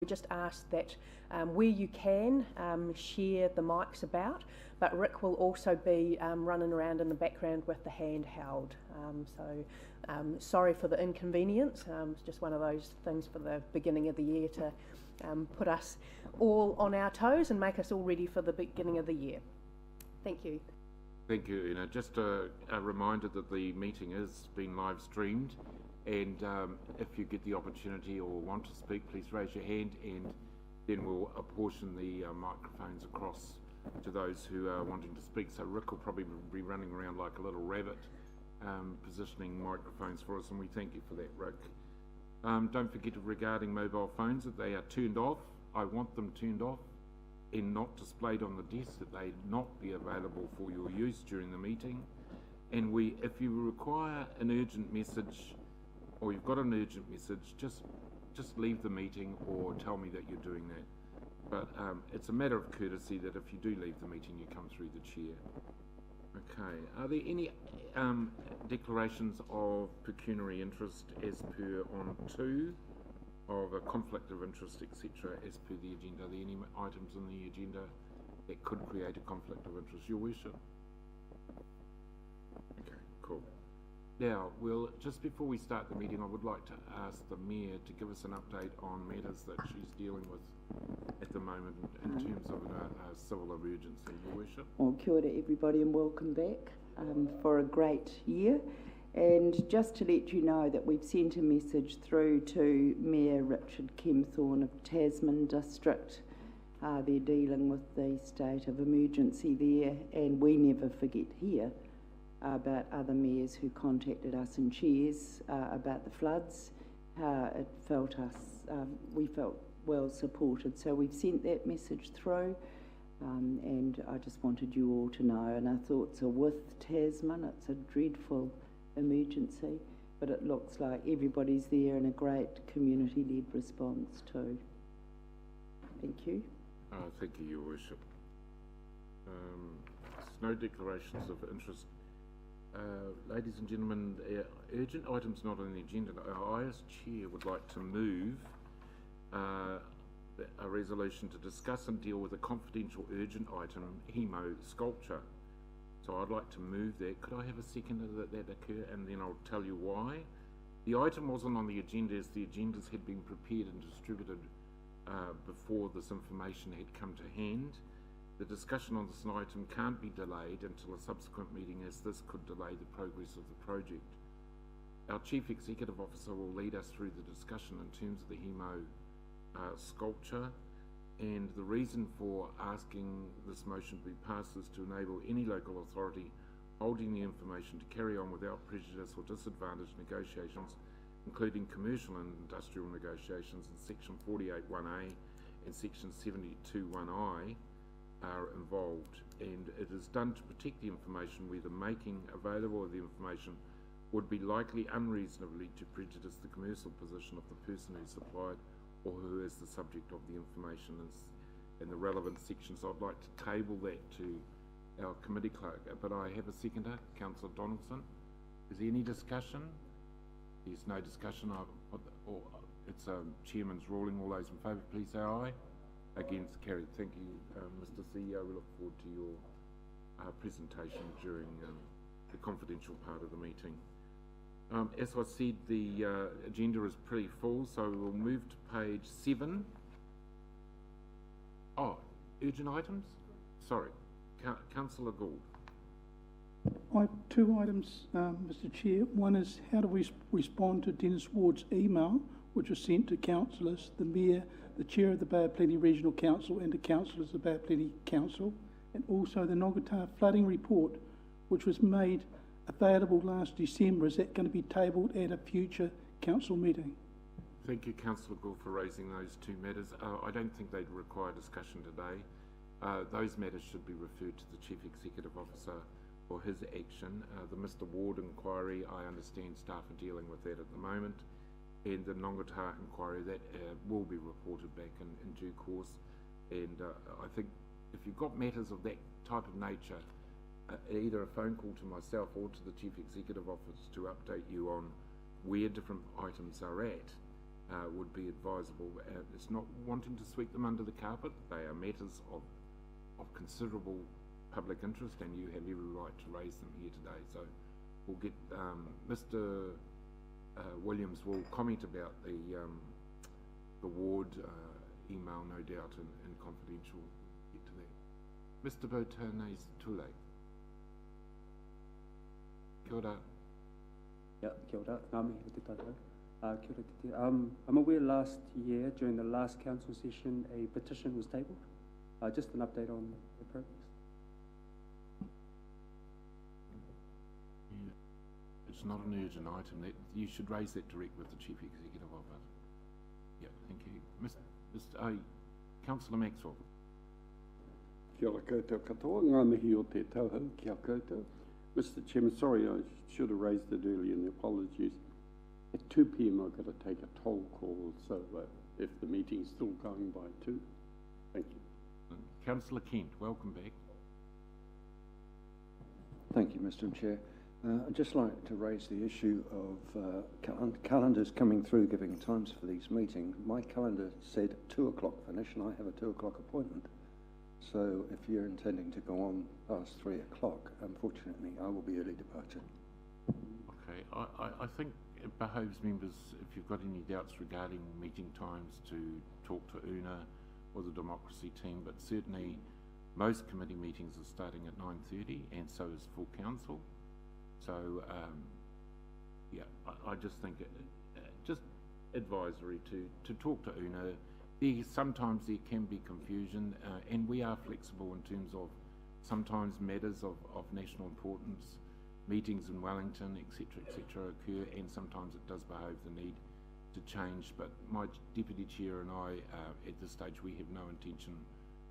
We just ask that where you can, share the mics about, but Rick will also be running around in the background with the handheld. Sorry for the inconvenience. It's just one of those things for the beginning of the year to put us all on our toes and make us all ready for the beginning of the year. Thank you. Thank you, Una. Just a reminder that the meeting is being live streamed, and if you get the opportunity or want to speak, please raise your hand, and then we'll apportion the microphones across to those who are wanting to speak. So Rick will probably be running around like a little rabbit, positioning microphones for us, and we thank you for that, Rick. Don't forget regarding mobile phones that they are turned off. I want them turned off and not displayed on the desk, that they not be available for your use during the meeting. And if you require an urgent message, or you've got an urgent message, just leave the meeting or tell me that you're doing that. But it's a matter of courtesy that if you do leave the meeting, you come through the chair. Okay, are there any declarations of pecuniary interest as per on 2 of a conflict of interest, etc., as per the agenda? Are there any items in the agenda that could create a conflict of interest, Your Worship? Okay, cool. Now, just before we start the meeting, I would like to ask the Mayor to give us an update on matters that she's dealing with at the moment in terms of a civil emergency, Your Worship. Well, kia ora everybody and welcome back for a great year. And just to let you know that we've sent a message through to Mayor Richard Kempthorne of Tasman District. They're dealing with the state of emergency there, and we never forget here about other mayors who contacted us in chairs about the floods. We felt well supported, so we've sent that message through, and I just wanted you all to know, and our thoughts are with Tasman. It's a dreadful emergency, but it looks like everybody's there in a great community-led response too. Thank you. Thank you, Your Worship. No declarations of interest. Ladies and gentlemen, urgent items not on the agenda. Our IS Chair would like to move a resolution to discuss and deal with a confidential urgent item, Hemo sculpture. So I'd like to move that. Could I have a second that occur, and then I'll tell you why. The item wasn't on the agenda as the agendas had been prepared and distributed before this information had come to hand. The discussion on this item can't be delayed until a subsequent meeting, as this could delay the progress of the project. Our Chief Executive Officer will lead us through the discussion in terms of the Hemo sculpture, and the reason for asking this motion to be passed is to enable any local authority holding the information to carry on without prejudice or disadvantage negotiations, including commercial and industrial negotiations in Section 48(1)A and Section 72(1)I are involved, and it is done to protect the information where the making available of the information would be likely unreasonably to prejudice the commercial position of the person who supplied or who is the subject of the information in the relevant sections. I'd like to table that to our committee clerk, but I have a seconder, Councillor Donaldson. Is there any discussion? There's no discussion. It's Chairman's ruling. All those in favour, please say aye. Against, carried. Thank you, Mr. CEO. We look forward to your presentation during the confidential part of the meeting. As I said, the agenda is pretty full, so we'll move to page 7. Oh, urgent items? Sorry, Councillor Gould. I have 2 items, Mr. Chair. One is, how do we respond to Dennis Ward's email, which was sent to councillors, the Mayor, the Chair of the Bay of Plenty Regional Council, and the councillors of the Bay of Plenty Council, and also the Nongata flooding report, which was made available last December. Is that going to be tabled at a future council meeting? Thank you, Councillor Gould, for raising those 2 matters. I don't think they'd require discussion today. Those matters should be referred to the Chief Executive Officer for his action. The Mr. Ward inquiry, I understand staff are dealing with that at the moment, and the Nongata inquiry, that will be reported back in due course. And I think if you've got matters of that type of nature, either a phone call to myself or to the Chief Executive Office to update you on where different items are at, would be advisable. It's not wanting to sweep them under the carpet. They are matters of considerable public interest, and you have every right to raise them here today. So we'll get Mr. Williams will comment about the ward email, no doubt, and confidential. We'll get to that. Mr. Botanes Tule. Kia ora. Yeah, kia ora. Ngā mihi te tātou. Kia ora te te. I'm aware last year, during the last council session, a petition was tabled. Just an update on the progress. It's not an urgent item. That you should raise that direct with the Chief Executive of it. Yeah, thank you. Councillor Maxwell. Kia ora koutou katoa, ngā mihi o te tauhau kia koutou. Mr. Chairman, sorry, I should have raised it earlier, and apologies. At 2 p.m. I've got to take a toll call, so if the meeting's still going by 2, thank you. Councillor Kent, welcome back. Thank you, Mr. Chair. I'd just like to raise the issue of calendars coming through, giving times for these meetings. My calendar said 2 o'clock finish, and I have a 2 o'clock appointment. So if you're intending to go on past 3 o'clock, unfortunately, I will be early departure. Okay, I think it behoves members, if you've got any doubts regarding meeting times, to talk to Una or the Democracy team, but certainly most committee meetings are starting at 9:30, and so is full council. So, yeah, I just think just advisory to talk to Una. Sometimes there can be confusion, and we are flexible in terms of sometimes matters of national importance, meetings in Wellington, etc., occur, and sometimes it does behove the need to change. But my deputy chair and I, at this stage, we have no intention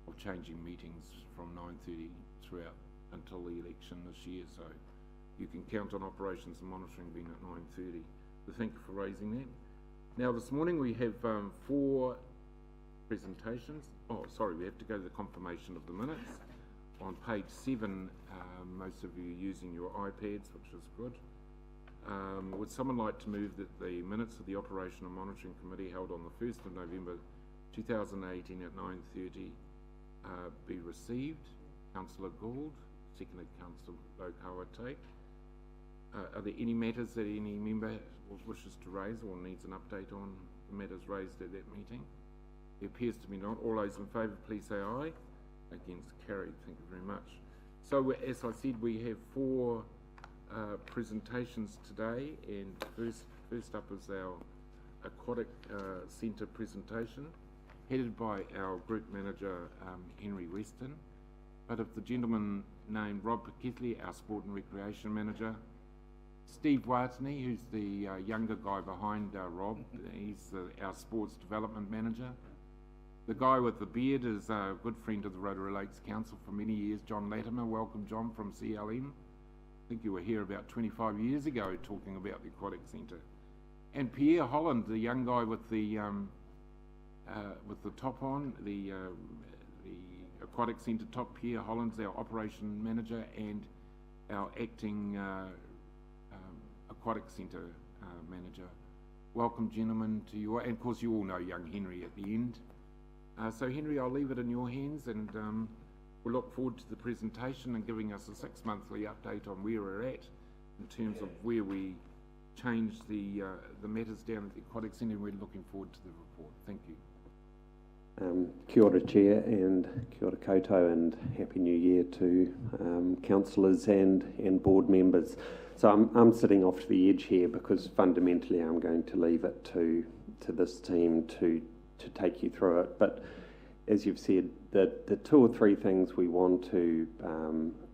of changing meetings from 9:30 throughout until the election this year. So you can count on operations and monitoring being at 9:30. So thank you for raising that. Now this morning we have 4 presentations. Oh, sorry, we have to go to the confirmation of the minutes. On page 7, most of you are using your iPads, which is good. Would someone like to move that the minutes of the Operation and Monitoring Committee held on the 1st of November 2018 at 9:30 be received? Councillor Gould, seconded Councillor Lokawate. Are there any matters that any member wishes to raise or needs an update on the matters raised at that meeting? There appears to be not. All those in favour, please say aye. Against, carried. Thank you very much. So, as I said, we have 4 presentations today, and first up is our Aquatic Centre presentation, headed by our Group Manager, Henry Weston. But if the gentleman named Rob Keithley, our Sport and Recreation Manager, Steve Watney, who's the younger guy behind Rob, he's our Sports Development Manager. The guy with the beard is a good friend of the Rotorua Lakes Council for many years, John Latimer. Welcome, John, from CLM. I think you were here about 25 years ago talking about the Aquatic Centre. And Pierre Holland, the young guy with the top on, the Aquatic Centre top. Pierre Holland's our Operation Manager and our acting Aquatic Centre Manager. Welcome, gentlemen, to you. And of course, you all know young Henry at the end. So Henry, I'll leave it in your hands, and we'll look forward to the presentation and giving us a 6-monthly update on where we're at in terms of where we changed the matters down at the Aquatic Centre. We're looking forward to the report. Thank you. Kia ora, Chair, and kia ora koutou, and Happy New Year to councillors and board members. So I'm sitting off to the edge here because fundamentally I'm going to leave it to this team to take you through it. But as you've said, the 2 or 3 things we want to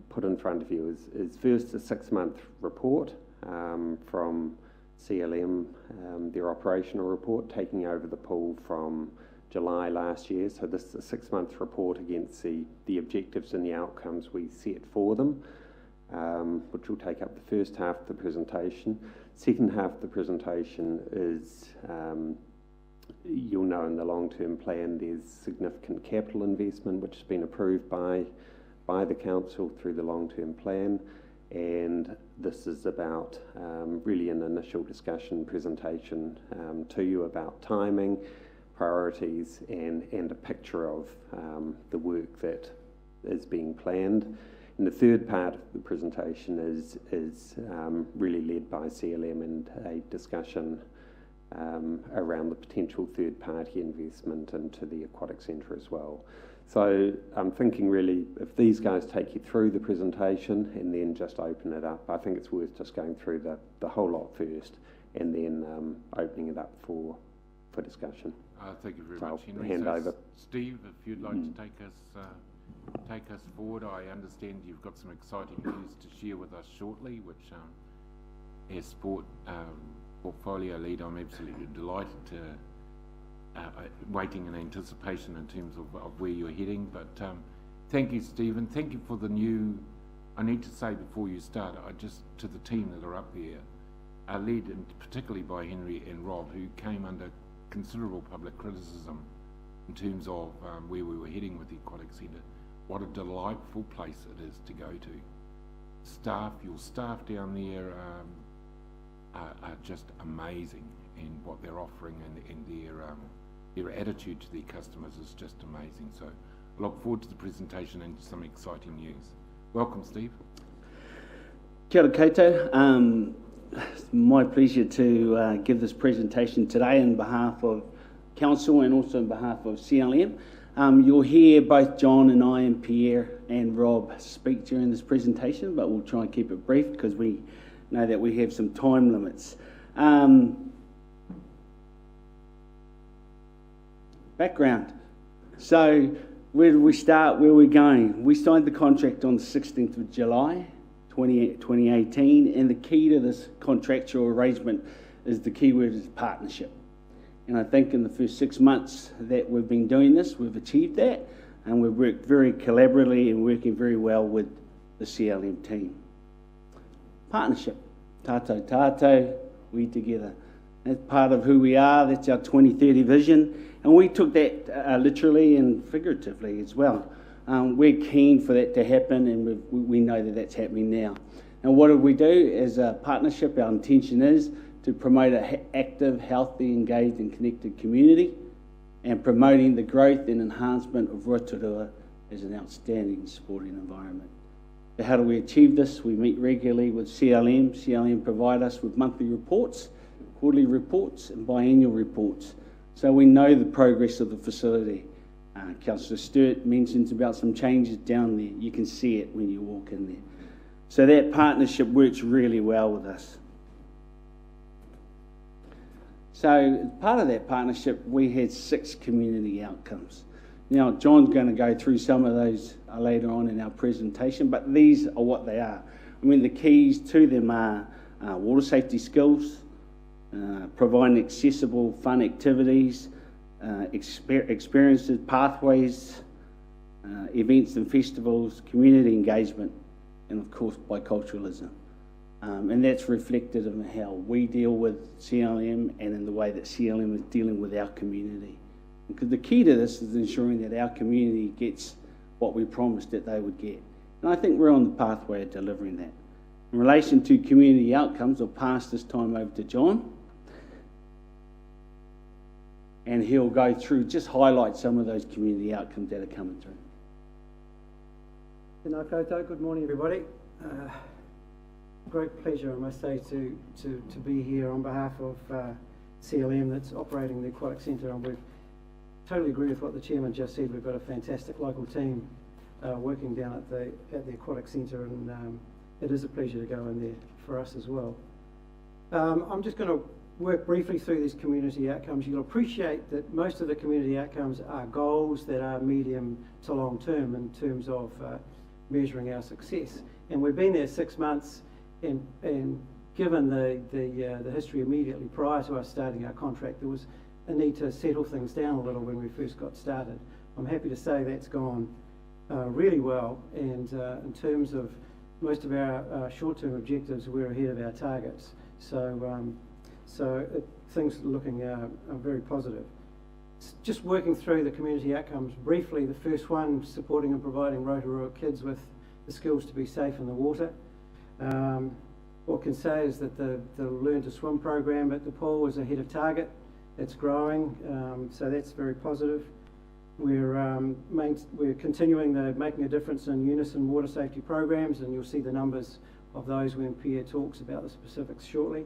put in front of you is first a 6-month report from CLM, their operational report, taking over the pool from July last year. So this is a 6-month report against the objectives and the outcomes we set for them, which will take up the first half of the presentation. Second half of the presentation is you'll know in the long-term plan there's significant capital investment which has been approved by the council through the long-term plan, and this is about really an initial discussion presentation to you about timing, priorities, and a picture of the work that is being planned. And the third part of the presentation is really led by CLM and a discussion around the potential third-party investment into the aquatic centre as well. So I'm thinking really, if these guys take you through the presentation and then just open it up, I think it's worth just going through the whole lot first and then opening it up for discussion. Thank you very So much, I'll Henry. hand So, over. Steve, if you'd like to take us forward. I understand you've got some exciting news to share with us shortly, which as sport portfolio lead, I'm absolutely delighted to waiting in anticipation in terms of where you're heading. But thank you, Stephen. Thank you for the new. I need to say before you start, to the team that are up there, led particularly by Henry and Rob, who came under considerable public criticism in terms of where we were heading with the aquatic centre. What a delightful place it is to go to. Your staff down there are just amazing in what they're offering, and their attitude to their customers is just amazing. So I look forward to the presentation and some exciting news. Welcome, Steve. Kia ora koutou. It's my pleasure to give this presentation today on behalf of Council and also on behalf of CLM. You'll hear both John and I and Pierre and Rob speak during this presentation, but we'll try and keep it brief because we know that we have some time limits. Background. So where did we start? Where are we going? We signed the contract on the 16th of July 2018, and the key to this contractual arrangement is the key word is partnership. And I think in the first 6 months that we've been doing this, we've achieved that, and we've worked very collaboratively and working very well with the CLM team. Partnership. Tātou tātou, we together. That's part of who we are. That's our 2030 vision. And we took that literally and figuratively as well. We're keen for that to happen, and we know that that's happening now. And what do we do as a partnership? Our intention is to promote an active, healthy, engaged and connected community, and promoting the growth and enhancement of Rotorua as an outstanding sporting environment. So how do we achieve this? We meet regularly with CLM. CLM provide us with monthly reports, quarterly reports and biannual reports. So we know the progress of the facility. Councillor Stewart mentions about some changes down there. You can see it when you walk in there. So that partnership works really well with us. So as part of that partnership, we had 6 community outcomes. Now, John's going to go through some of those later on in our presentation, but these are what they are. I mean, the keys to them are water safety skills, providing accessible, fun activities, experiences, pathways, events and festivals, community engagement, and of course, biculturalism. And that's reflected in how we deal with CLM and in the way that CLM is dealing with our community. Because the key to this is ensuring that our community gets what we promised that they would get. And I think we're on the pathway of delivering that. In relation to community outcomes, I'll pass this time over to John. And he'll go through, just highlight some of those community outcomes that are coming through. Tēnā koutou, good morning everybody. Great pleasure, I must say, to be here on behalf of CLM that's operating the Aquatic Centre, and we totally agree with what the Chairman just said. We've got a fantastic local team working down at the Aquatic Centre, and it is a pleasure to go in there for us as well. I'm just going to work briefly through these community outcomes. You'll appreciate that most of the community outcomes are goals that are medium to long term in terms of measuring our success. And we've been there 6 months, and given the history immediately prior to us starting our contract, there was a need to settle things down a little when we first got started. I'm happy to say that's gone really well, and in terms of most of our short-term objectives, we're ahead of our targets. So things are looking very positive. Just working through the community outcomes briefly, the first one, supporting and providing Rotorua kids with the skills to be safe in the water. What I can say is that the Learn to Swim program at the pool is ahead of target. It's growing, so that's very positive. We're continuing the Making a Difference in Unison water safety programs, and you'll see the numbers of those when Pierre talks about the specifics shortly.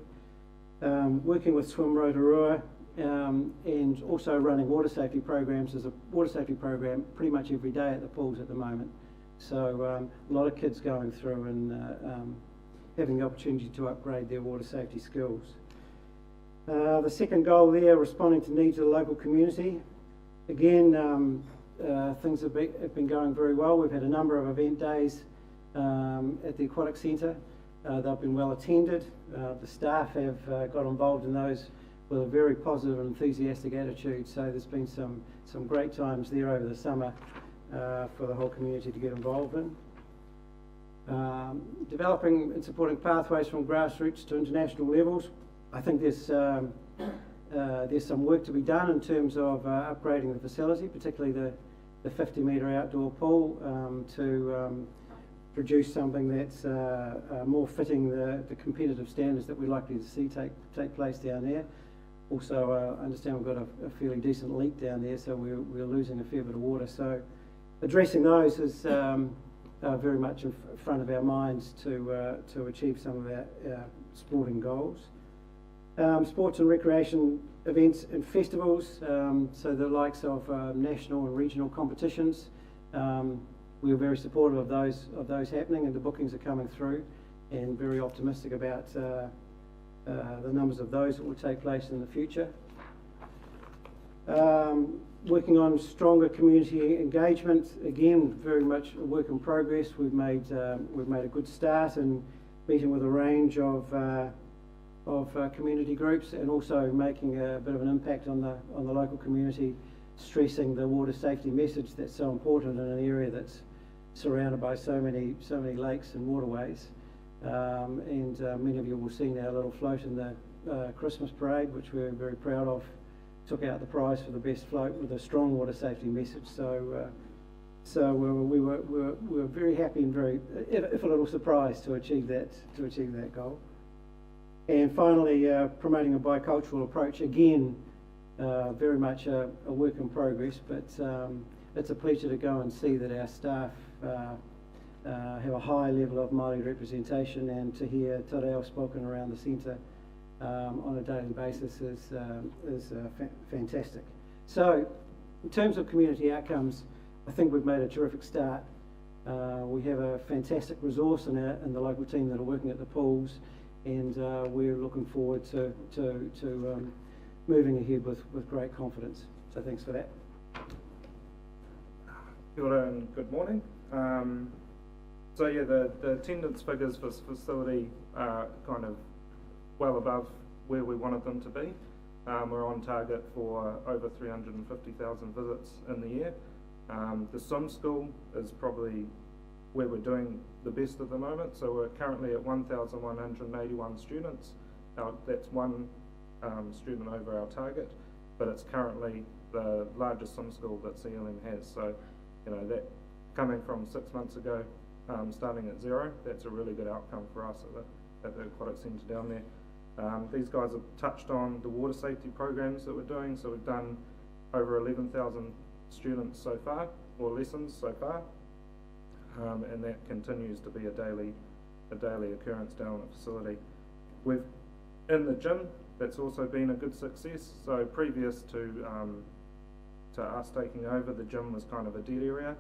Working with Swim Rotorua, and also running water safety programs. There's a water safety program pretty much every day at the pools at the moment. So a lot of kids going through and having the opportunity to upgrade their water safety skills. The second goal there, responding to needs of the local community. Again, things have been going very well. We've had a number of event days at the Aquatic Centre. They've been well attended. The staff have got involved in those with a very positive and enthusiastic attitude. So there's been some great times there over the summer for the whole community to get involved in. Developing and supporting pathways from grassroots to international levels. I think there's some work to be done in terms of upgrading the facility, particularly the 50-metre outdoor pool, to produce something that's more fitting the competitive standards that we're likely to see take place down there. Also, I understand we've got a fairly decent leak down there, so we're losing a fair bit of water. So addressing those is very much in front of our minds to achieve some of our sporting goals. Sports and recreation events and festivals, so the likes of national and regional competitions. We're very supportive of those happening, and the bookings are coming through, and very optimistic about the numbers of those that will take place in the future. Working on stronger community engagement, again, very much a work in progress. We've made a good start in meeting with a range of community groups, and also making a bit of an impact on the local community, stressing the water safety message that's so important in an area that's surrounded by so many lakes and waterways. And many of you will see our little float in the Christmas parade, which we're very proud of. Took out the prize for the best float with a strong water safety message. So we were very happy and very, if a little surprised, to achieve that goal. And finally, promoting a bicultural approach, again, very much a work in progress, but it's a pleasure to go and see that our staff have a high level of Māori representation, and to hear te reo spoken around the centre on a daily basis is fantastic. So, in terms of community outcomes, I think we've made a terrific start. We have a fantastic resource in the local team that are working at the pools, and we're looking forward to moving ahead with great confidence. So thanks for that. Kia ora and good morning. So yeah, the attendance figures for this facility are kind of well above where we wanted them to be. We're on target for over 350,000 visits in the year. The swim school is probably where we're doing the best at the moment. So we're currently at 1,181 students. That's one student over our target, but it's currently the largest swim school that CLM has. So, you know, that coming from 6 months ago, starting at 0, that's a really good outcome for us at the Aquatic Centre down there. These guys have touched on the water safety programs that we're doing. So we've done over 11,000 students so far, or lessons so far, and that continues to be a daily occurrence down at the facility. We've in the gym, that's also been a good success. So previous to us taking over, the gym was kind of a dead area.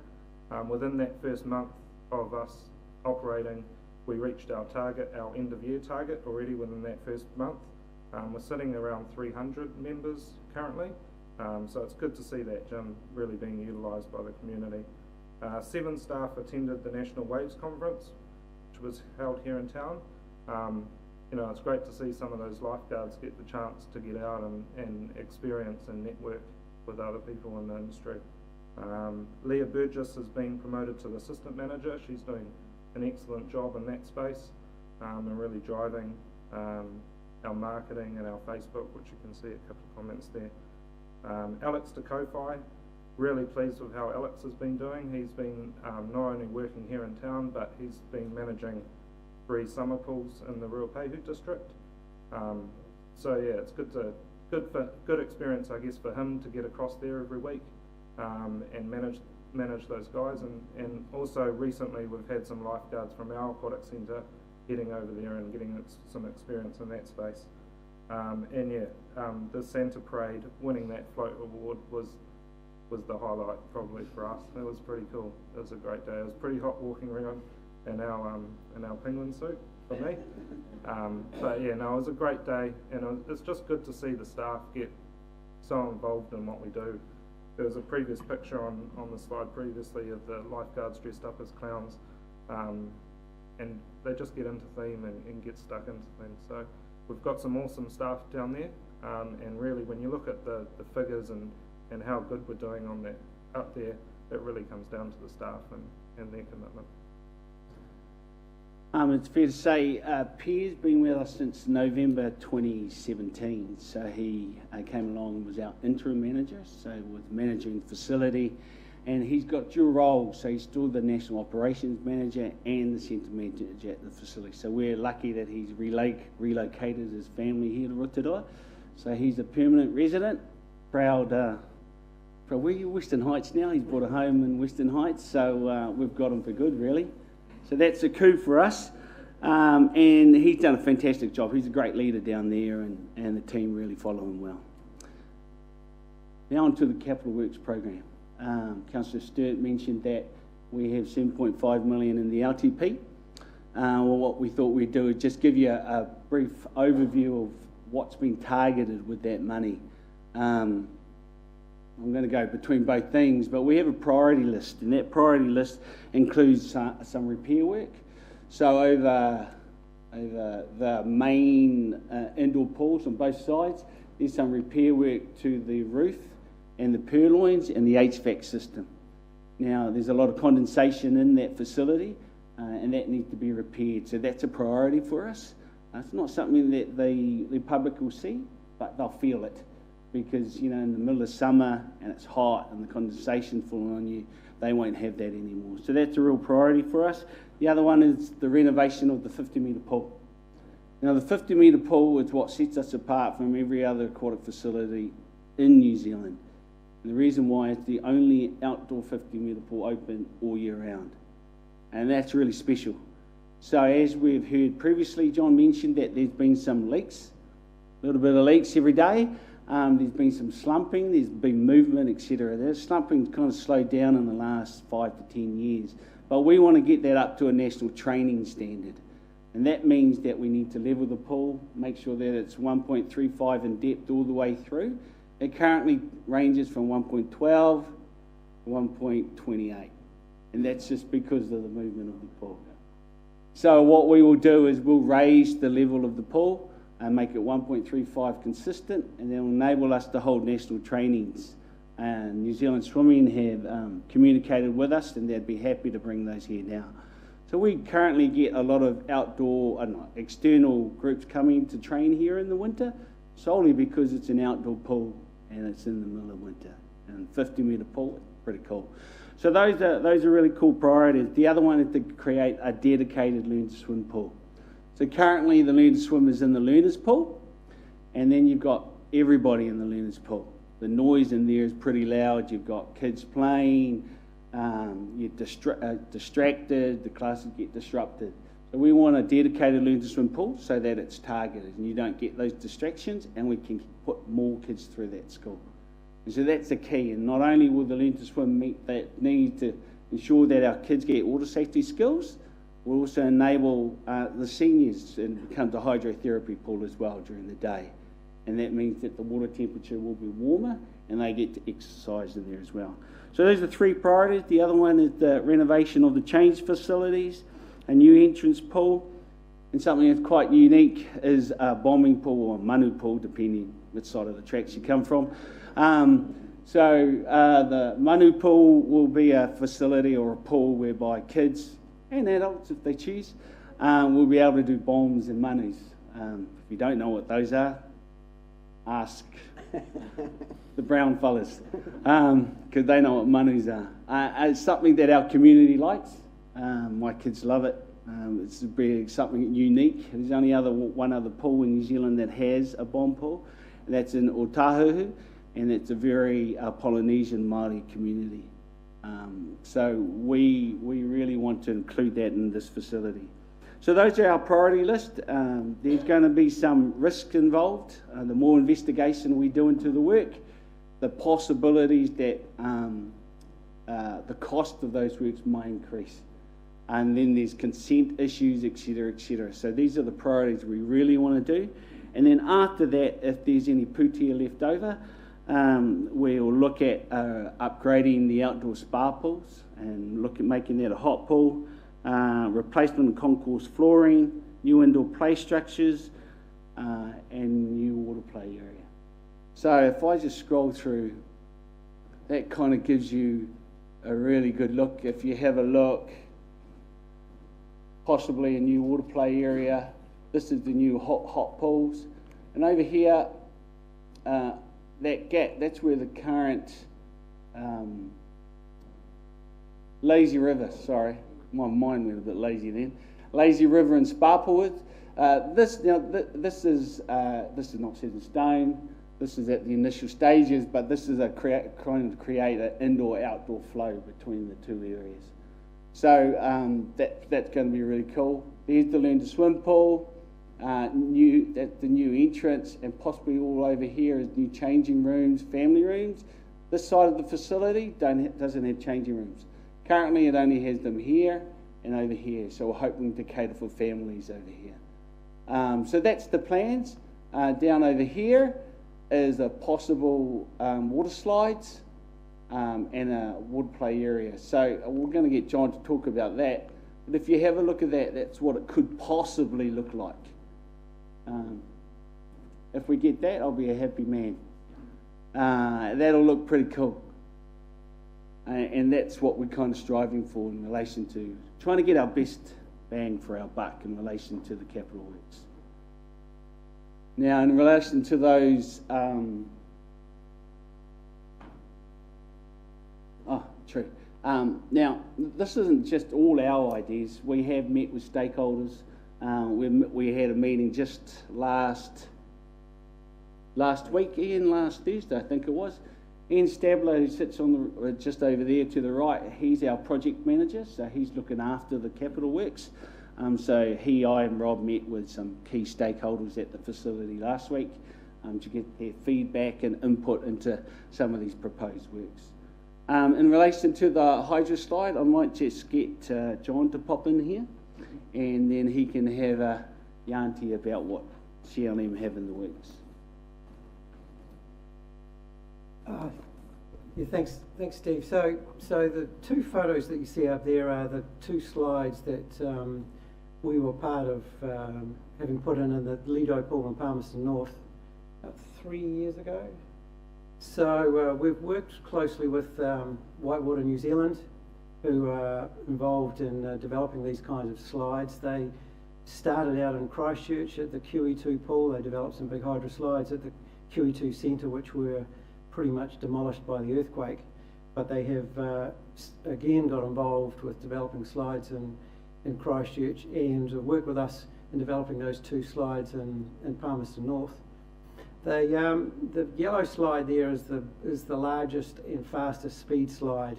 Within that first month of us operating, we reached our target, our end of year target already within that first month. We're sitting around 300 members currently, so it's good to see that gym really being utilised by the community. 7 staff attended the National Waves Conference, which was held here in town. You know, it's great to see some of those lifeguards get the chance to get out and experience and network with other people in the industry. Leah Burgess has been promoted to the assistant manager. She's doing an excellent job in that space, and really driving our marketing and our Facebook, which you can see a couple of comments there. Alex DeKofi, really pleased with how Alex has been doing. He's been not only working here in town, but he's been managing 3 summer pools in the Ruapehu district. So yeah, it's good experience, I guess, for him to get across there every week and manage those guys. And also recently we've had some lifeguards from our aquatic centre heading over there and getting some experience in that space. The Santa Parade, winning that float award was the highlight probably for us. It was pretty cool. It was a great day. It was pretty hot walking around in our penguin suit for me. But yeah, no, it was a great day, and it's just good to see the staff get so involved in what we do. There was a previous picture on the slide previously of the lifeguards dressed up as clowns, and they just get into theme and get stuck into things. So we've got some awesome staff down there, and really when you look at the figures and how good we're doing on that up there, it really comes down to the staff and their commitment. It's fair to say Pierre's been with us since November 2017. So he came along and was our interim manager, so was managing the facility, and he's got dual roles. So he's still the national operations manager and the centre manager at the facility. So we're lucky that he's relocated his family here to Rotorua. So he's a permanent resident, proud. We're Western Heights now. He's bought a home in Western Heights, so we've got him for good, really. So that's a coup for us, and he's done a fantastic job. He's a great leader down there, and the team really follow him well. Now on to the Capital Works program. Councillor Sturt mentioned that we have 7.5 million in the LTP. Well, what we thought we'd do is just give you a brief overview of what's been targeted with that money. I'm going to go between both things, but we have a priority list, and that priority list includes some repair work. So over the main indoor pools on both sides, there's some repair work to the roof and the purloins and the HVAC system. Now, there's a lot of condensation in that facility, and that needs to be repaired. So that's a priority for us. It's not something that the public will see, but they'll feel it. Because, you know, in the middle of summer and it's hot and the condensation falling on you, they won't have that anymore. So that's a real priority for us. The other one is the renovation of the 50-metre pool. Now, the 50-metre pool is what sets us apart from every other aquatic facility in New Zealand. And the reason why it's the only outdoor 50-metre pool open all year round. And that's really special. So as we've heard previously, John mentioned that there's been some leaks, a little bit of leaks every day. There's been some slumping, there's been movement, etc. The slumping's kind of slowed down in the last 5 to 10 years. But we want to get that up to a national training standard. And that means that we need to level the pool, make sure that it's 1.35 in depth all the way through. It currently ranges from 1.12 to 1.28. And that's just because of the movement of the pool. So what we will do is we'll raise the level of the pool and make it 1.35 consistent, and that will enable us to hold national trainings. And New Zealand Swimming have communicated with us, and they'd be happy to bring those here now. So we currently get a lot of outdoor, external groups coming to train here in the winter, solely because it's an outdoor pool and it's in the middle of winter. And 50-metre pool, pretty cool. So those are really cool priorities. The other one is to create a dedicated learn to swim pool. So currently the learn to swim is in the learners pool, and then you've got everybody in the learners pool. The noise in there is pretty loud. You've got kids playing, you're distracted, the classes get disrupted. So we want a dedicated learn to swim pool so that it's targeted and you don't get those distractions, and we can put more kids through that school. And so that's the key, and not only will the learn to swim meet that need to ensure that our kids get water safety skills, we'll also enable the seniors to come to hydrotherapy pool as well during the day. And that means that the water temperature will be warmer and they get to exercise in there as well. So those are 3 priorities. The other one is the renovation of the change facilities, a new entrance pool, and something that's quite unique is a bombing pool or manu pool, depending which side of the tracks you come from. The manu pool will be a facility or a pool whereby kids and adults, if they choose, will be able to do bombs and manus. If you don't know what those are, ask the brown fellas, because they know what manus are. It's something that our community likes. My kids love it. It's be something unique. There's only one other pool in New Zealand that has a bomb pool, and that's in Rotorua, and it's a very Polynesian Māori community. So we really want to include that in this facility. So those are our priority list. There's going to be some risk involved. The more investigation we do into the work, the possibilities that the cost of those works may increase. And then there's consent issues, etc., etc. So these are the priorities we really want to do. And then after that, if there's any putia left over, we'll look at upgrading the outdoor spa pools and look at making that a hot pool, replacement of concourse flooring, new indoor play structures, and new water play area. So if I just scroll through, that kind of gives you a really good look. If you have a look, possibly a new water play area. This is the new hot pools. And over here, that gap, that's where the current Lazy River, sorry, my mind went a bit lazy then. Lazy River and spa pool is. This is not set in stone. This is at the initial stages, but this is trying to create an indoor-outdoor flow between the two areas. So that's going to be really cool. There's the learn to swim pool. That's the new entrance, and possibly all over here is new changing rooms, family rooms. This side of the facility doesn't have changing rooms. Currently, it only has them here and over here. So we're hoping to cater for families over here. So that's the plans. Down over here is a possible water slides and a wood play area. So we're going to get John to talk about that. But if you have a look at that, that's what it could possibly look like. If we get that, I'll be a happy man. That'll look pretty cool. And that's what we're kind of striving for in relation to trying to get our best bang for our buck in relation to the capital works. Now, in relation to those, now, this isn't just all our ideas. We have met with stakeholders. We had a meeting just last week, last Thursday, I think it was. Ian Stabler, who sits on just over there to the right, he's our project manager, so he's looking after the capital works. So I and Rob met with some key stakeholders at the facility last week to get their feedback and input into some of these proposed works. In relation to the hydro slide, I might just get John to pop in here, and then he can have a yarn to you about what CLM have in the works. Yeah, thanks, Steve. So the two photos that you see up there are the two slides that we were part of having put in the Lido pool in Palmerston North about 3 years ago. So we've worked closely with Whitewater New Zealand, who are involved in developing these kinds of slides. They started out in Christchurch at the QE2 pool. They developed some big hydro slides at the QE2 centre, which were pretty much demolished by the earthquake. But they have again got involved with developing slides in Christchurch and worked with us in developing those two slides in Palmerston North. The yellow slide there is the largest and fastest speed slide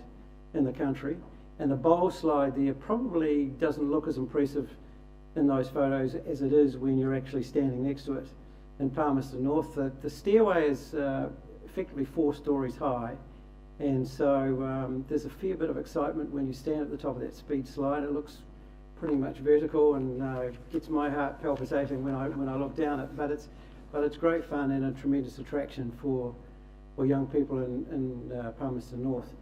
in the country, and the bowl slide there probably doesn't look as impressive in those photos as it is when you're actually standing next to it. In Palmerston North, the stairway is effectively 4 stories high, and so there's a fair bit of excitement when you stand at the top of that speed slide. It looks pretty much vertical and gets my heart palpitating when I look down it. But it's great fun and a tremendous attraction for young people in Palmerston North.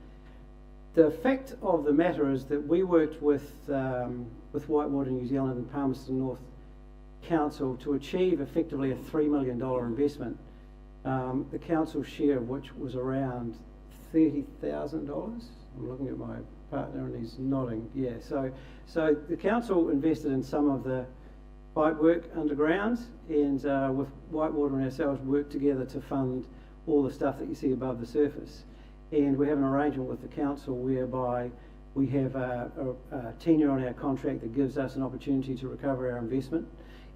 The fact of the matter is that we worked with Whitewater New Zealand and Palmerston North Council to achieve effectively a $3 million investment. The council share, which was around $30,000. I'm looking at my partner and he's nodding. Yeah, so the council invested in some of the pipe work underground, and with Whitewater and ourselves worked together to fund all the stuff that you see above the surface. And we have an arrangement with the council whereby We have a tenure on our contract that gives us an opportunity to recover our investment,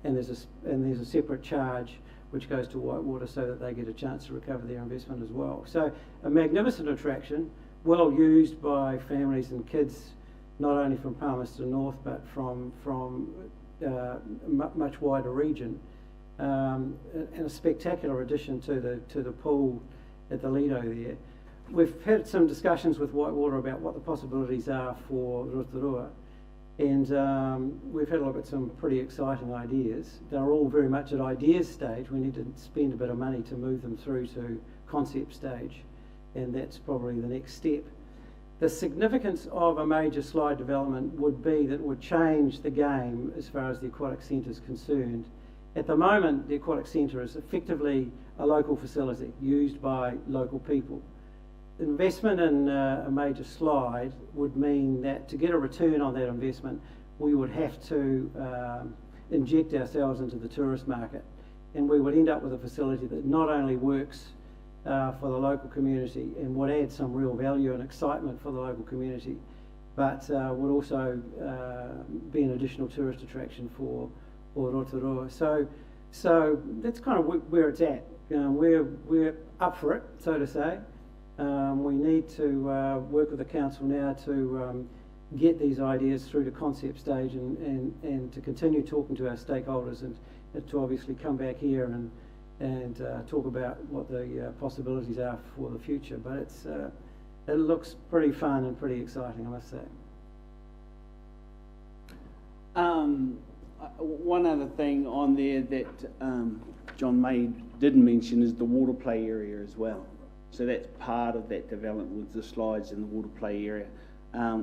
and there's a separate charge which goes to Whitewater so that they get a chance to recover their investment as well. So a magnificent attraction, well used by families and kids, not only from Palmerston North but from a much wider region, and a spectacular addition to the pool at the Lido there. We've had some discussions with Whitewater about what the possibilities are for Rotorua, and we've had a look at some pretty exciting ideas. They're all very much at ideas stage. We need to spend a bit of money to move them through to concept stage, and that's probably the next step. The significance of a major slide development would be that it would change the game as far as the aquatic centre is concerned. At the moment, the aquatic centre is effectively a local facility used by local people. Investment in a major slide would mean that to get a return on that investment, we would have to inject ourselves into the tourist market, and we would end up with a facility that not only works for the local community and would add some real value and excitement for the local community, but would also be an additional tourist attraction for Rotorua. So that's kind of where it's at. We're up for it, so to say. We need to work with the council now to get these ideas through to concept stage and to continue talking to our stakeholders and to obviously come back here and talk about what the possibilities are for the future. But it looks pretty fun and pretty exciting, I must say. One other thing on there that John May didn't mention is the water play area as well. So that's part of that development with the slides in the water play area,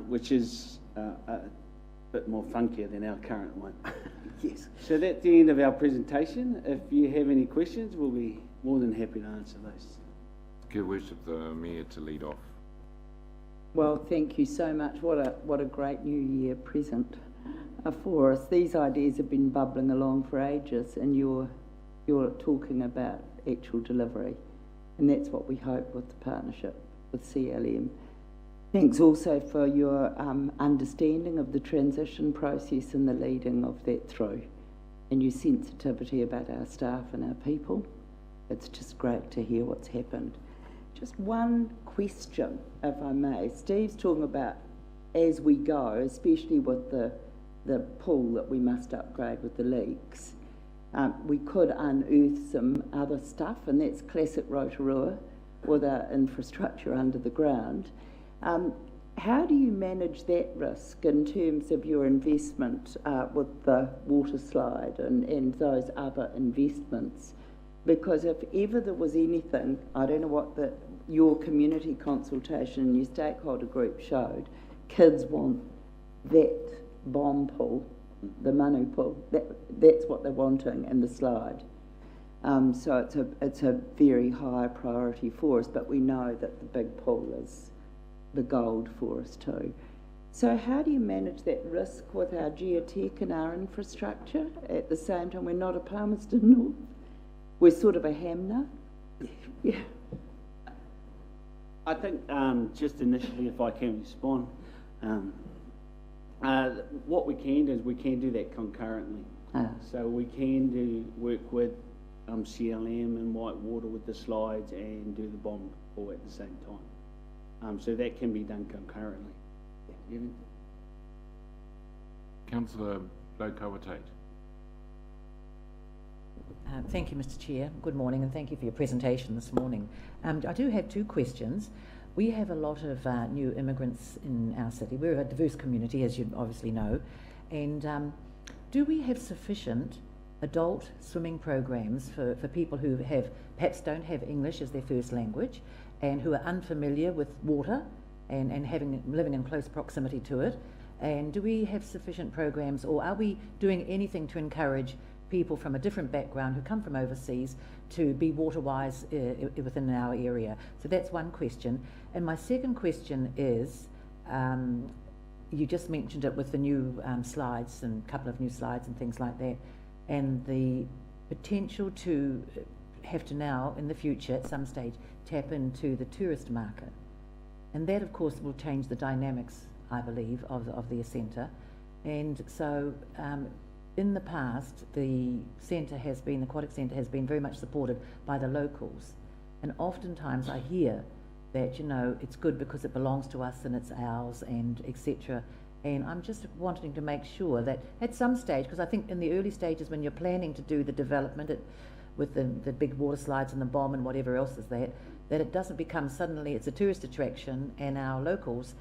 which is a bit more funkier than our current one. Yes. So that's the end of our presentation. If you have any questions, we'll be more than happy to answer those. Good wish of the Mayor to lead off. Well, thank you so much. What a great New Year present for us. These ideas have been bubbling along for ages, and you're talking about actual delivery. And that's what we hope with the partnership with CLM. Thanks also for your understanding of the transition process and the leading of that through, and your sensitivity about our staff and our people. It's just great to hear what's happened. Just one question, if I may. Steve's talking about as we go, especially with the pool that we must upgrade with the leaks. We could unearth some other stuff, and that's classic Rotorua with our infrastructure under the ground. How do you manage that risk in terms of your investment with the water slide and those other investments? Because if ever there was anything, I don't know what your community consultation and your stakeholder group showed, kids want that bomb pool, the Manu pool, that's what they're wanting in the slide. So it's a very high priority for us, but we know that the big pool is the gold for us too. So how do you manage that risk with our geotech and our infrastructure at the same time? We're not a Palmerston North, we're sort of a Hamner. Yeah. I think just initially, if I can respond, what we can do is we can do that concurrently. So we can work with CLM and Whitewater with the slides and do the bomb pool at the same time. So that can be done concurrently. Yeah. Councillor Low-Kawatate. Thank you, Mr. Chair. Good morning, and thank you for your presentation this morning. I do have two questions. We have a lot of new immigrants in our city. We're a diverse community, as you obviously know. And do we have sufficient adult swimming programs for people who perhaps don't have English as their first language and who are unfamiliar with water and living in close proximity to it? And do we have sufficient programs, or are we doing anything to encourage people from a different background who come from overseas to be water-wise within our area? So that's one question. And my second question is, you just mentioned it with the new slides and a couple of new slides and things like that, and the potential to have to now, in the future, at some stage, tap into the tourist market. And that, of course, will change the dynamics I believe, of the centre. And so in the past, the aquatic centre has been very much supported by the locals. And oftentimes I hear that, you know, it's good because it belongs to us and it's ours and etc. And I'm just wanting to make sure that at some stage, because I think in the early stages when you're planning to do the development with the big water slides and the bomb and whatever else is that it doesn't become suddenly it's a tourist attraction and our locals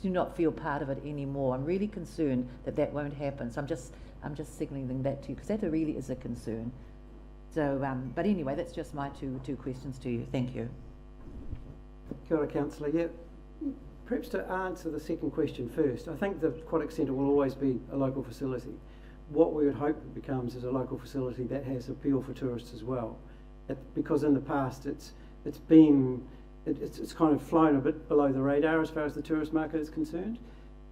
do not feel part of it anymore. I'm really concerned that won't happen. So I'm just signalling that to you because that really is a concern. So, but anyway, that's just my two questions to you. Thank you. Kia ora, Councillor. Yeah, perhaps to answer the second question first, I think the Aquatic Centre will always be a local facility. What we would hope it becomes is a local facility that has appeal for tourists as well. Because in the past it's kind of flown a bit below the radar as far as the tourist market is concerned.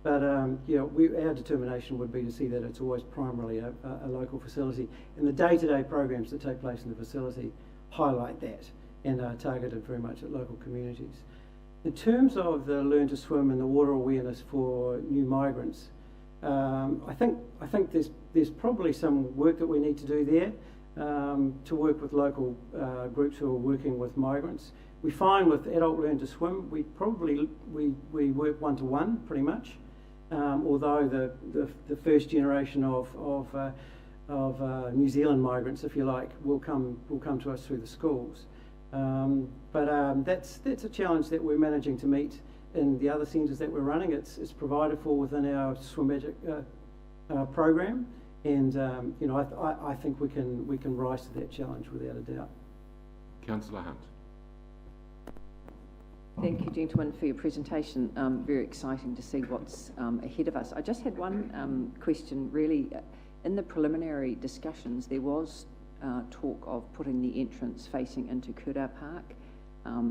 But yeah, our determination would be to see that it's always primarily a local facility. And the day-to-day programs that take place in the facility highlight that and are targeted very much at local communities. In terms of the Learn to Swim and the water awareness for new migrants, I think there's probably some work that we need to do there to work with local groups who are working with migrants. We find with adult Learn to Swim, we work one-to-one pretty much, although the first generation of New Zealand migrants, if you like, will come to us through the schools. But that's a challenge that we're managing to meet in the other centres that we're running. It's provided for within our Swim Magic program, and you know, I think we can rise to that challenge without a doubt. Councillor Hunt. Thank you, gentlemen, for your presentation. Very exciting to see what's ahead of us. I just had one question, really. In the preliminary discussions, there was talk of putting the entrance facing into Kura Park.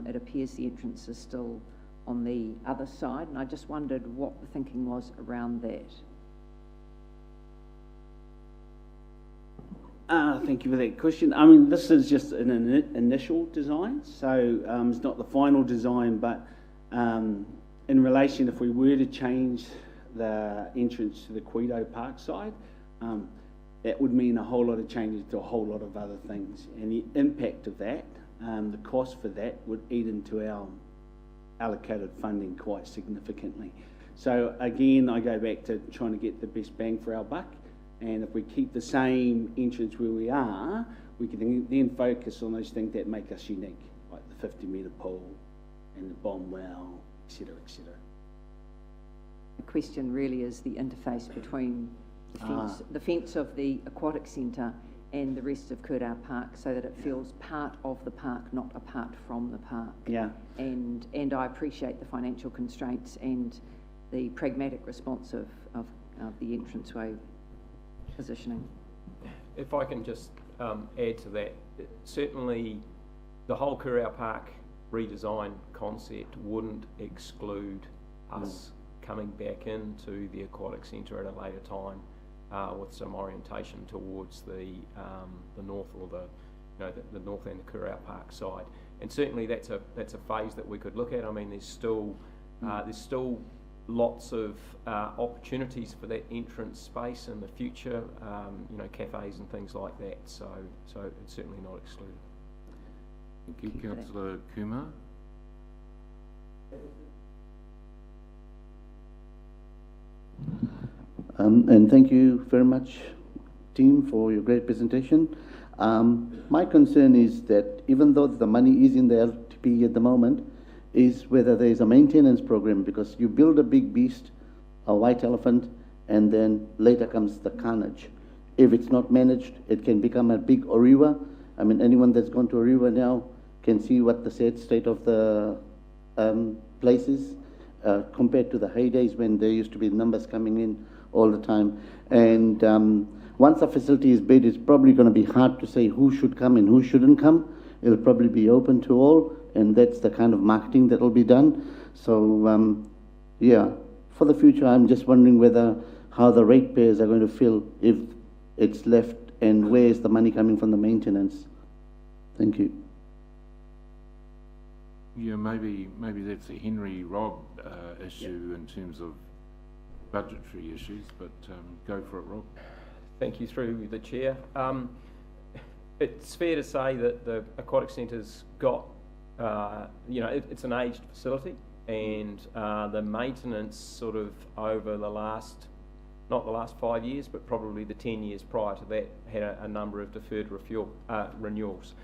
It appears the entrance is still on the other side, and I just wondered what the thinking was around that. Thank you for that question. I mean, this is just an initial design, so it's not the final design, but in relation, if we were to change the entrance to the Quito Park side, that would mean a whole lot of changes to a whole lot of other things, and the impact of that, the cost for that would eat into our allocated funding quite significantly. So again, I go back to trying to get the best bang for our buck. And if we keep the same entrance where we are, we can then focus on those things that make us unique, like the 50-metre pool and the bomb well, etc., etc. The question really is the interface between the fence of the aquatic centre and the rest of Kura Park, so that it feels part of the park, not apart from the park. Yeah. And I appreciate the financial constraints and the pragmatic response of the entranceway positioning. If I can just add to that, certainly the whole Kura Park redesign concept wouldn't exclude us coming back into the aquatic centre at a later time with some orientation towards the north, or the north end of the Kura Park side. And certainly that's a phase that we could look at. I mean, there's still lots of opportunities for that entrance space in the future, cafes and things like that. So it's certainly not excluded. Thank you, Councillor Kumar. And thank you very much, team, for your great presentation. My concern is that even though the money is in the LTP at the moment, is whether there is a maintenance program, because you build a big beast, a white elephant, and then later comes the carnage. If it's not managed, it can become a big Rotorua. I mean, anyone that's gone to Rotorua now can see what the sad state of the place is compared to the heydays when there used to be numbers coming in all the time. And once a facility is built, it's probably going to be hard to say who should come and who shouldn't come. It'll probably be open to all, and that's the kind of marketing that will be done. So, yeah, for the future, I'm just wondering how the ratepayers are going to feel if it's left, and where is the money coming from the maintenance. Thank you. Yeah, maybe that's a Henry Robb issue in terms of budgetary issues, but go for it, Rob. Thank you through the chair. It's fair to say that the aquatic centre's got, it's an aged facility, and the maintenance sort of over the last, not the last 5 years, but probably the 10 years prior to that, had a number of deferred renewals.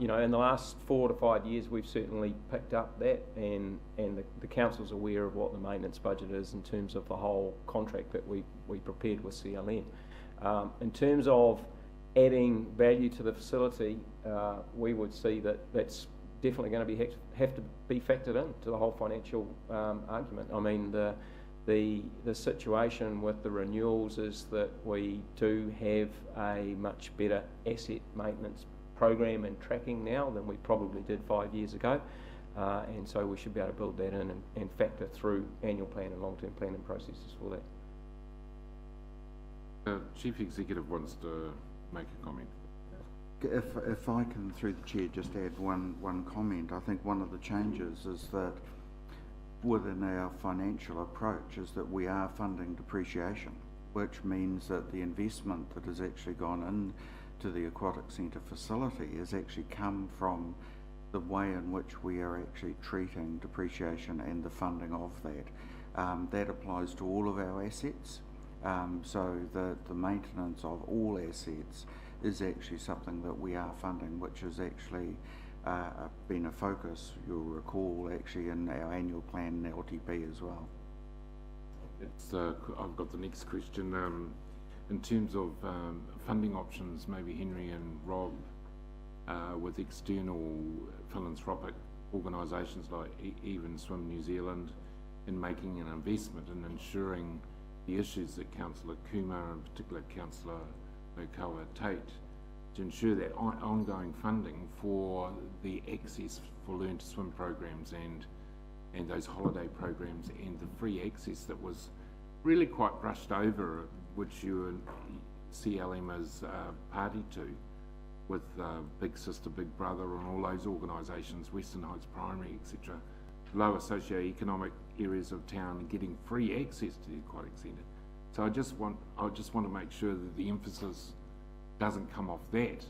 In the last 4 to 5 years, we've certainly picked up that, and the council's aware of what the maintenance budget is in terms of the whole contract that we prepared with CLM. In terms of adding value to the facility, we would see that that's definitely going to have to be factored into the whole financial argument. I mean, the situation with the renewals is that we do have a much better asset maintenance program and tracking now than we probably did 5 years ago, and so we should be able to build that in and factor through annual plan and long-term planning processes for that. Chief Executive wants to make a comment. If I can, through the chair, just add one comment. I think one of the changes is that within our financial approach is that we are funding depreciation, which means that the investment that has actually gone in to the aquatic centre facility has actually come from the way in which we are actually treating depreciation and the funding of that. That applies to all of our assets. So the maintenance of all assets is actually something that we are funding, which has actually been a focus, you'll recall, actually in our annual plan and LTP as well. I've got the next question. In terms of funding options, maybe Henry and Rob, with external philanthropic organisations like Even Swim New Zealand, in making an investment in ensuring the issues that Councillor Kumar, and particular Councillor Okawa Tate, to ensure that ongoing funding for the access for Learn to Swim programs and those holiday programs and the free access that was really quite brushed over, which you and CLM is party to, with Big Sister, Big Brother and all those organisations, Western Heights Primary, etc., lower socio-economic areas of town getting free access to the aquatic centre. So I just want to make sure that the emphasis doesn't come off that,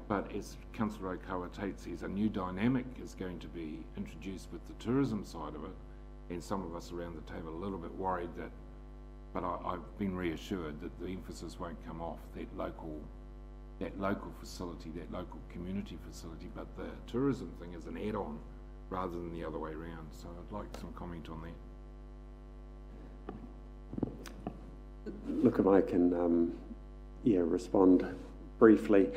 but as Councillor Okawa Tate says, a new dynamic is going to be introduced with the tourism side of it, and some of us around the table are a little bit worried that, but I've been reassured that the emphasis won't come off that local facility, that local community facility, but the tourism thing is an add-on rather than the other way around. So I'd like some comment on that. Look, if I can respond briefly.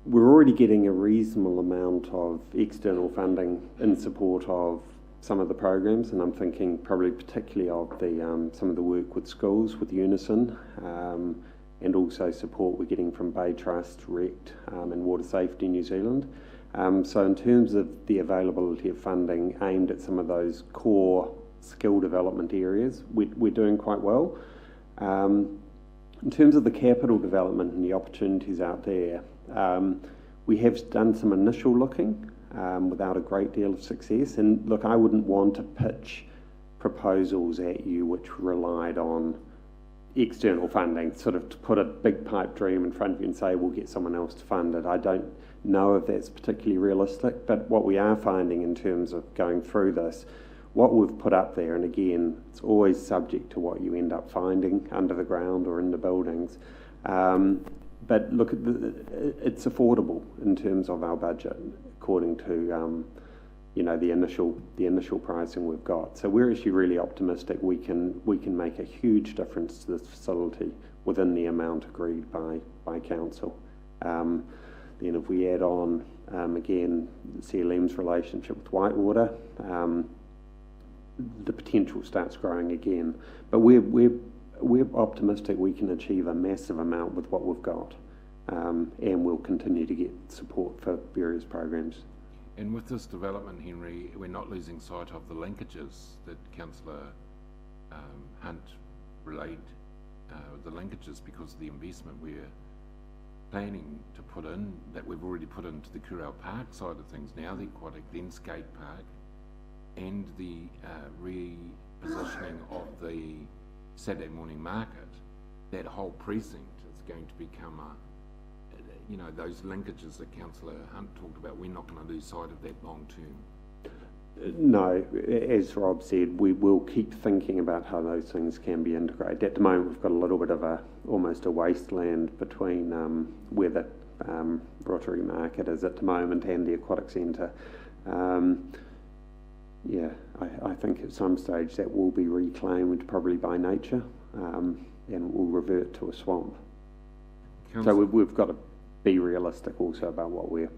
We're already getting a reasonable amount of external funding in support of some of the programs, and I'm thinking probably particularly of the some of the work with schools, with Unison, and also support we're getting from Bay Trust, RECT, and Water Safety New Zealand. So in terms of the availability of funding aimed at some of those core skill development areas, we're doing quite well. In terms of the capital development and the opportunities out there, we have done some initial looking without a great deal of success. And look, I wouldn't want to pitch proposals at you which relied on external funding, sort of to put a big pipe dream in front of you and say, we'll get someone else to fund it. I don't know if that's particularly realistic, but what we are finding in terms of going through this, what we've put up there, and again, it's always subject to what you end up finding under the ground or in the buildings, but look, it's affordable in terms of our budget, according to the initial pricing we've got. So we're actually really optimistic we can make a huge difference to this facility within the amount agreed by council. Then if we add on again CLM's relationship with Whitewater, the potential starts growing again. But we're optimistic we can achieve a massive amount with what we've got, and we'll continue to get support for various programs. And with this development, Henry, we're not losing sight of the linkages that Councillor Hunt relayed, the linkages because of the investment we're planning to put in, that we've already put into the Kurau Park side of things now, the aquatic, then skate park, and the repositioning of the Saturday morning market, that whole precinct is going to become those linkages that Councillor Hunt talked about, we're not going to lose sight of that long term. No, as Rob said, we will keep thinking about how those things can be integrated. At the moment, we've got a little bit of almost a wasteland between where the Rotorua market is at the moment and the aquatic centre. I think at some stage that will be reclaimed probably by nature and will revert to a swamp. So we've got to be realistic also about what we've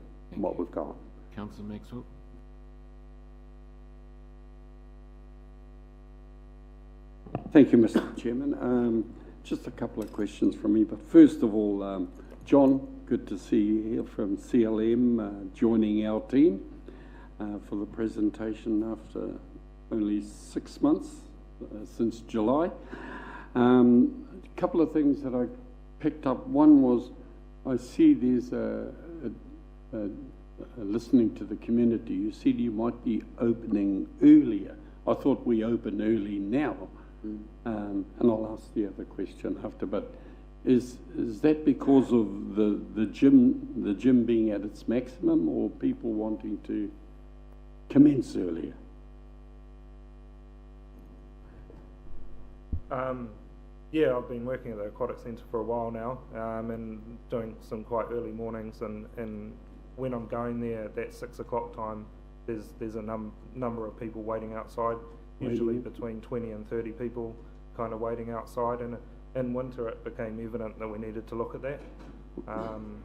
got. Councillor Maxwell? Thank you, Mr. Chairman. Just a couple of questions from me. But first of all, John, good to see you here from CLM, joining our team for the presentation after only 6 months, since July. A couple of things that I picked up. One was, I see there's listening to the community. You said you might be opening earlier. I thought we open early now. And I'll ask the other question after, but is that because of the gym being at its maximum, or people wanting to commence earlier? Yeah, I've been working at the aquatic centre for a while now, and doing some quite early mornings, and when I'm going there at that 6 o'clock time, there's a number of people waiting outside, usually between 20 and 30 people kind of waiting outside, and in winter it became evident that we needed to look at that.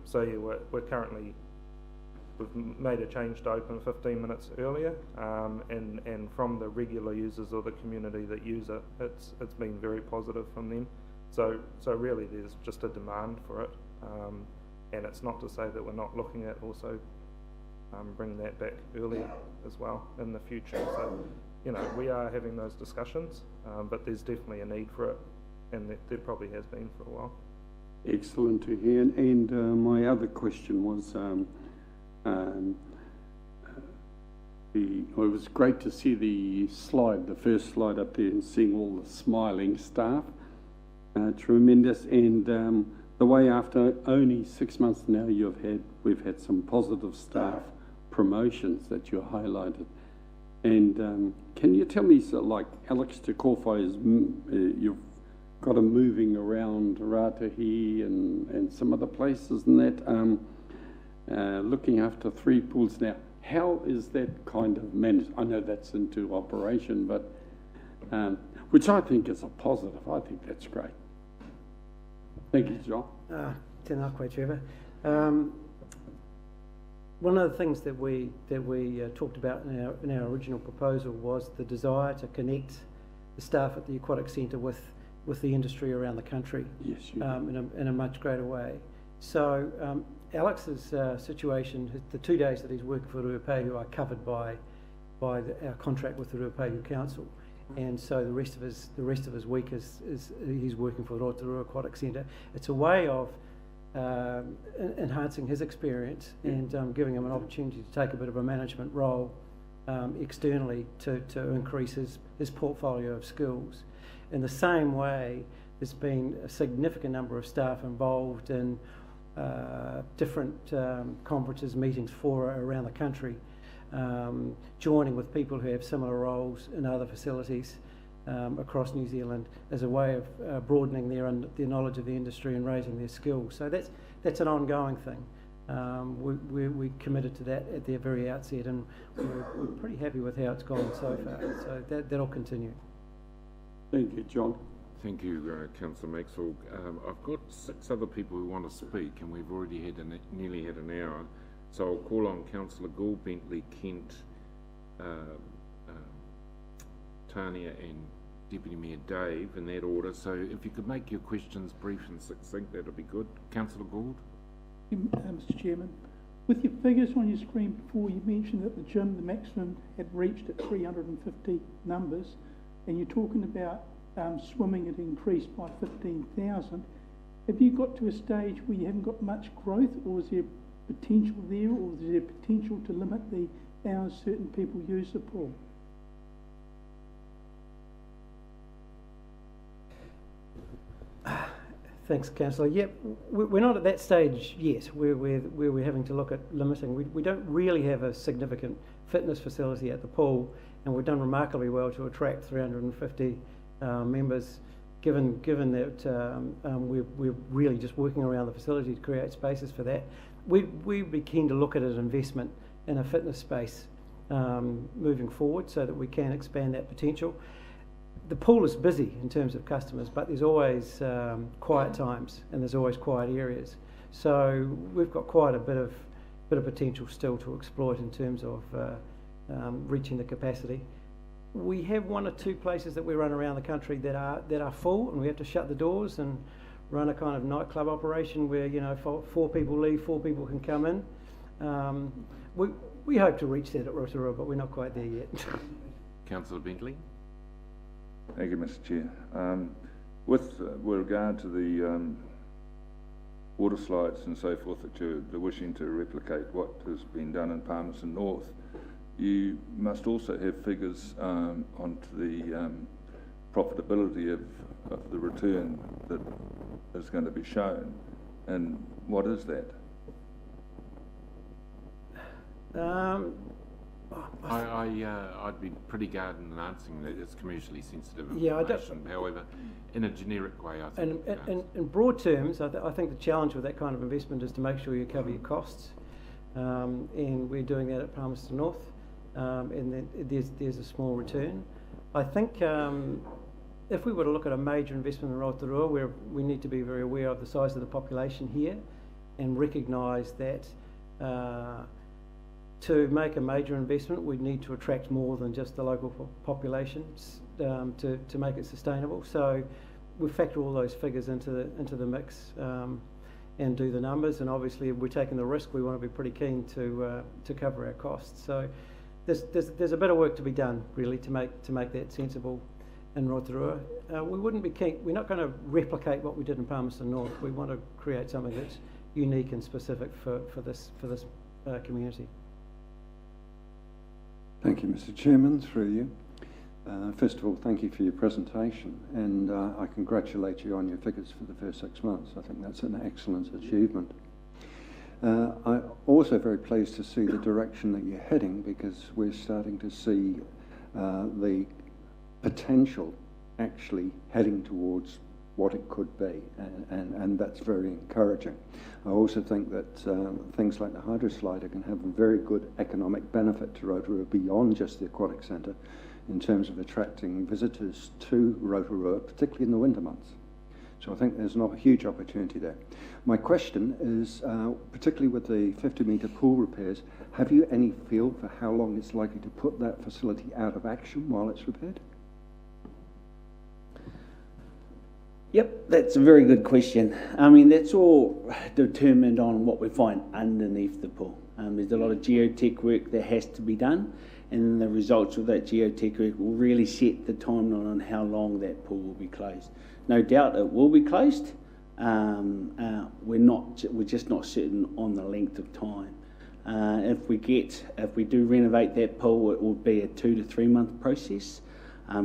So yeah, we're currently, we've made a change to open 15 minutes earlier, and from the regular users of the community that use it, it's been very positive from them. So really there's just a demand for it, and it's not to say that we're not looking at also bringing that back earlier as well in the future. So, you know, we are having those discussions, but there's definitely a need for it, and there probably has been for a while. Excellent to hear. And my other question was, it was great to see the first slide up there, and seeing all the smiling staff. Tremendous. And the way after only 6 months now, we've had some positive staff promotions that you highlighted. And can you tell me, so like Alex Tekofai, you've got him moving around Ratahi and some other places and that, looking after 3 pools now. How is that kind of managed? I know that's into operation, but which I think is a positive. I think that's great. Thank you, John. Tēnā koe, Trevor. One of the things that we talked about in our original proposal was the desire to connect the staff at the aquatic centre with the industry around the country. Yes, you do. in a much greater way. So Alex's situation, the 2 days that he's working for Ruapehu are covered by our contract with the Ruapehu Council, and so the rest of his week is he's working for Rotorua Aquatic Centre. It's a way of enhancing his experience and giving him an opportunity to take a bit of a management role externally to increase his portfolio of skills. In the same way, there's been a significant number of staff involved in different conferences, meetings, fora around the country, joining with people who have similar roles in other facilities across New Zealand as a way of broadening their knowledge of the industry and raising their skills. So that's an ongoing thing. We committed to that at the very outset, and we're pretty happy with how it's gone so far. So that'll continue. Thank you, John. Thank you, Councillor Maxwell. I've got 6 other people who want to speak, and we've already nearly had an hour. So I'll call on Councillor Gould, Bentley, Kent, Tania and Deputy Mayor Dave in that order. So if you could make your questions brief and succinct, that would be good. Councillor Gould. Mr. Chairman, with your figures on your screen before, you mentioned that the gym, the maximum, had reached at 350 numbers, and you're talking about swimming had increased by 15,000. Have you got to a stage where you haven't got much growth, or is there potential there, or is there potential to limit the hours certain people use the pool? Thanks, Councillor. Yep, we're not at that stage yet where we're having to look at limiting. We don't really have a significant fitness facility at the pool, and we've done remarkably well to attract 350 members, given that we're really just working around the facility to create spaces for that. We'd be keen to look at an investment in a fitness space moving forward so that we can expand that potential. The pool is busy in terms of customers, but there's always quiet times and there's always quiet areas. So we've got quite a bit of potential still to exploit in terms of reaching the capacity. We have 1 or 2 places that we run around the country that are full, and we have to shut the doors and run a kind of nightclub operation where 4 people leave, 4 people can come in. We hope to reach that at Rotorua, but we're not quite there yet. Councillor Bentley. Thank you, Mr. Chair. With regard to the water slides and so forth that you're wishing to replicate what has been done in Palmerston North, you must also have figures onto the profitability of the return that is going to be shown. And what is that? I'd be pretty guarded in answering that. It's commercially sensitive information. However, in a generic way, I think. In broad terms, I think the challenge with that kind of investment is to make sure you cover your costs, and we're doing that at Palmerston North, and then there's a small return. I think if we were to look at a major investment in Rotorua, where we need to be very aware of the size of the population here, and recognise that. To make a major investment, we'd need to attract more than just the local population to make it sustainable. So we factor all those figures into the mix and do the numbers. And obviously, if we're taking the risk, we want to be pretty keen to cover our costs. So there's a bit of work to be done really to make that sensible in Rotorua. We wouldn't be keen. We're not going to replicate what we did in Palmerston North. We want to create something that's unique and specific for this community. Thank you, Mr. Chairman, through you. First of all, thank you for your presentation, and I congratulate you on your figures for the first 6 months. I think that's an excellent achievement. I'm also very pleased to see the direction that you're heading, because we're starting to see the potential actually heading towards what it could be, and that's very encouraging. I also think that things like the hydroslider can have a very good economic benefit to Rotorua beyond just the aquatic centre in terms of attracting visitors to Rotorua, particularly in the winter months. So I think there's not a huge opportunity there. My question is, particularly with the 50-metre pool repairs, have you any feel for how long it's likely to put that facility out of action while it's repaired? Yep, that's a very good question. I mean, that's all determined on what we find underneath the pool. There's a lot of geotech work that has to be done, and the results of that geotech work will really set the timeline on how long that pool will be closed. No doubt it will be closed. We're just not certain on the length of time. If we do renovate that pool, it will be a 2 to 3 month process.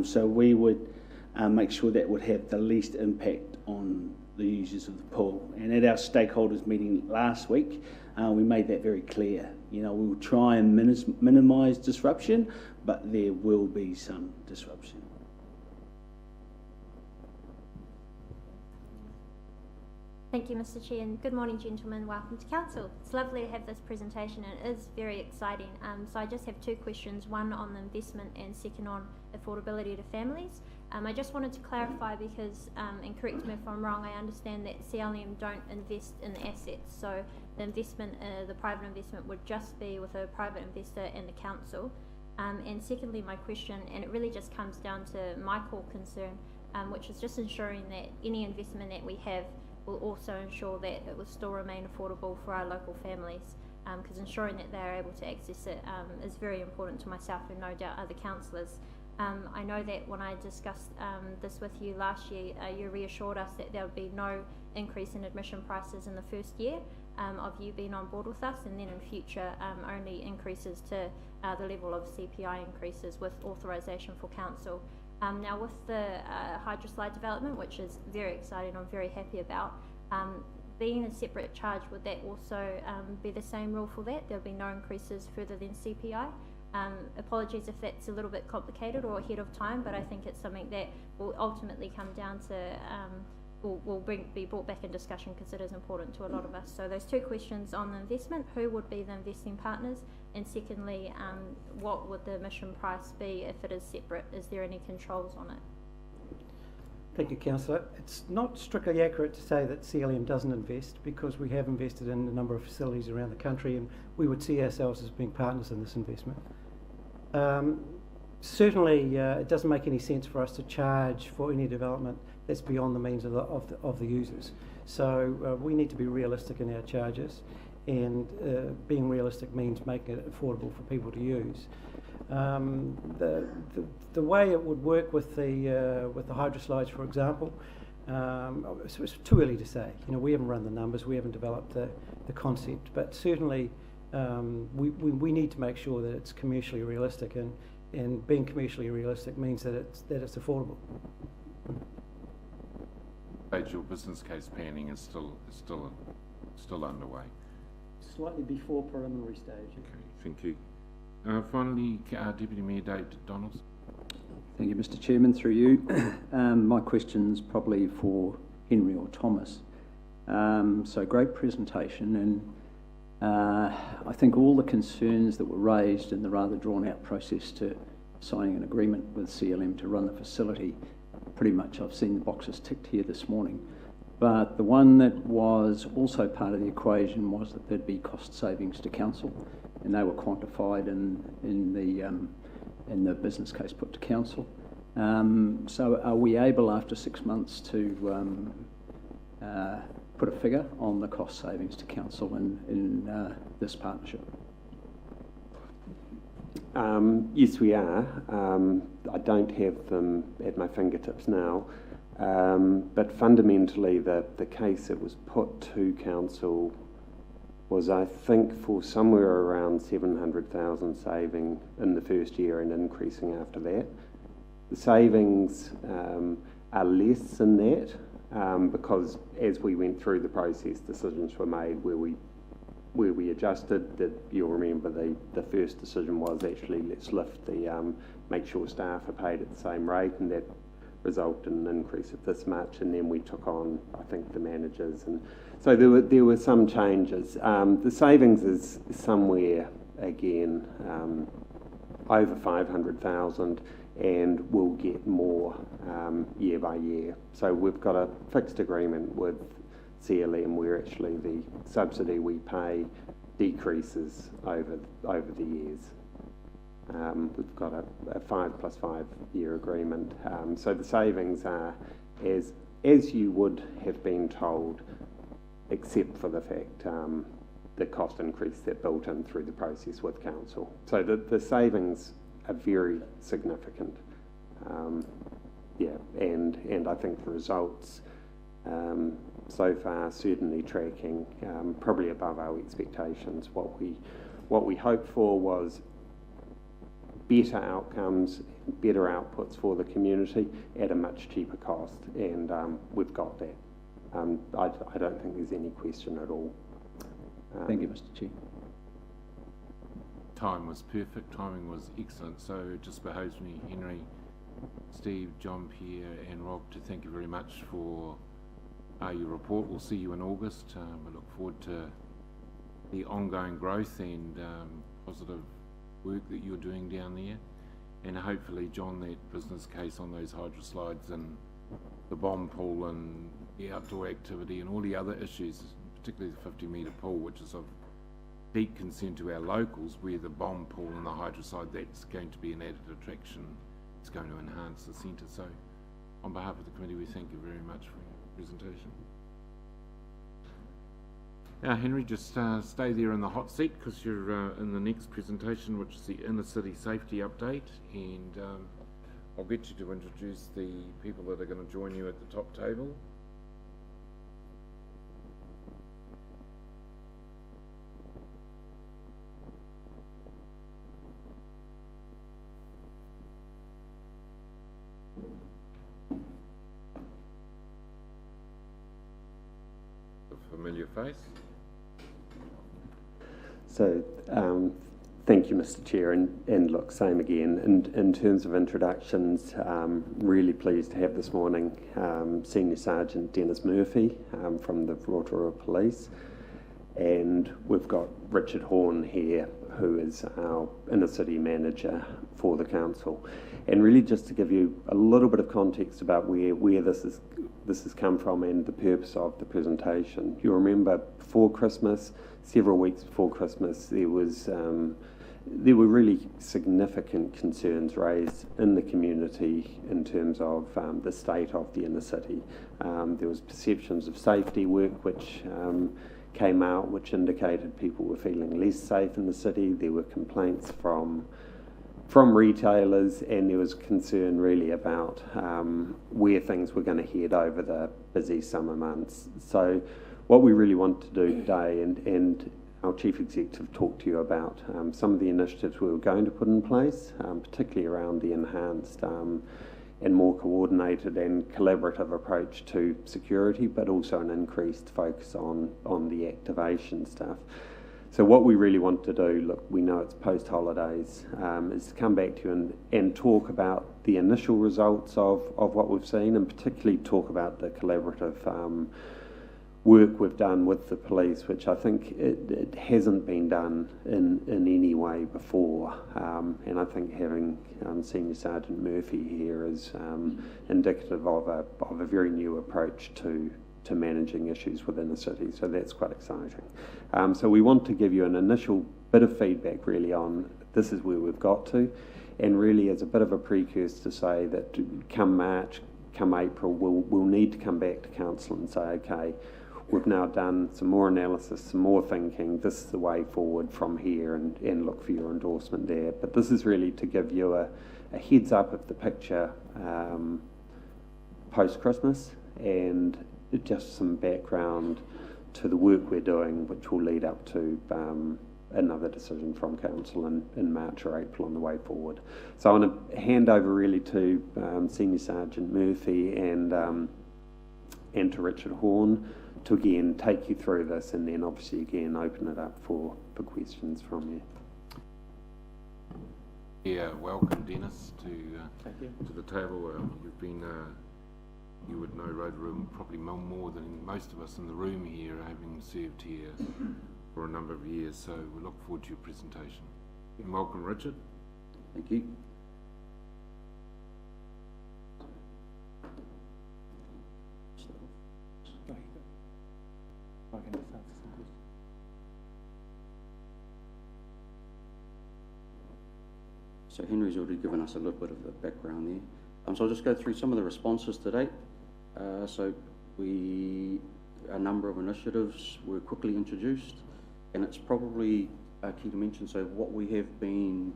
So we would make sure that would have the least impact on the users of the pool. And at our stakeholders meeting last week, we made that very clear. We will try and minimise disruption, but there will be some disruption. Thank you, Mr. Chair, and good morning, gentlemen. Welcome to Council. It's lovely to have this presentation, and it is very exciting. So I just have 2 questions, one on the investment and second on affordability to families. I just wanted to clarify because, and correct me if I'm wrong, I understand that CLM don't invest in assets, so the investment, the private investment would just be with a private investor and the council. And secondly, my question, and it really just comes down to my core concern, which is just ensuring that any investment that we have will also ensure that it will still remain affordable for our local families, because ensuring that they are able to access it is very important to myself and no doubt other councillors. I know that when I discussed this with you last year, you reassured us that there would be no increase in admission prices in the first year of you being on board with us, and then in future only increases to the level of CPI increases with authorisation for council. Now with the hydroslide development, which is very exciting, I'm very happy about, being a separate charge, would that also be the same rule for that? There'll be no increases further than CPI? Apologies if that's a little bit complicated or ahead of time, but I think it's something that will ultimately come down to, will be brought back in discussion because it is important to a lot of us. So those two questions on the investment: who would be the investing partners? And secondly, what would the emission price be if it is separate? Is there any controls on it? Thank you, Councillor. It's not strictly accurate to say that CLM doesn't invest, because we have invested in a number of facilities around the country, and we would see ourselves as being partners in this investment. Certainly, it doesn't make any sense for us to charge for any development that's beyond the means of the users. So we need to be realistic in our charges, and being realistic means making it affordable for people to use. The way it would work with the hydroslides, for example, it's too early to say. You know, we haven't run the numbers, we haven't developed the concept, but certainly we need to make sure that it's commercially realistic, and being commercially realistic means that it's affordable. Your business case planning is still underway. Slightly before preliminary stage. Okay, thank you. Finally, Deputy Mayor David Donalds. Thank you, Mr. Chairman. Through you, my question's probably for Henry or Thomas. So great presentation, and I think all the concerns that were raised in the rather drawn-out process to signing an agreement with CLM to run the facility, pretty much I've seen the boxes ticked here this morning. But the one that was also part of the equation was that there'd be cost savings to council, and they were quantified in the business case put to council. So are we able, after 6 months, to put a figure on the cost savings to council in this partnership? Yes, we are. I don't have them at my fingertips now. But fundamentally, the case that was put to council was, I think, for somewhere around 700,000 saving in the first year and increasing after that. The savings are less than that because as we went through the process, decisions were made where we adjusted. That you'll remember the first decision was actually let's lift the make sure staff are paid at the same rate, and that resulted in an increase of this much, and then we took on, I think, the managers, and so there were some changes. The savings is somewhere again over 500,000, and we'll get more year by year. So we've got a fixed agreement with CLM where actually the subsidy we pay decreases over the years. We've got a 5 + 5 year agreement. So the savings are as you would have been told, except for the fact the cost increase that built in through the process with council. So the savings are very significant. And I think the results so far certainly tracking probably above our expectations. What we hoped for was better outcomes, better outputs for the community at a much cheaper cost, and we've got that. I don't think there's any question at all. Thank you, Mr. Chair. Time was perfect, timing was excellent, so it just behoves me, Henry, Steve, John, Pierre and Rob, to thank you very much for your report. We'll see you in August. We look forward to the ongoing growth and positive work that you're doing down there, and hopefully, John, that business case on those hydroslides and the bomb pool and the outdoor activity and all the other issues, particularly the 50-metre pool, which is of deep concern to our locals, where the bomb pool and the hydroslide, that's going to be an added attraction. It's going to enhance the centre. So on behalf of the committee, we thank you very much for your presentation. Now, Henry, just stay there in the hot seat because you're in the next presentation, which is the inner city safety update, and I'll get you to introduce the people that are going to join you at the top table. face. So, thank you, Mr. Chair, and look, same again. In terms of introductions, really pleased to have this morning Senior Sergeant Dennis Murphy from the Rotorua Police, and we've got Richard Horn here, who is our inner city manager for the council. And really just to give you a little bit of context about where this has come from and the purpose of the presentation. You'll remember before Christmas, several weeks before Christmas, there were really significant concerns raised in the community in terms of the state of the inner city. There was perceptions of safety work which came out which indicated people were feeling less safe in the city. There were complaints from retailers, and there was concern really about where things were going to head over the busy summer months. So what we really want to do today, and our Chief Executive talked to you about some of the initiatives we were going to put in place, particularly around the enhanced and more coordinated and collaborative approach to security, but also an increased focus on the activation stuff. So what we really want to do, look, we know it's post-holidays, is to come back to you and talk about the initial results of what we've seen, and particularly talk about the collaborative work we've done with the police, which I think it hasn't been done in any way before. And I think having Senior Sergeant Murphy here is indicative of a very new approach to managing issues within the city, so that's quite exciting. So we want to give you an initial bit of feedback really on this is where we've got to, and really as a bit of a precursor to say that come March, come April, we'll need to come back to council and say, okay, we've now done some more analysis, some more thinking, this is the way forward from here, and look for your endorsement there. But this is really to give you a heads up of the picture post-Christmas, and just some background to the work we're doing, which will lead up to another decision from council in March or April on the way forward. So I want to hand over really to Senior Sergeant Murphy and to Richard Horn to again take you through this, and then obviously again open it up for questions from you. Yeah, welcome Dennis to the table. You've been you would know Rotorua probably more than most of us in the room here, having served here for a number of years, so we look forward to your presentation. And welcome Richard. Thank you. So Henry's already given us a little bit of the background there. So I'll just go through some of the responses to date. So a number of initiatives were quickly introduced, and it's probably key to mention, so what we have been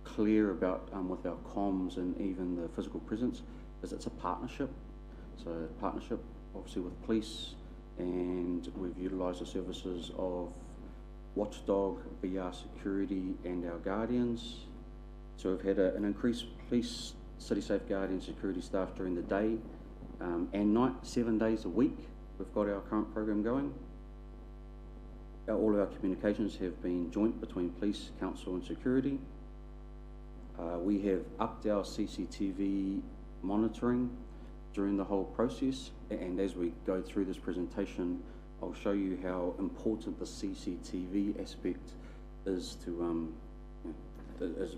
clear about with our comms and even the physical presence is it's a partnership. So a partnership obviously with police, and we've utilised the services of Watchdog, VR Security and our Guardians. So we've had an increased police, city safe guardian security staff during the day and night, 7 days a week. We've got our current program going. All of our communications have been joint between police, council and security. We have upped our CCTV monitoring during the whole process, and as we go through this presentation, I'll show you how important the CCTV aspect is to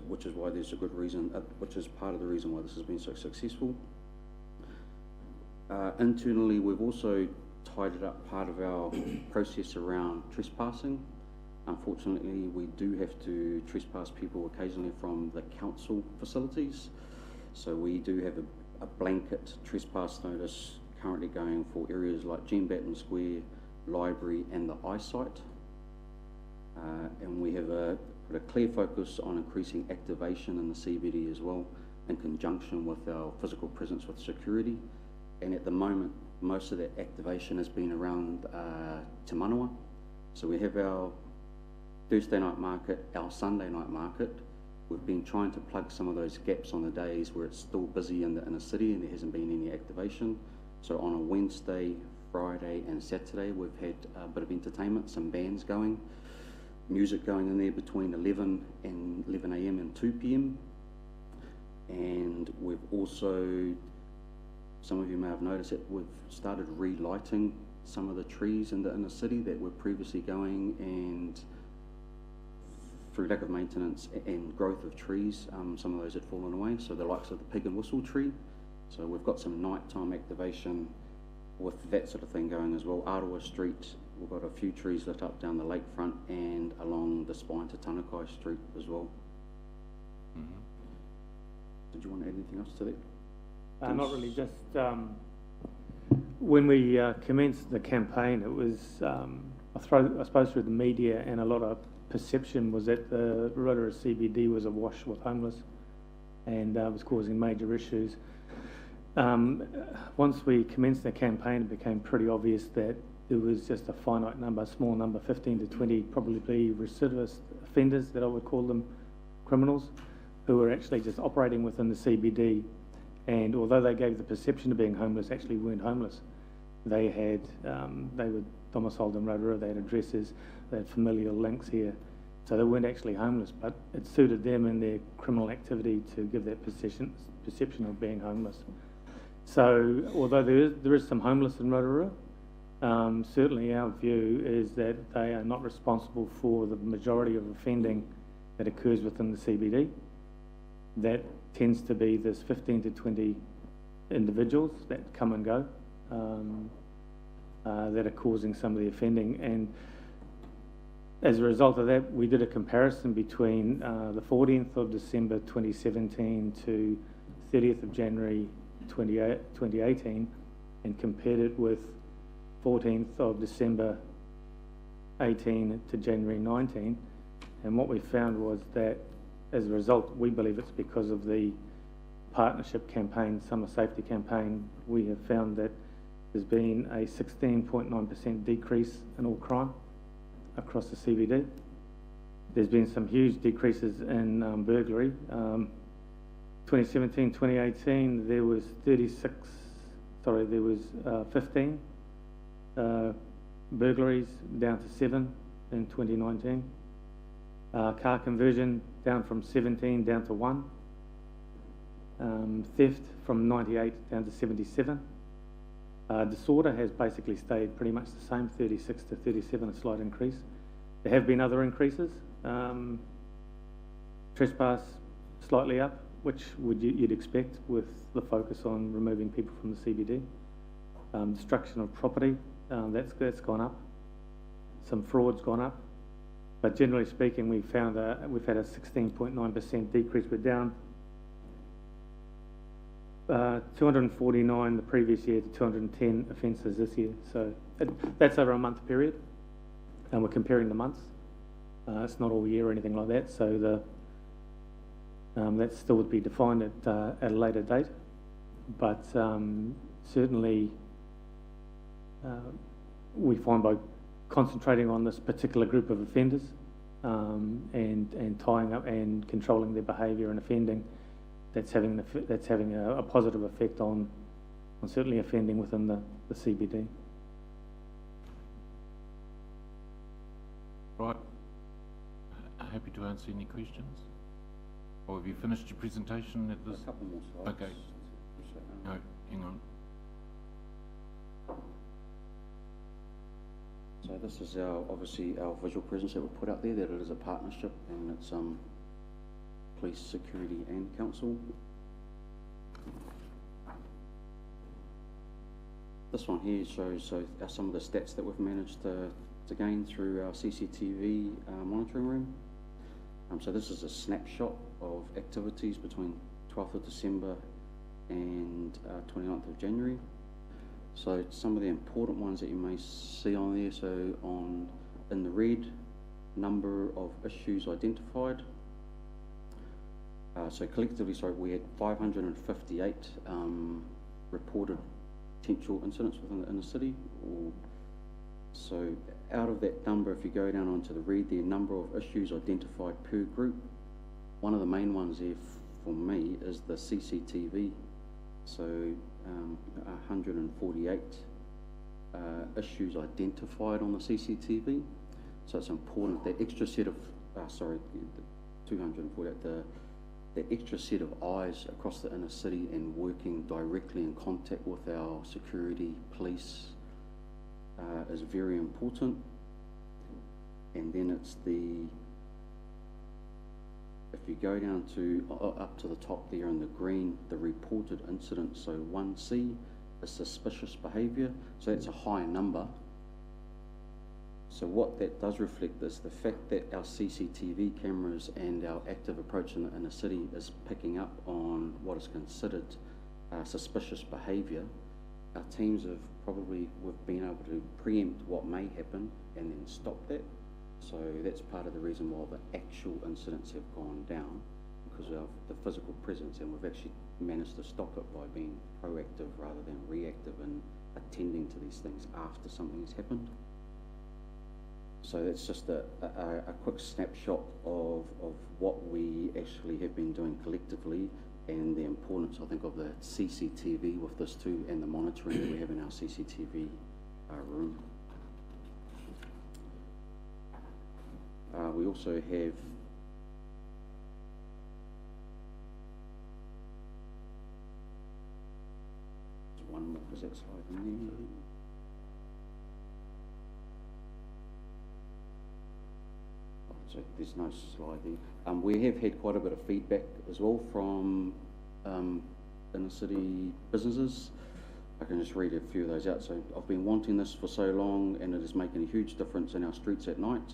which is why there's a good reason, which is part of the reason why this has been so successful. Internally, we've also tidied up part of our process around trespassing. Unfortunately, we do have to trespass people occasionally from the council facilities. So we do have a blanket trespass notice currently going for areas like Jean Square, Library and the eyesight. And we have put a clear focus on increasing activation in the CBD as well, in conjunction with our physical presence with security. And at the moment, most of that activation has been around Te Manawa. So we have our Thursday night market, our Sunday night market. We've been trying to plug some of those gaps on the days where it's still busy in the inner city and there hasn't been any activation. So on a Wednesday, Friday and Saturday. We've had a bit of entertainment, some bands going, music going in there between 11 a.m. and 2 p.m. And we've also, some of you may have noticed that we've started relighting some of the trees in the city that were previously going, and through lack of maintenance and growth of trees, some of those had fallen away. So the likes of the pig and whistle tree. So we've got some nighttime activation with that sort of thing going as well. Rotorua Street, we've got a few trees lit up down the lakefront and along the spine to Tanakai Street as well. Mm-hmm. Did you want to add anything else to that? Not really, just when we commenced the campaign, it was, I suppose through the media, and a lot of perception was that the Rotorua CBD was awash with homeless and was causing major issues. Once we commenced the campaign, it became pretty obvious that there was just a finite number, a small number, 15 to 20 probably recidivist offenders, that I would call them, criminals, who were actually just operating within the CBD. And although they gave the perception of being homeless, actually weren't homeless. They had, they were domiciled in Rotorua, they had addresses, they had familial links here. So they weren't actually homeless, but it suited them in their criminal activity to give that perception of being homeless. So although there is some homeless in Rotorua, certainly our view is that they are not responsible for the majority of offending that occurs within the CBD. That tends to be this 15 to 20 individuals that come and go that are causing some of the offending. And as a result of that, we did a comparison between the 14th of December 2017 to 30th of January 2018 and compared it with 14th of December 18 to January 19. And what we found was that as a result, we believe it's because of the partnership campaign, summer safety campaign, we have found that there's been a 16.9% decrease in all crime across the CBD. There's been some huge decreases in burglary. 2017, 2018, there was 15 burglaries, down to 7 in 2019. Car conversion down from 17 down to 1. Theft from 98 down to 77. Disorder has basically stayed pretty much the same, 36 to 37, a slight increase. There have been other increases. Trespass slightly up, which you'd expect with the focus on removing people from the CBD. Destruction of property, that's gone up. Some fraud's gone up. But generally speaking, we've had a 16.9% decrease. We're down 249 the previous year to 210 offences this year. So that's over a month period, and we're comparing the months. It's not all year or anything like that. So that still would be defined at a later date. But certainly, we find by concentrating on this particular group of offenders and tying up and controlling their behaviour and offending, that's having a positive effect on certainly offending within the CBD. Right. Happy to answer any questions. Or have you finished your presentation at this? A couple more slides. Okay. No, hang on. So this is obviously our visual presence that we put out there, that it is a partnership, and it's police, security and council. This one here shows some of the stats that we've managed to gain through our CCTV monitoring room. So this is a snapshot of activities between 12th of December and 29th of January. So some of the important ones that you may see on there, so in the red, number of issues identified. So collectively, we had 558 reported potential incidents within the city. So out of that number, if you go down onto the red, the number of issues identified per group, one of the main ones there for me is the CCTV. So 148 issues identified on the CCTV. So it's important that extra set of, 248, the extra set of eyes across the inner city and working directly in contact with our security, police, is very important. And then it's if you go down to, up to the top there in the green, the reported incidents, so 1C is suspicious behaviour, so that's a high number. So what that does reflect is the fact that our CCTV cameras and our active approach in the city is picking up on what is considered suspicious behaviour. Our teams we've been able to preempt what may happen and then stop that. So that's part of the reason why the actual incidents have gone down, because of the physical presence, and we've actually managed to stop it by being proactive rather than reactive in attending to these things after something has happened. So that's just a quick snapshot of what we actually have been doing collectively, and the importance, I think, of the CCTV with this too, and the monitoring that we have in our CCTV room. We also have one more, is that slide in there? So there's no slide there. We have had quite a bit of feedback as well from inner city businesses. I can just read a few of those out. So, I've been wanting this for so long, and it is making a huge difference in our streets at night.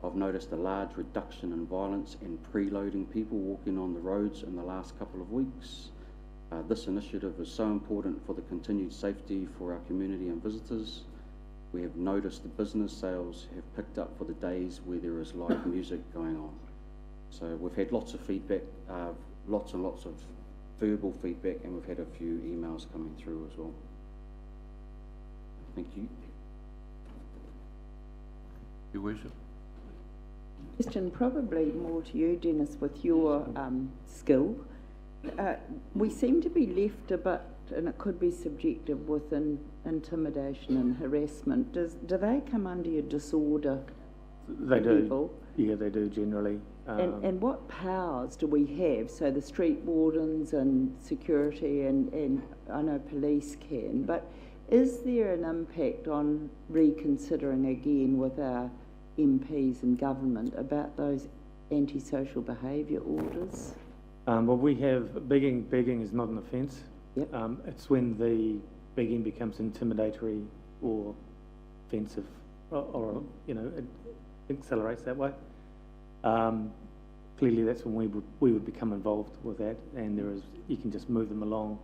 I've noticed a large reduction in violence and preloading people walking on the roads in the last couple of weeks. This initiative is so important for the continued safety for our community and visitors. We have noticed the business sales have picked up for the days where there is live music going on. So we've had lots of feedback, lots and lots of verbal feedback, and we've had a few emails coming through as well. Thank you. Your Worship. Question probably more to you, Dennis, with your skill. We seem to be left a bit, and it could be subjective, with intimidation and harassment. Do they come under your disorder? They level? do. Yeah, they do generally. And what powers do we have? So the street wardens and security, and I know police can, but is there an impact on reconsidering again with our MPs and government about those antisocial behaviour orders? Well, we have begging is not an offence. Yep. It's when the begging becomes intimidatory or offensive, or it accelerates that way. Clearly, that's when we would become involved with that, and you can just move them along,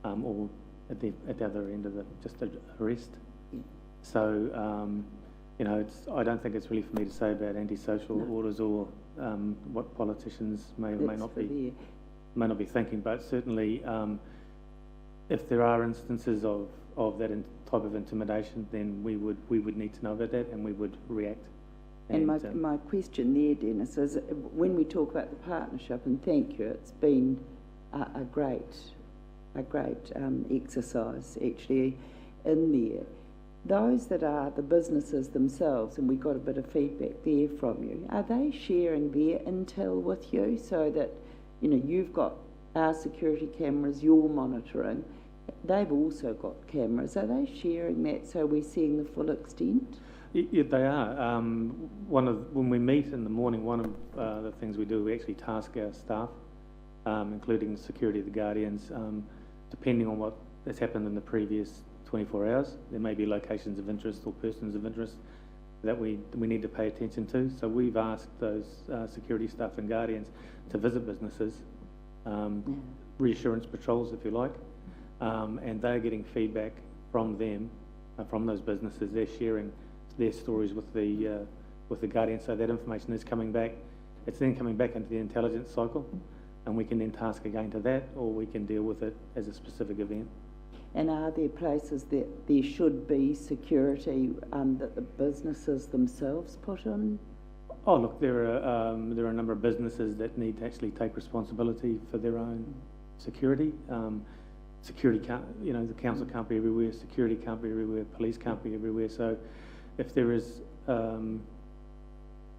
or at the other end of just an arrest. Yeah. So. I don't think it's really for me to say about antisocial orders or what politicians may or may not be thinking, but certainly if there are instances of that type of intimidation, then we would need to know about that, and we would react. And my question there, Dennis, is when we talk about the partnership, and thank you, it's been a great exercise actually in there. Those that are the businesses themselves, and we got a bit of feedback there from you, are they sharing their intel with you so that, you've got our security cameras, you're monitoring, they've also got cameras. Are they sharing that so we're seeing the full extent? Yeah, they are. When we meet in the morning, one of the things we do, we actually task our staff, including the security of the guardians, depending on what has happened in the previous 24 hours. There may be locations of interest or persons of interest that we need to pay attention to. So we've asked those security staff and guardians to visit businesses, reassurance patrols, if you like, and they're getting feedback from them, from those businesses. They're sharing their stories with the guardians. So that information is coming back. It's then coming back into the intelligence cycle, and we can then task again to that, or we can deal with it as a specific event. And are there places that there should be security that the businesses themselves put in? Oh, look, there are a number of businesses that need to actually take responsibility for their own security. security can't, you know, the council can't be everywhere, security can't be everywhere, police can't be everywhere. So if there is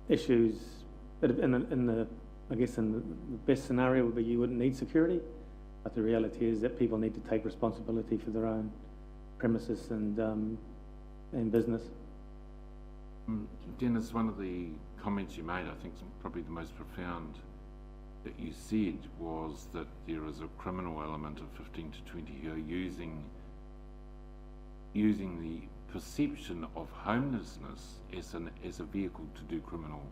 issues in the I guess in the best scenario would be you wouldn't need security, but the reality is that people need to take responsibility for their own premises and business. Dennis, one of the comments you made, I think probably the most profound that you said, was that there is a criminal element of 15 to 20 who are using the perception of homelessness as a vehicle to do criminal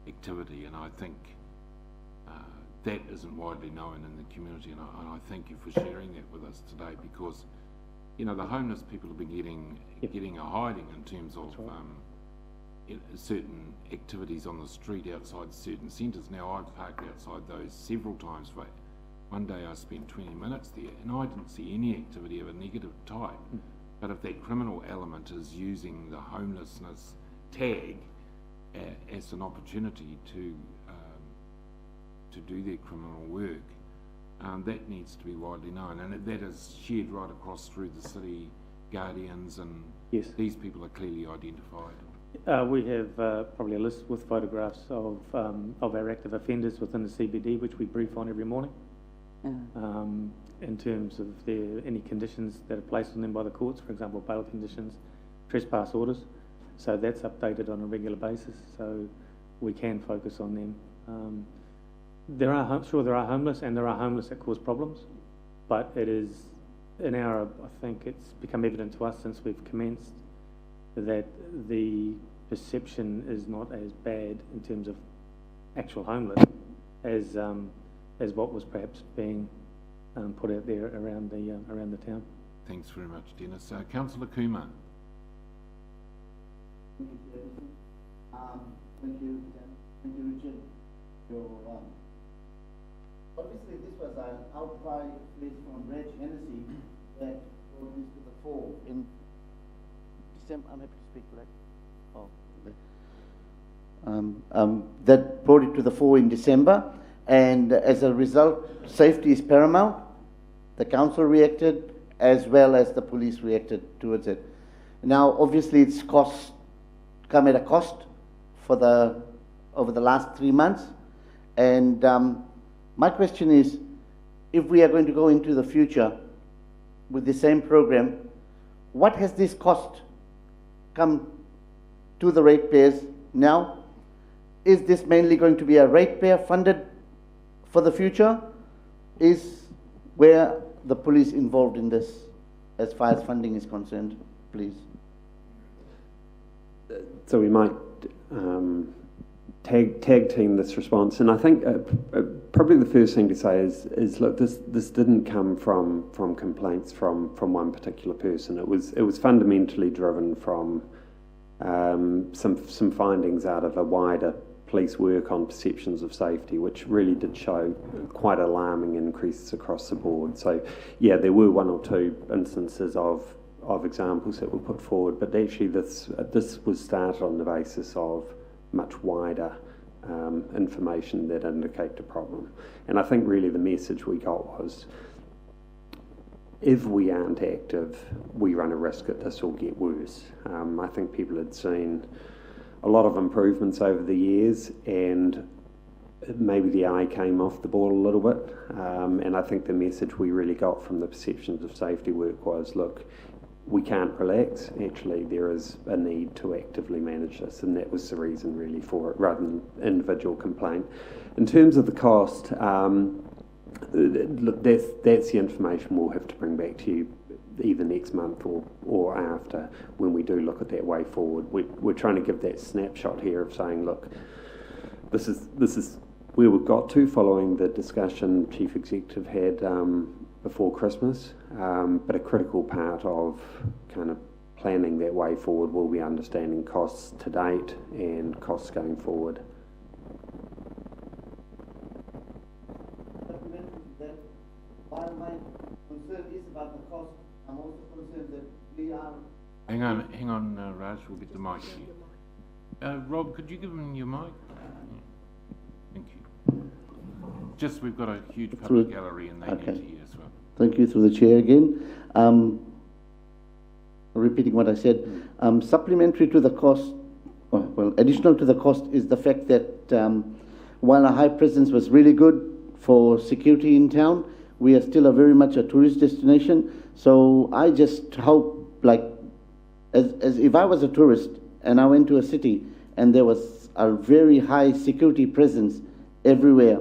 activity, and I think that isn't widely known in the community, and I thank you for sharing that with us today, because you know the homeless people have been getting a hiding in terms of certain activities on the street outside certain centres. Now I've parked outside those several times. One day I spent 20 minutes there and I didn't see any activity of a negative type. But if that criminal element is using the homelessness tag as an opportunity to do their criminal work, that needs to be widely known, and that is shared right across through the city guardians, and yes, these people are clearly identified. We have probably a list with photographs of our active offenders within the CBD, which we brief on every morning, in terms of any conditions that are placed on them by the courts, for example, bail conditions, trespass orders. So that's updated on a regular basis, so we can focus on them. There are homeless, and there are homeless that cause problems, but it is, I think it's become evident to us since we've commenced that the perception is not as bad in terms of actual homeless as what was perhaps being put out there around the town. Thanks very much, Dennis. Councillor Kuma. Thank you, Richard. Obviously, this was an outcry placed from Reg Hennessy that brought this to the fore in December. I'm happy to speak for that. That brought it to the fore in December, and as a result, safety is paramount. The council reacted as well as the police reacted towards it. Now, obviously, it's come at a cost for over the last 3 months, and my question is, if we are going to go into the future with the same program, what has this cost come to the ratepayers now? Is this mainly going to be a ratepayer funded for the future? Is where the police involved in this as far as funding is concerned, please? So we might tag team this response, and I think probably the first thing to say is look, this didn't come from complaints from one particular person. It was fundamentally driven from some findings out of a wider police work on perceptions of safety, which really did show quite alarming increases across the board. So yeah, there were one or two instances of examples that were put forward, but actually this was started on the basis of much wider information that indicate a problem. And I think really the message we got was, if we aren't active, we run a risk that this will get worse. I think people had seen a lot of improvements over the years, and maybe the eye came off the ball a little bit. And I think the message we really got from the perceptions of safety work was, look, we can't relax. Actually, there is a need to actively manage this, and that was the reason really for it, rather than individual complaint. In terms of the cost, look, that's the information we'll have to bring back to you either next month or after, when we do look at that way forward. We're trying to give that snapshot here of saying, look, this is where we've got to following the discussion Chief Executive had before Christmas, but a critical part of kind of planning that way forward will be understanding costs to date and costs going forward. While my concern is about the cost, I'm also concerned that we are... Hang on, Raj, we'll get the mic to you. Rob, could you give him your mic? Thank you. Just, we've got a huge public gallery and they need to hear as well. Thank you, through the chair again. Repeating what I said, supplementary to the cost, well, additional to the cost is the fact that while a high presence was really good for security in town, we are still very much a tourist destination. So I just hope, like, as if I was a tourist and I went to a city and there was a very high security presence everywhere,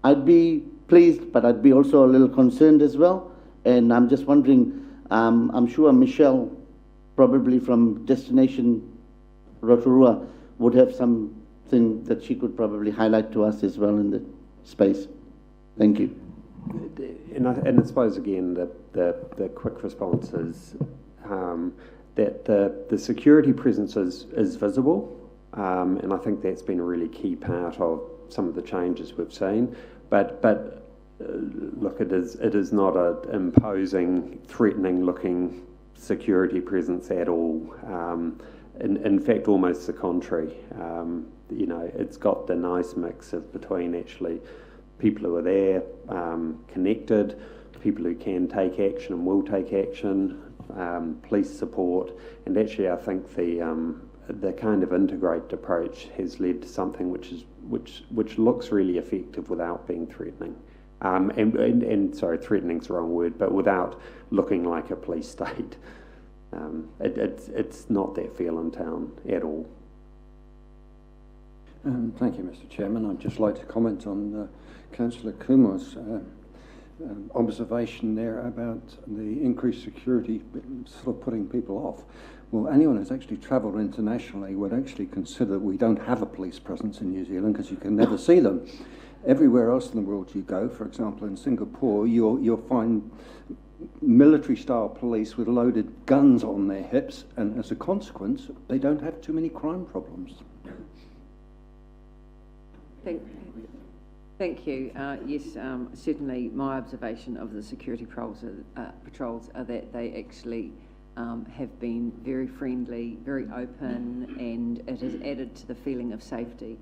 I'd be pleased, but I'd be also a little concerned as well. And I'm just wondering, I'm sure Michelle, probably from Destination Rotorua, would have something that she could probably highlight to us as well in the space. Thank you. And I suppose, again, the quick response is that the security presence is visible, and I think that's been a really key part of some of the changes we've seen. But look, it is not an imposing, threatening-looking security presence at all. In fact, almost the contrary. You know, it's got the nice mix of between actually people who are there, connected, people who can take action and will take action, police support, and actually I think the kind of integrated approach has led to something which looks really effective without being threatening. And sorry, threatening's the wrong word, but without looking like a police state. It's not that feel in town at all. Thank you, Mr. Chairman. I'd just like to comment on Councillor Kumo's observation there about the increased security sort of putting people off. Well, anyone who's actually travelled internationally would actually consider we don't have a police presence in New Zealand because you can never see them. Everywhere else in the world you go, for example in Singapore, you'll find military-style police with loaded guns on their hips, and as a consequence, they don't have too many crime problems. Thank you. Yes, certainly my observation of the security patrols are that they actually have been very friendly, very open, and it has added to the feeling of safety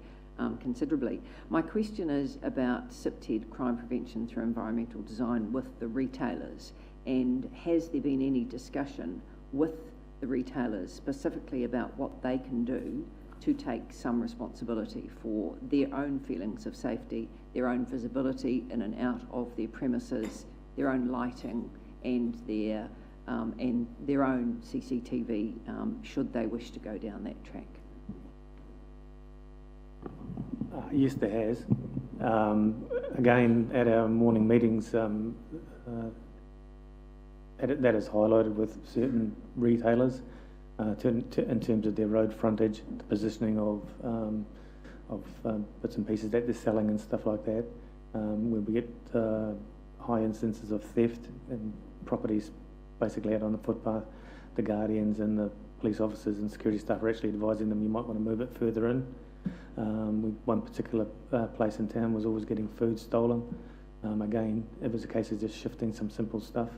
considerably. My question is about CPTED, crime prevention through environmental design, with the retailers, and has there been any discussion with the retailers specifically about what they can do to take some responsibility for their own feelings of safety, their own visibility in and out of their premises, their own lighting, and their own CCTV, should they wish to go down that track? Yes, there has. Again, at our morning meetings, that is highlighted with certain retailers in terms of their road frontage, the positioning of bits and pieces that they're selling and stuff like that. When we get high instances of theft and properties basically out on the footpath, the guardians and the police officers and security staff are actually advising them you might want to move it further in. One particular place in town was always getting food stolen. Again, it was a case of just shifting some simple stuff,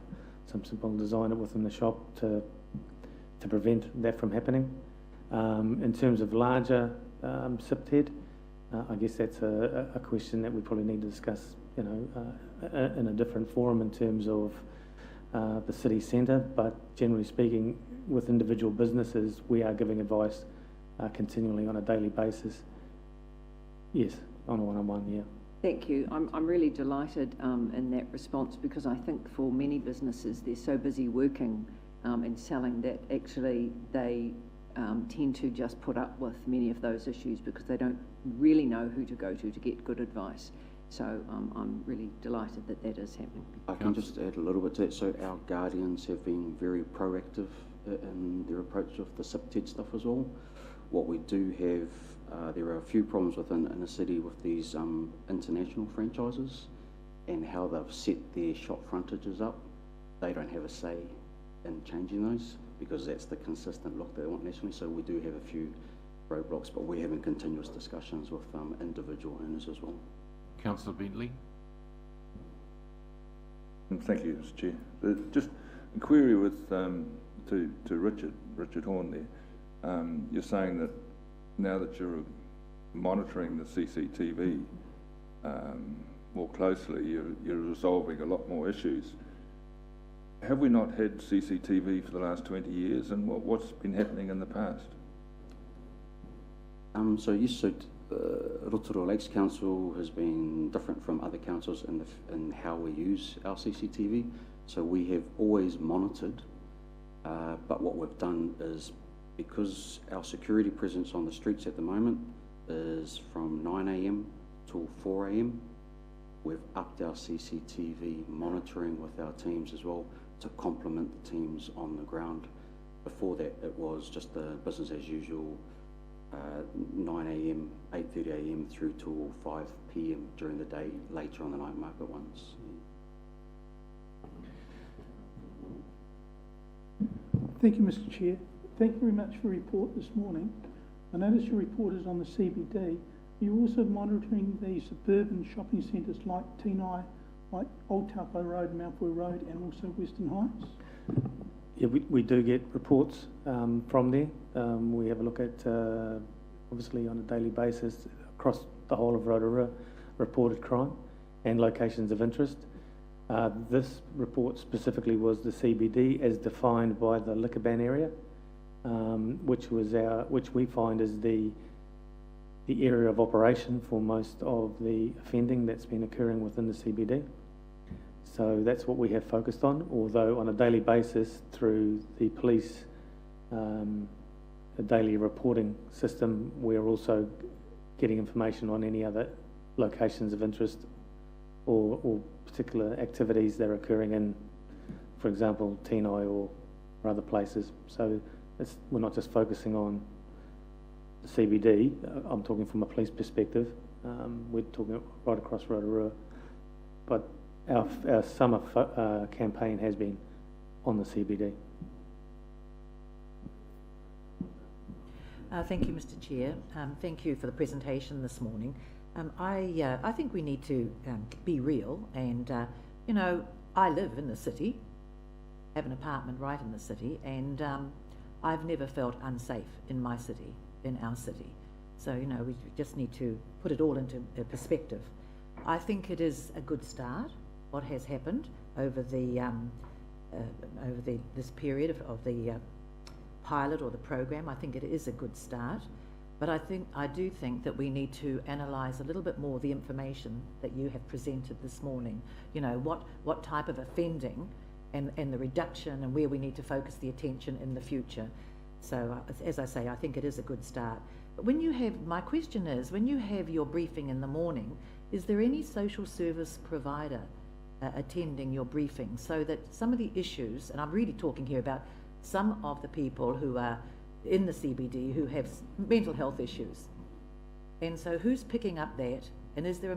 some simple design within the shop to prevent that from happening. In terms of larger CPTED, I guess that's a question that we probably need to discuss, you know, in a different forum in terms of the city centre. But generally speaking, with individual businesses, we are giving advice continually on a daily basis. Yes, on a one-on-one, yeah. Thank you. I'm really delighted in that response, because I think for many businesses, they're so busy working and selling that actually they tend to just put up with many of those issues because they don't really know who to go to get good advice. So I'm really delighted that that is happening. I can just add a little bit to that. So our guardians have been very proactive in their approach of the CPTED stuff as well. What we do have, there are a few problems within the city with these international franchises and how they've set their shop frontages up. They don't have a say in changing those because that's the consistent look they want nationally. So we do have a few roadblocks, but we're having continuous discussions with individual owners as well. Councillor Bentley. Thank you, Mr. Chair. Just a query with to Richard Horn there. You're saying that now that you're monitoring the CCTV more closely, you're resolving a lot more issues. have we not had CCTV for the last 20 years, and what's been happening in the past? So yes, so Rotorua Lakes Council has been different from other councils in how we use our CCTV. So we have always monitored, but what we've done is, because our security presence on the streets at the moment is from 9 a.m. till 4 a.m, we've upped our CCTV monitoring with our teams as well to complement the teams on the ground. Before that, it was just the business as usual, 9 a.m, 8:30 a.m. through till 5 p.m. during the day, later on the night market ones. Thank you, Mr. Chair. Thank you very much for your report this morning. I notice your report is on the CBD. Are you also monitoring the suburban shopping centres like Tenai, like Old Taupo Road, Mountford Road, and also Western Heights? Yeah, we do get reports from there. We have a look at, obviously on a daily basis, across the whole of Rotorua, reported crime and locations of interest. This report specifically was the CBD as defined by the liquor ban area, which we find is the area of operation for most of the offending that's been occurring within the CBD. So that's what we have focused on, although on a daily basis through the police a daily reporting system, we're also getting information on any other locations of interest or particular activities that are occurring in, for example, Tenai or other places. So we're not just focusing on the CBD, I'm talking from a police perspective, we're talking right across Rotorua, but our summer campaign has been on the CBD. Thank you, Mr. Chair. Thank you for the presentation this morning. I think we need to be real, and you know, I live in the city, have an apartment right in the city, and I've never felt unsafe in my city, in our city. So you know, we just need to put it all into perspective. I think it is a good start, what has happened over this period of the pilot or the program. I think it is a good start, but I do think that we need to analyse a little bit more the information that you have presented this morning. You know, what type of offending and the reduction, and where we need to focus the attention in the future. So as I say, I think it is a good start. But my question is, when you have your briefing in the morning, is there any social service provider attending your briefing, so that some of the issues, and I'm really talking here about some of the people who are in the CBD who have mental health issues, and so who's picking up that? And is there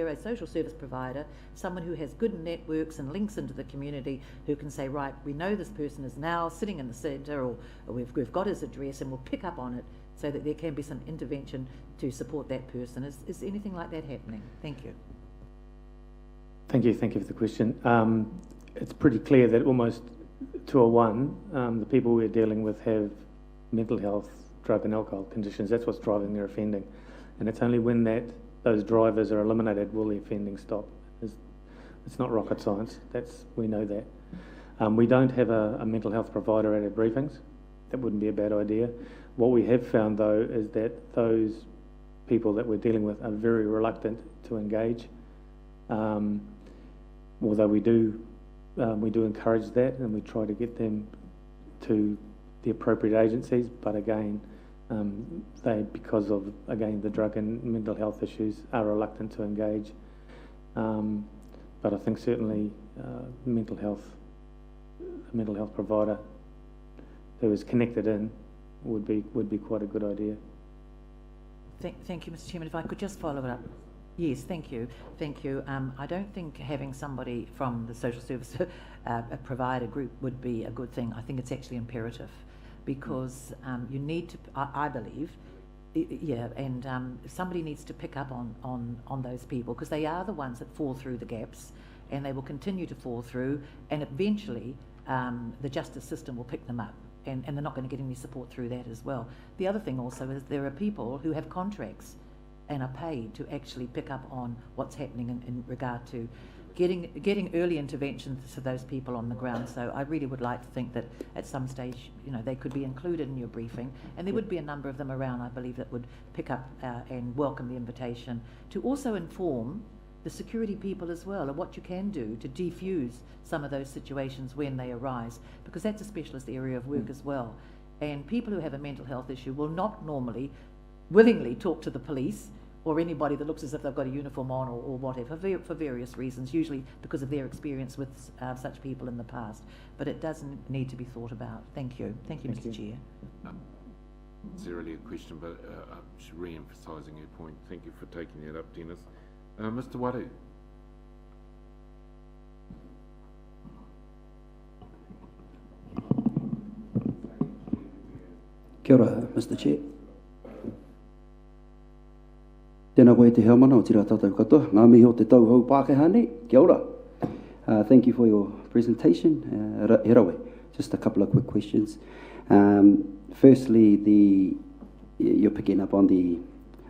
a social service provider, someone who has good networks and links into the community, who can say, right, we know this person is now sitting in the centre, or we've got his address and we'll pick up on it, so that there can be some intervention to support that person? Is anything like that happening? Thank you. Thank you for the question. It's pretty clear that almost 201, the people we're dealing with have mental health, drug and alcohol conditions. That's what's driving their offending. And it's only when those drivers are eliminated will the offending stop. It's not rocket science, we know that. We don't have a mental health provider at our briefings. That wouldn't be a bad idea. What we have found though is that those people that we're dealing with are very reluctant to engage. Although we do encourage that, and we try to get them to the appropriate agencies, but again, they, because of the drug and mental health issues, are reluctant to engage. But I think certainly a mental health provider who is connected in would be quite a good idea. Thank you, Mr. Chairman. If I could just follow it up. Yes, thank you. I don't think having somebody from the social service provider group would be a good thing. I think it's actually imperative, because you need to, I believe, somebody needs to pick up on those people, because they are the ones that fall through the gaps, and they will continue to fall through, and eventually the justice system will pick them up, and they're not going to get any support through that as well. The other thing also is there are people who have contracts and are paid to actually pick up on what's happening in regard to getting early interventions to those people on the ground. So I really would like to think that at some stage, you know, they could be included in your briefing, and there would be a number of them around, I believe, that would pick up and welcome the invitation to also inform the security people as well of what you can do to defuse some of those situations when they arise, because that's a specialist area of work as well. And people who have a mental health issue will not normally willingly talk to the police or anybody that looks as if they've got a uniform on or whatever, for various reasons, usually because of their experience with such people in the past. But it doesn't need to be thought about. Thank you. Thank you, Mr. Chair. It's really a question, but just re-emphasising your point. Thank you for taking that up, Dennis. Mr. Waru. Kia ora, Mr. Chair. Tēnā koe te heamana o tira tātou katoa. Ngā mihi o te tauhou Pākehā nei. Kia ora. Thank you for your presentation. He rawe. Just a couple of quick questions. Firstly, you're picking up on the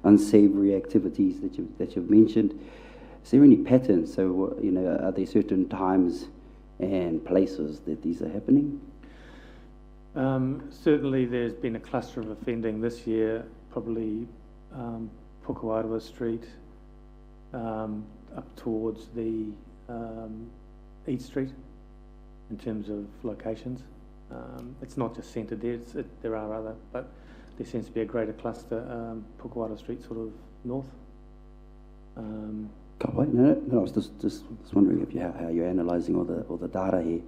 unsavoury activities that you've mentioned. Is there any patterns? So, you know, are there certain times and places that these are happening? Certainly there's been a cluster of offending this year, probably Pukawatua Street, up towards the East Street in terms of locations. It's not just centred there, there are other, but there seems to be a greater cluster, Pukawatua Street sort of north. No, I was just wondering if how you're analysing all the data here.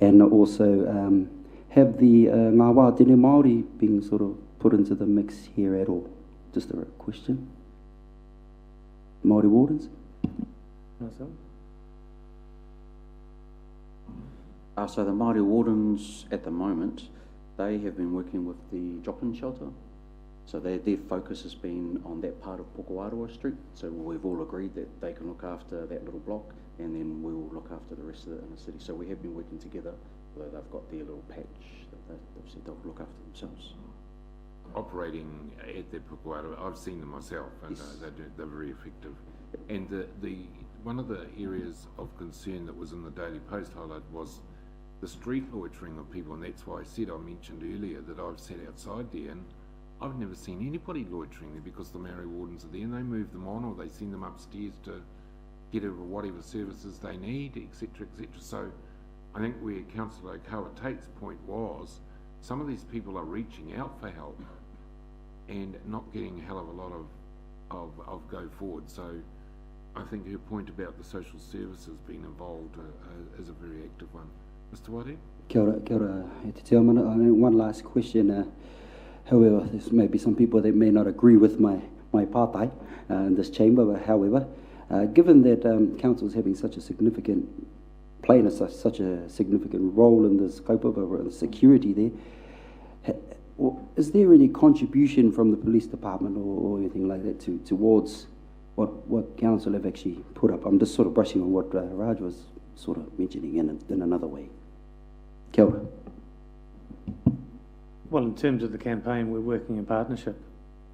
And also, have the ngā wā tēnei Māori being sort of put into the mix here at all? Just a question. Māori wardens? So the Māori wardens at the moment, they have been working with the Joplin shelter. So their focus has been on that part of Pukawatua Street. So we've all agreed that they can look after that little block, and then we will look after the rest of the inner city. So we have been working together, although they've got their little patch that they've said they'll look after themselves. Operating at the Pukawatua, I've seen them myself, and Yes. they're very effective. And the one of the areas of concern that was in the Daily Post highlight was the street loitering of people, and that's why I mentioned earlier that I've sat outside there, and I've never seen anybody loitering there because the Maori wardens are there, and they move them on or they send them upstairs to get whatever services they need, etc., etc. So I think where Councillor Kawa Tate's point was, some of these people are reaching out for help and not getting a hell of a lot of go forward. So I think her point about the social services being involved is a very active one. Mr. Wade? Kia ora, e te te amana. I mean, one last question. However, there's maybe some people that may not agree with my pātai in this chamber, but however, given that council is having such a significant, playing such a significant role in the scope of security there, is there any contribution from the police department or anything like that towards what council have actually put up? I'm just sort of brushing on what Raj was sort of mentioning in another way. Kia ora. Well, in terms of the campaign, we're working in partnership.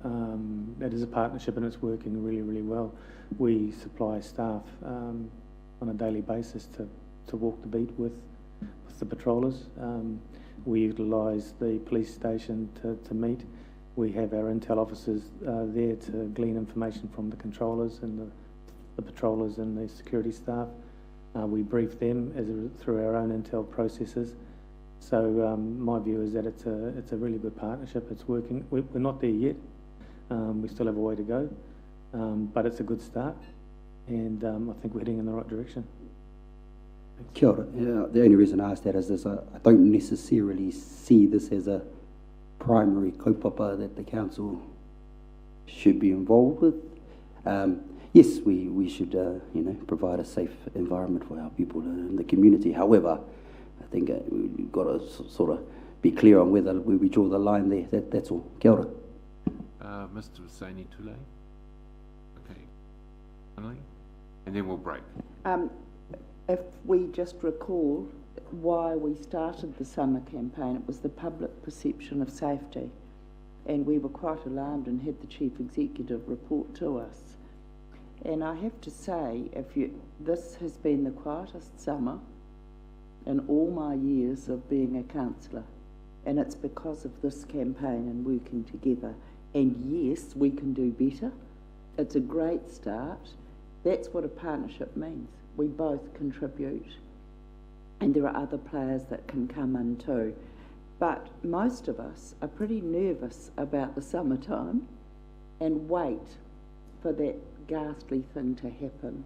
That is a partnership, and it's working really, really well. We supply staff on a daily basis to walk the beat with the patrollers. We utilise the police station to meet. We have our intel officers there to glean information from the controllers and the patrollers and the security staff. We brief them through our own intel processes. So my view is that it's a really good partnership. It's working. We're not there yet. We still have a way to go, but it's a good start, and I think we're heading in the right direction. Kia ora. Yeah, the only reason I ask that is this: I don't necessarily see this as a primary kaupapa that the council should be involved with. Yes, we should provide a safe environment for our people in the community. However, I think we've got to sort of be clear on where we draw the line there. That's all. Kia ora. Mr. Hussaini Tule. Okay. Finally, and then we'll break. If we just recall why we started the summer campaign, it was the public perception of safety, and we were quite alarmed and had the Chief Executive report to us. And I have to say, this has been the quietest summer in all my years of being a councillor. And it's because of this campaign and working together. And yes, we can do better. It's a great start. That's what a partnership means. We both contribute. And there are other players that can come in too. But most of us are pretty nervous about the summertime and wait for that ghastly thing to happen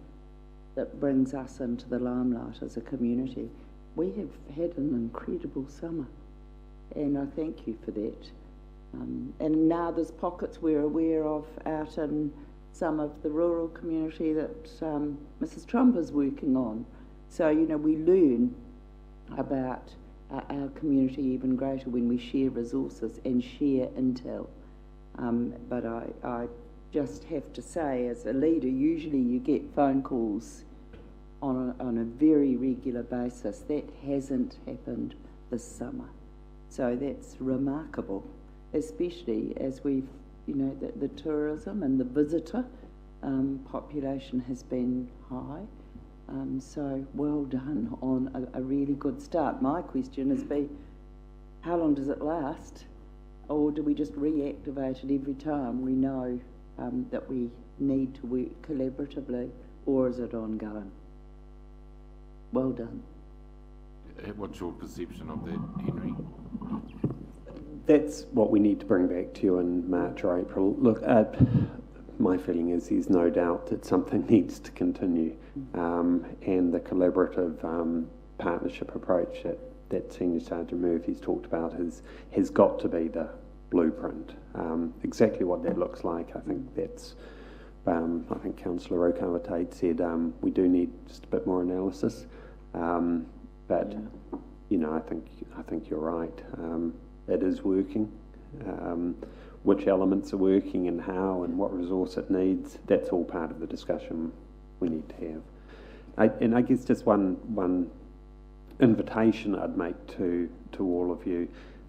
that brings us into the limelight as a community. We have had an incredible summer, and I thank you for that. And now there's pockets we're aware of out in some of the rural community that Mrs. Trump is working on. So, you know, we learn about our community even greater when we share resources and share intel. But I just have to say, as a leader, usually you get phone calls on a very regular basis. That hasn't happened this summer. So that's remarkable, especially as we've, you know, the tourism and the visitor population has been high. So well done on a really good start. My question is how long does it last? Or do we just reactivate it every time we know that we need to work collaboratively, or is it ongoing? Well done. What's your perception of that, Henry? That's what we need to bring back to you in March or April. Look, my feeling is there's no doubt that something needs to continue, and the collaborative partnership approach that Senior Sergeant Murphy's talked about has got to be the blueprint. Exactly what that looks like, I think that's. I think Councillor O'Kawa-Tate said we do need just a bit more analysis, but yeah. You know, I think you're right. It is working. Which elements are working and how and what resource it needs, that's all part of the discussion we need to have. And I guess just one invitation I'd make to all of you.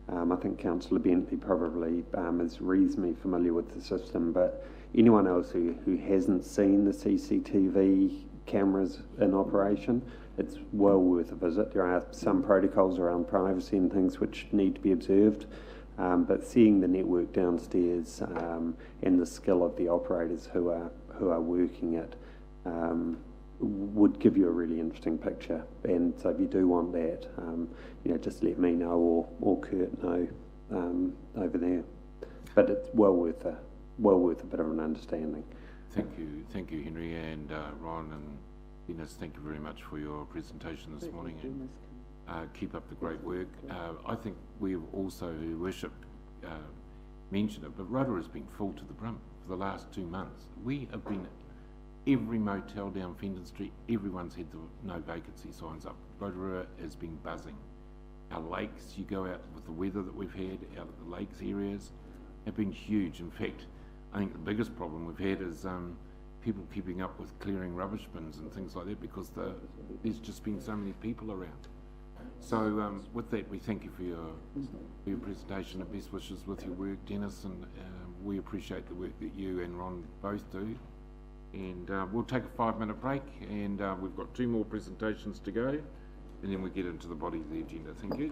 I think Councillor Bentley probably is reasonably familiar with the system, but anyone else who hasn't seen the CCTV cameras in operation, it's well worth a visit. There are some protocols around privacy and things which need to be observed. But seeing the network downstairs and the skill of the operators who are working it would give you a really interesting picture. And so if you do want that, you know, just let me know or Kurt know over there. But it's well worth a bit of an understanding. Thank you, Henry, and Ron and Dennis. Thank you very much for your presentation this morning. And, keep up the great work. I think we've also, who worship, mentioned it, but Rotorua has been full to the brim for the last 2 months. We have been, every motel down Fendon Street, everyone's had the no vacancy signs up. Rotorua has been buzzing. Our lakes, you go out with the weather that we've had, out at the lakes areas, have been huge. In fact, I think the biggest problem we've had is people keeping up with clearing rubbish bins and things like that because there's just been so many people around. So with that, we thank you for your presentation and best wishes with your work, Dennis, and we appreciate the work that you and Ron both do. And we'll take a 5-minute break, and we've got 2 more presentations to go, and then we get into the body of the agenda. Thank you.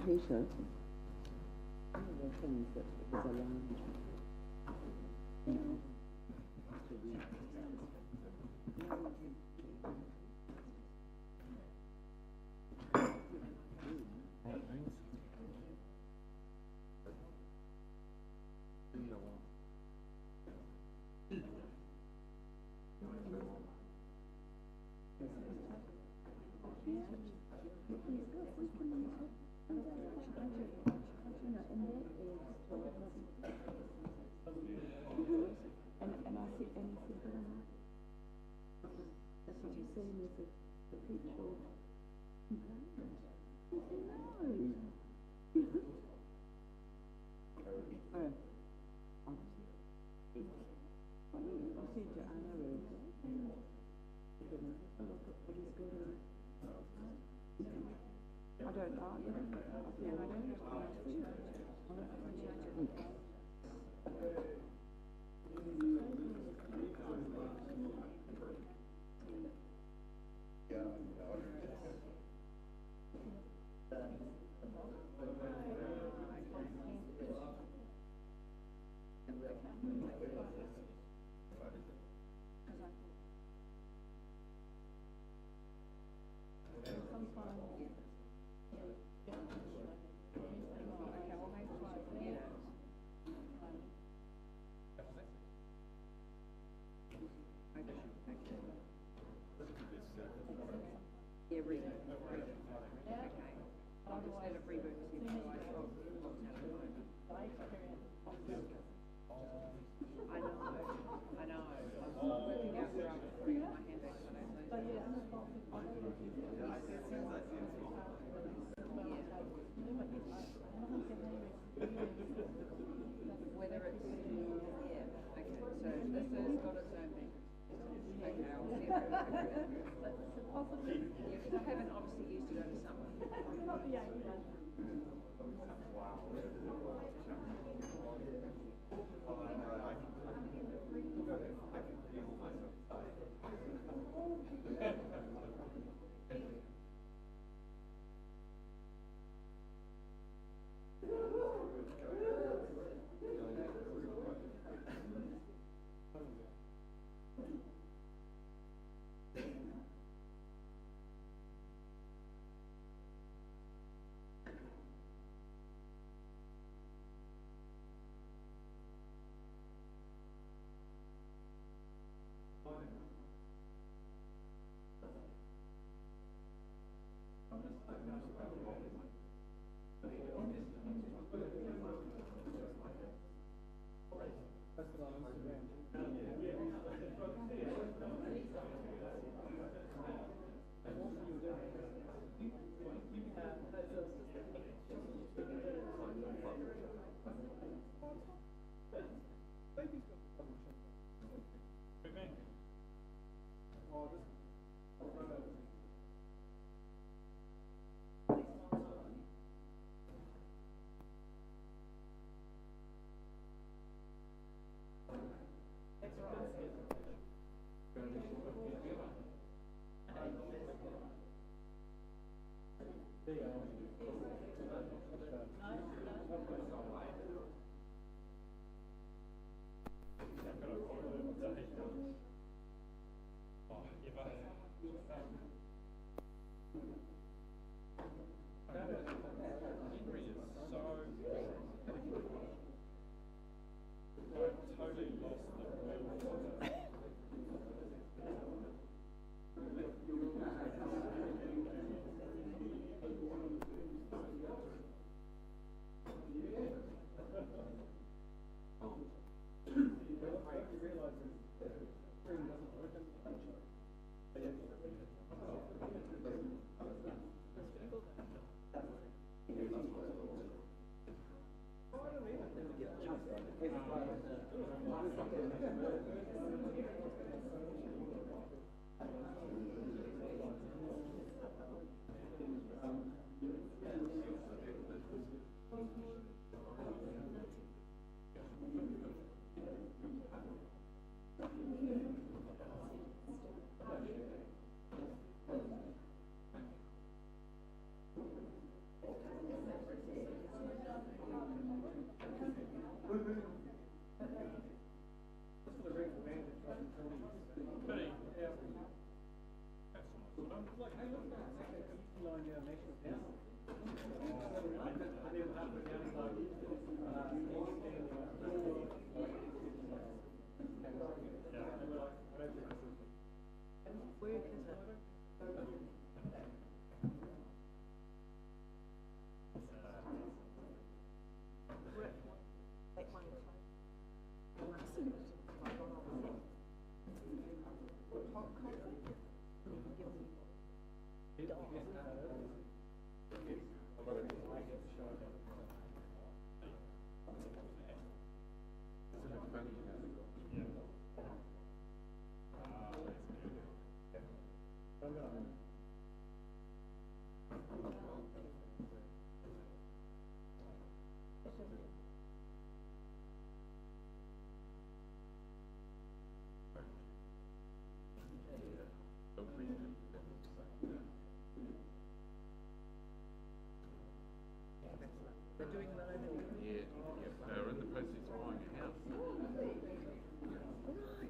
They're in the process of buying a house.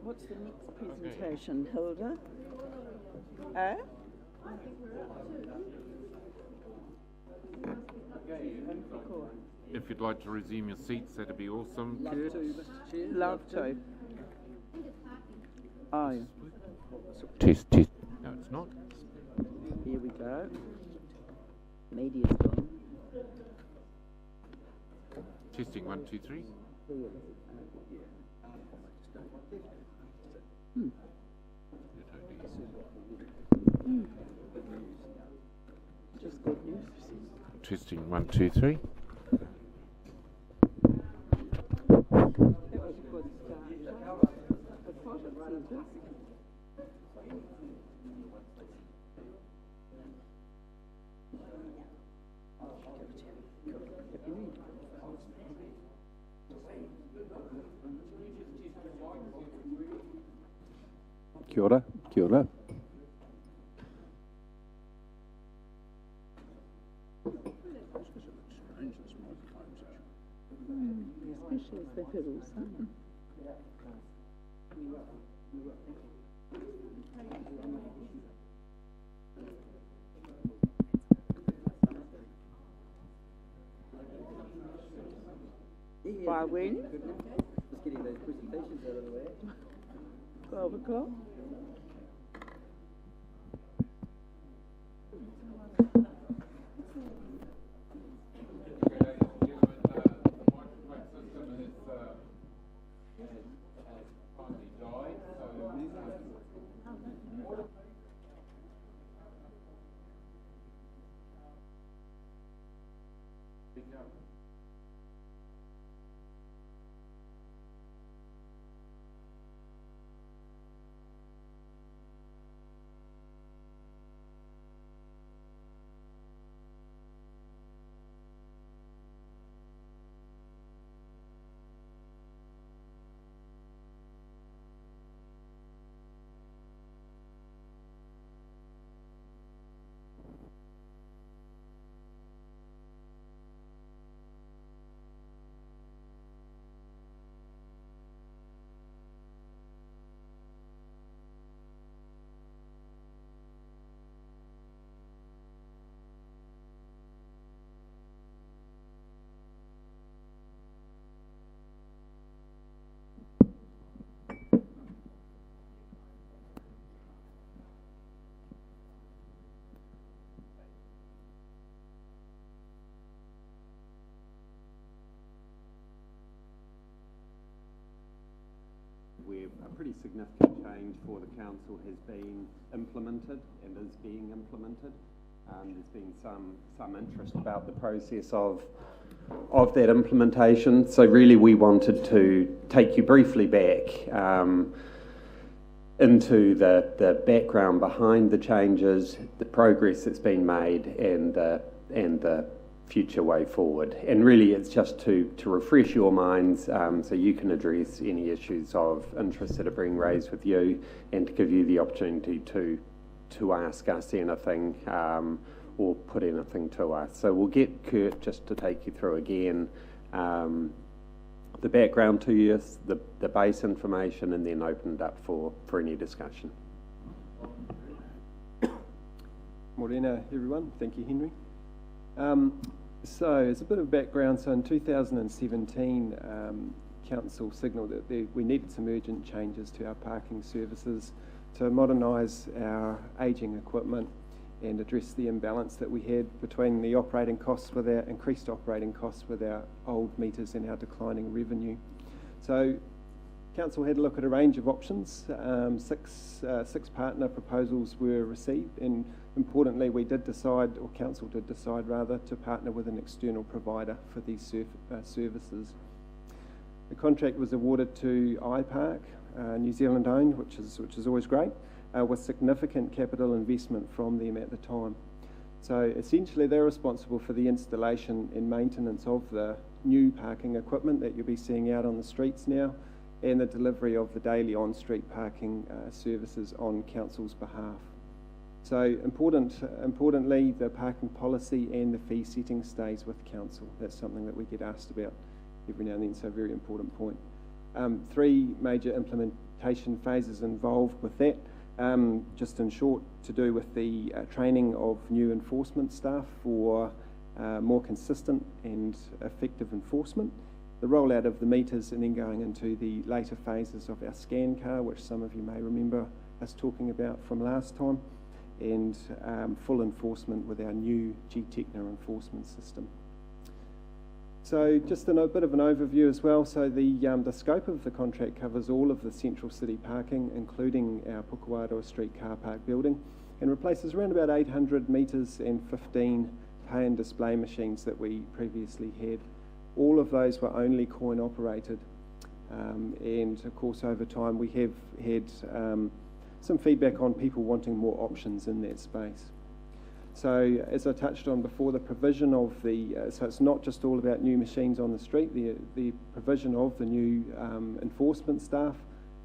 What's the next presentation, Hilda? If you'd like to resume your seats, that'd be awesome. Love to. Oh. Test, test. No, it's not. Here we go. Media's gone. Testing 1, 2, 3. Just good news. Testing 1, 2, 3. Kia ora, kia ora. Especially as they fiddle some. By when? Just getting those presentations out of the way. 12 o'clock. Where a pretty significant change for the council has been implemented and is being implemented. There's been some interest about the process of that implementation. So really we wanted to take you briefly back into the background behind the changes, the progress that's been made, and the future way forward. And really it's just to refresh your minds so you can address any issues of interest that are being raised with you, and to give you the opportunity to ask us anything or put anything to us. So we'll get Kurt just to take you through again the background to you, the base information, and then open it up for any discussion. Morena, everyone. Thank you, Henry. So, as a bit of background, so in 2017, Council signalled that we needed some urgent changes to our parking services to modernise our ageing equipment and address the imbalance that we had between the operating costs with our increased operating costs with our old meters and our declining revenue. So, Council had a look at a range of options. Six partner proposals were received, and importantly, we did decide, or Council did decide rather, to partner with an external provider for these services. The contract was awarded to iPark, New Zealand owned, which is always great, with significant capital investment from them at the time. So essentially, they're responsible for the installation and maintenance of the new parking equipment that you'll be seeing out on the streets now, and the delivery of the daily on-street parking services on Council's behalf. So importantly, the parking policy and the fee setting stays with council. That's something that we get asked about every now and then, so a very important point. 3 major implementation phases involved with that. Just in short, to do with the training of new enforcement staff for more consistent and effective enforcement, the rollout of the meters, and then going into the later phases of our scan car, which some of you may remember us talking about from last time, and full enforcement with our new GTECHNA enforcement system. So just a bit of an overview as well. So the scope of the contract covers all of the central city parking, including our Pukawaroa Street car park building, and replaces around about 800 metres and 15 pay and display machines that we previously had. All of those were only coin operated, and of course over time we have had some feedback on people wanting more options in that space. So as I touched on before, the provision of so it's not just all about new machines on the street, the provision of the new enforcement staff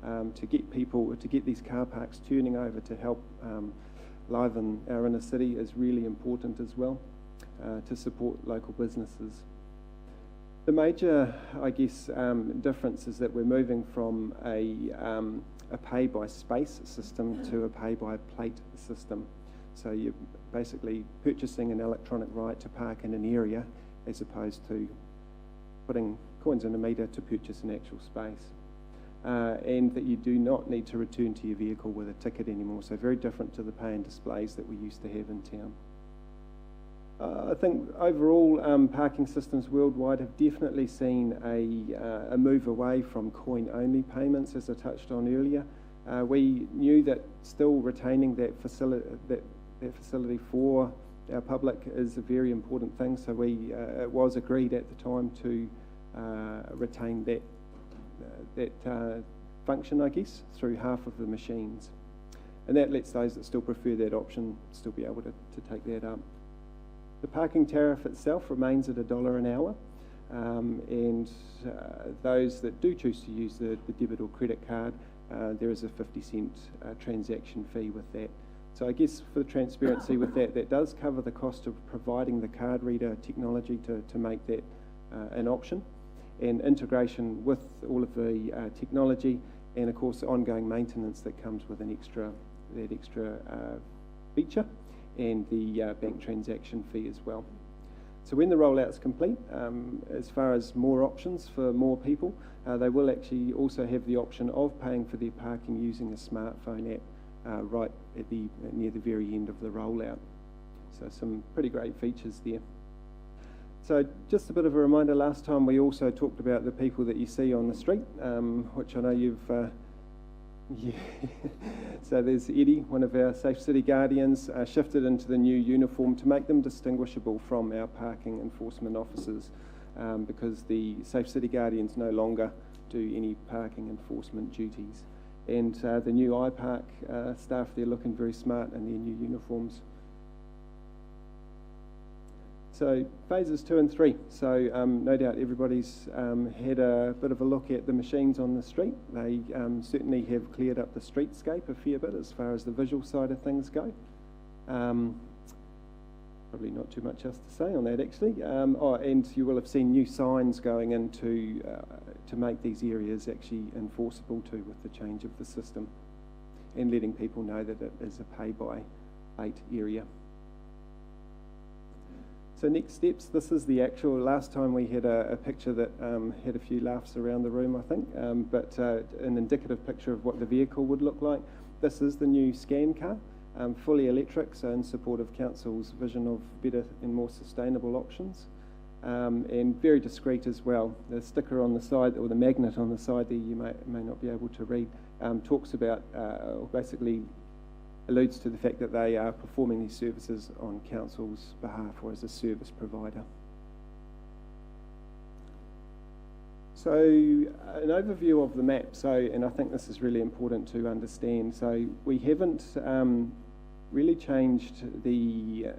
to get these car parks turning over to help liven our inner city is really important as well, to support local businesses. The major, I guess, difference is that we're moving from a pay-by-space system to a pay-by-plate system. So you're basically purchasing an electronic right to park in an area as opposed to putting coins in a meter to purchase an actual space. And that you do not need to return to your vehicle with a ticket anymore. So very different to the pay and displays that we used to have in town. I think overall parking systems worldwide have definitely seen a move away from coin-only payments, as I touched on earlier. We knew that still retaining that facility for our public is a very important thing, so it was agreed at the time to retain that function, I guess, through half of the machines. And that lets those that still prefer that option still be able to take that up. The parking tariff itself remains at $1 an hour, and those that do choose to use the debit or credit card, there is a 50-cent transaction fee with that. So I guess for transparency with that, that does cover the cost of providing the card reader technology to make that an option, and integration with all of the technology, and of course ongoing maintenance that comes with that extra feature, and the bank transaction fee as well. So when the rollout's complete, as far as more options for more people, they will actually also have the option of paying for their parking using a smartphone app right at near the very end of the rollout. So some pretty great features there. So just a bit of a reminder, last time we also talked about the people that you see on the street, which I know you've yeah. So there's Eddie, one of our Safe City Guardians, shifted into the new uniform to make them distinguishable from our parking enforcement officers, because the Safe City Guardians no longer do any parking enforcement duties. And the new iPark staff, they're looking very smart in their new uniforms. So phases 2 and 3. So no doubt everybody's had a bit of a look at the machines on the street. They certainly have cleared up the streetscape a fair bit as far as the visual side of things go. Probably not too much else to say on that actually. And you will have seen new signs going into to make these areas actually enforceable too, with the change of the system, and letting people know that it is a pay-by-plate area. So next steps, this is the actual, last time we had a picture that had a few laughs around the room, I think, but an indicative picture of what the vehicle would look like. This is the new scan car, fully electric, so in support of Council's vision of better and more sustainable options, and very discreet as well. The sticker on the side, or the magnet on the side there, you may not be able to read, talks about, or basically alludes to the fact that they are performing these services on Council's behalf or as a service provider. So an overview of the map, and I think this is really important to understand. So we haven't really changed the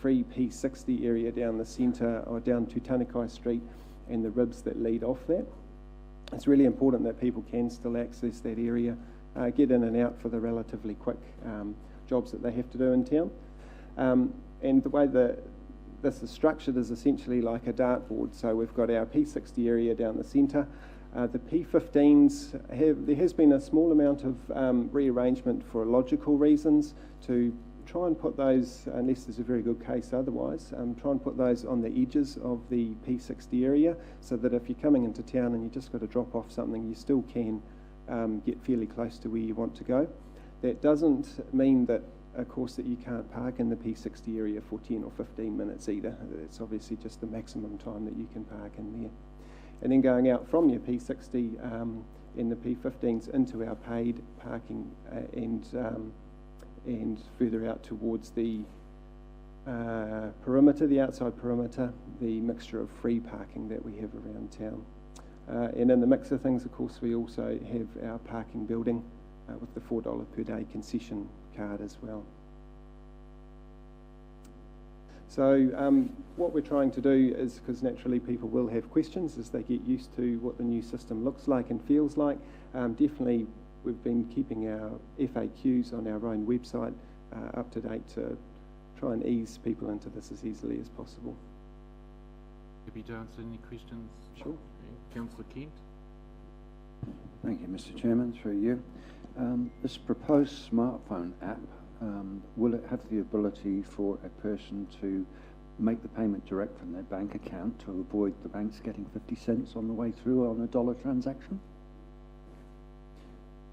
free P60 area down the centre or down to Tanakai Street and the ribs that lead off that. It's really important that people can still access that area, get in and out for the relatively quick jobs that they have to do in town. And the way that this is structured is essentially like a dartboard. So we've got our P60 area down the centre. The P15s, there has been a small amount of rearrangement for logical reasons to try and put those, unless there's a very good case otherwise, try and put those on the edges of the P60 area so that if you're coming into town and you just got to drop off something, you still can get fairly close to where you want to go. That doesn't mean that, of course, that you can't park in the P60 area for 10 or 15 minutes either. It's obviously just the maximum time that you can park in there. And then going out from your P60 in the P15s into our paid parking and further out towards the perimeter, the outside perimeter, the mixture of free parking that we have around town. And in the mix of things, of course, we also have our parking building with the $4 per day concession card as well. So what we're trying to do is, because naturally people will have questions as they get used to what the new system looks like and feels like, definitely we've been keeping our FAQs on our own website up to date to try and ease people into this as easily as possible. Happy to answer any questions? Sure. Councillor Kent? Thank you, Mr. Chairman, through you. This proposed smartphone app, will it have the ability for a person to make the payment direct from their bank account to avoid the banks getting 50 cents on the way through on a dollar transaction?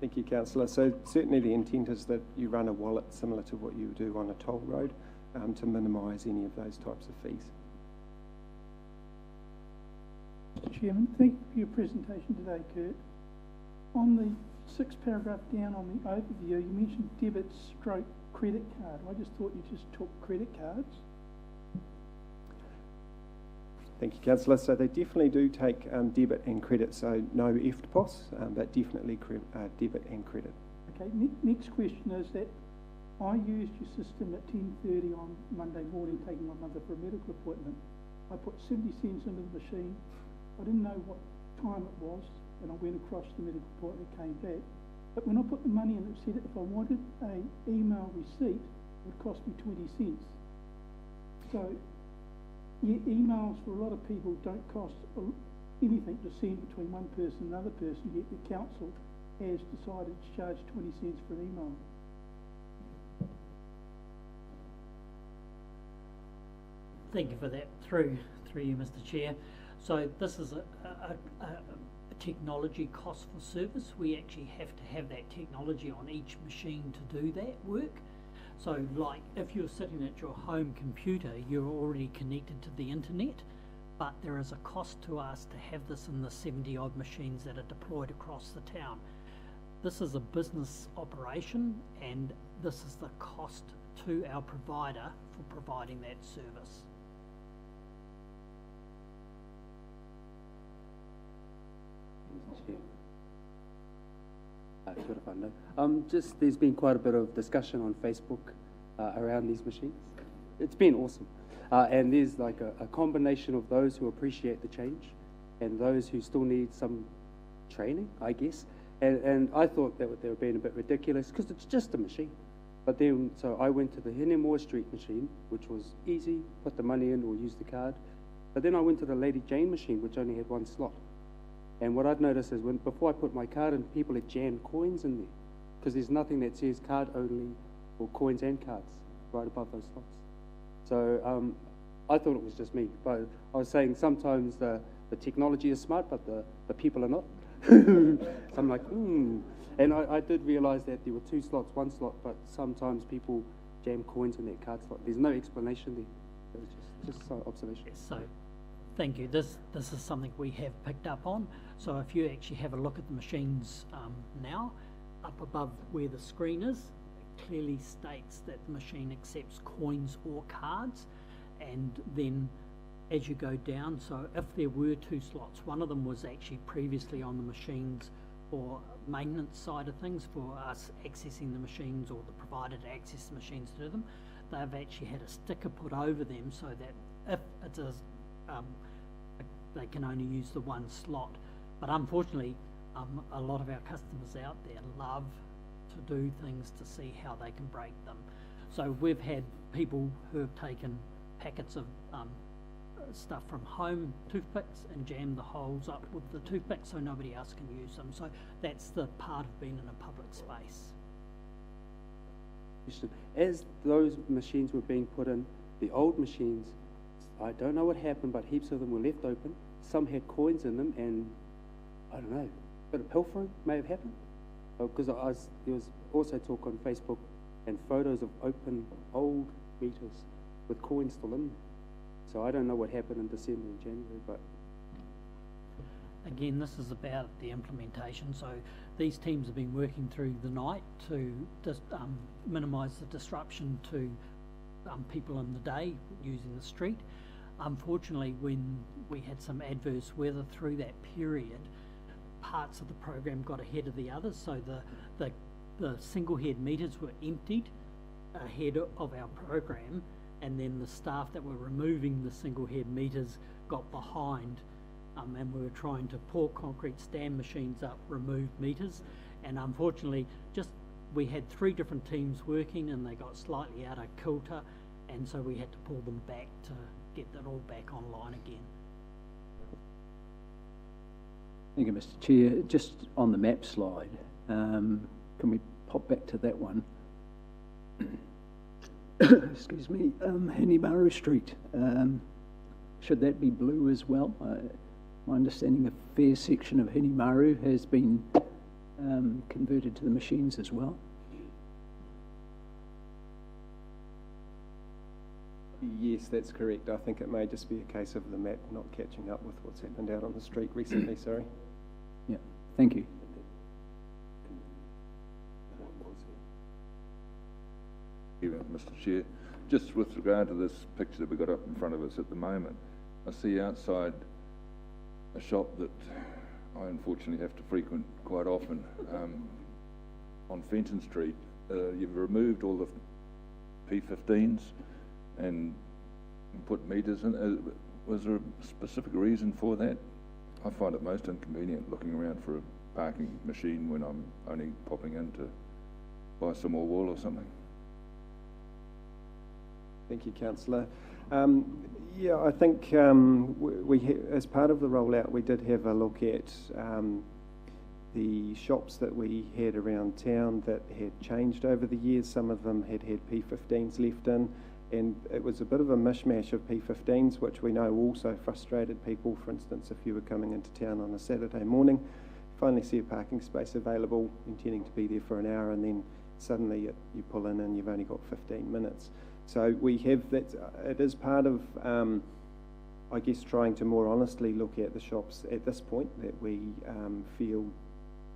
Thank you, Councillor. So certainly the intent is that you run a wallet similar to what you do on a toll road to minimise any of those types of fees. Mr. Chairman, thank you for your presentation today, Kurt. On the 6th paragraph down on the overview, you mentioned debit stroke credit card. I just thought you just took credit cards. Thank you, Councillor. So they definitely do take debit and credit, so no EFTPOS, but definitely debit and credit. Okay, next question is that I used your system at 10:30 on Monday morning, taking my mother for a medical appointment. I put 70 cents into the machine. I didn't know what time it was, and I went across the medical appointment, came back. But when I put the money in, it said if I wanted an email receipt, it would cost me 20 cents. So, yeah, emails for a lot of people don't cost anything to send between one person and another person, yet the council has decided to charge 20 cents for an email. Thank you for that. Through you, Mr. Chair. So this is a technology cost for service. We actually have to have that technology on each machine to do that work. So like if you're sitting at your home computer, you're already connected to the internet, but there is a cost to us to have this in the 70 odd machines that are deployed across the town. This is a business operation and this is the cost to our provider for providing that service. Just there's been quite a bit of discussion on Facebook around these machines. It's been awesome. And there's like a combination of those who appreciate the change and those who still need some training, I guess. And I thought that they were being a bit ridiculous because it's just a machine. But then, so I went to the Hinemore Street machine, which was easy, put the money in or use the card. But then I went to the Lady Jane machine, which only had one slot. And what I'd noticed is before I put my card in, people had jammed coins in there because there's nothing that says card only or coins and cards right above those slots. So I thought it was just me, but I was saying sometimes the technology is smart, but the people are not. So I'm like, And I did realise that there were two slots, one slot, but sometimes people jam coins in their card slot. There's no explanation there. It was just observation. So, thank you. This is something we have picked up on. So if you actually have a look at the machines now, up above where the screen is, it clearly states that the machine accepts coins or cards. And then as you go down, so if there were two slots, one of them was actually previously on the machines for maintenance side of things, for us accessing the machines or the provider to access the machines to do them. They've actually had a sticker put over them so that if it is, they can only use the one slot. But unfortunately, a lot of our customers out there love to do things to see how they can break them. So we've had people who have taken packets of stuff from home, toothpicks, and jammed the holes up with the toothpicks so nobody else can use them. So that's the part of being in a public space. As those machines were being put in, the old machines, I don't know what happened, but heaps of them were left open. Some had coins in them, and I don't know, a bit of pilfering may have happened. Because there was also talk on Facebook and photos of open old meters with coins still in them. So I don't know what happened in December and January, but Again, this is about the implementation. So these teams have been working through the night to just minimise the disruption to people in the day using the street. Unfortunately, when we had some adverse weather through that period, parts of the program got ahead of the others. So the single head meters were emptied ahead of our program, and then the staff that were removing the single head meters got behind, and we were trying to pour concrete stand machines up, remove meters, and unfortunately we had 3 different teams working and they got slightly out of kilter, and so we had to pull them back to get that all back online again. Thank you, Mr. Chair. Just on the map slide, can we pop back to that one? Excuse me, Henimaru Street. Should that be blue as well? My understanding, a fair section of Henimaru has been converted to the machines as well. Yes, that's correct. I think it may just be a case of the map not catching up with what's happened out on the street recently, sorry. Yeah, thank you. Mr. Chair, just with regard to this picture that we've got up in front of us at the moment, I see outside a shop that I unfortunately have to frequent quite often on Fenton Street. You've removed all the P15s and put meters in. Was there a specific reason for that? I find it most inconvenient looking around for a parking machine when I'm only popping in to buy some more wool or something. Thank you, Councillor. Yeah, I think as part of the rollout, we did have a look at the shops that we had around town that had changed over the years. Some of them had P15s left in, and it was a bit of a mishmash of P15s, which we know also frustrated people. For instance, if you were coming into town on a Saturday morning, finally see a parking space available, intending to be there for an hour, and then suddenly you pull in and you've only got 15 minutes. So we have that. It is part of, I guess, trying to more honestly look at the shops at this point that we feel,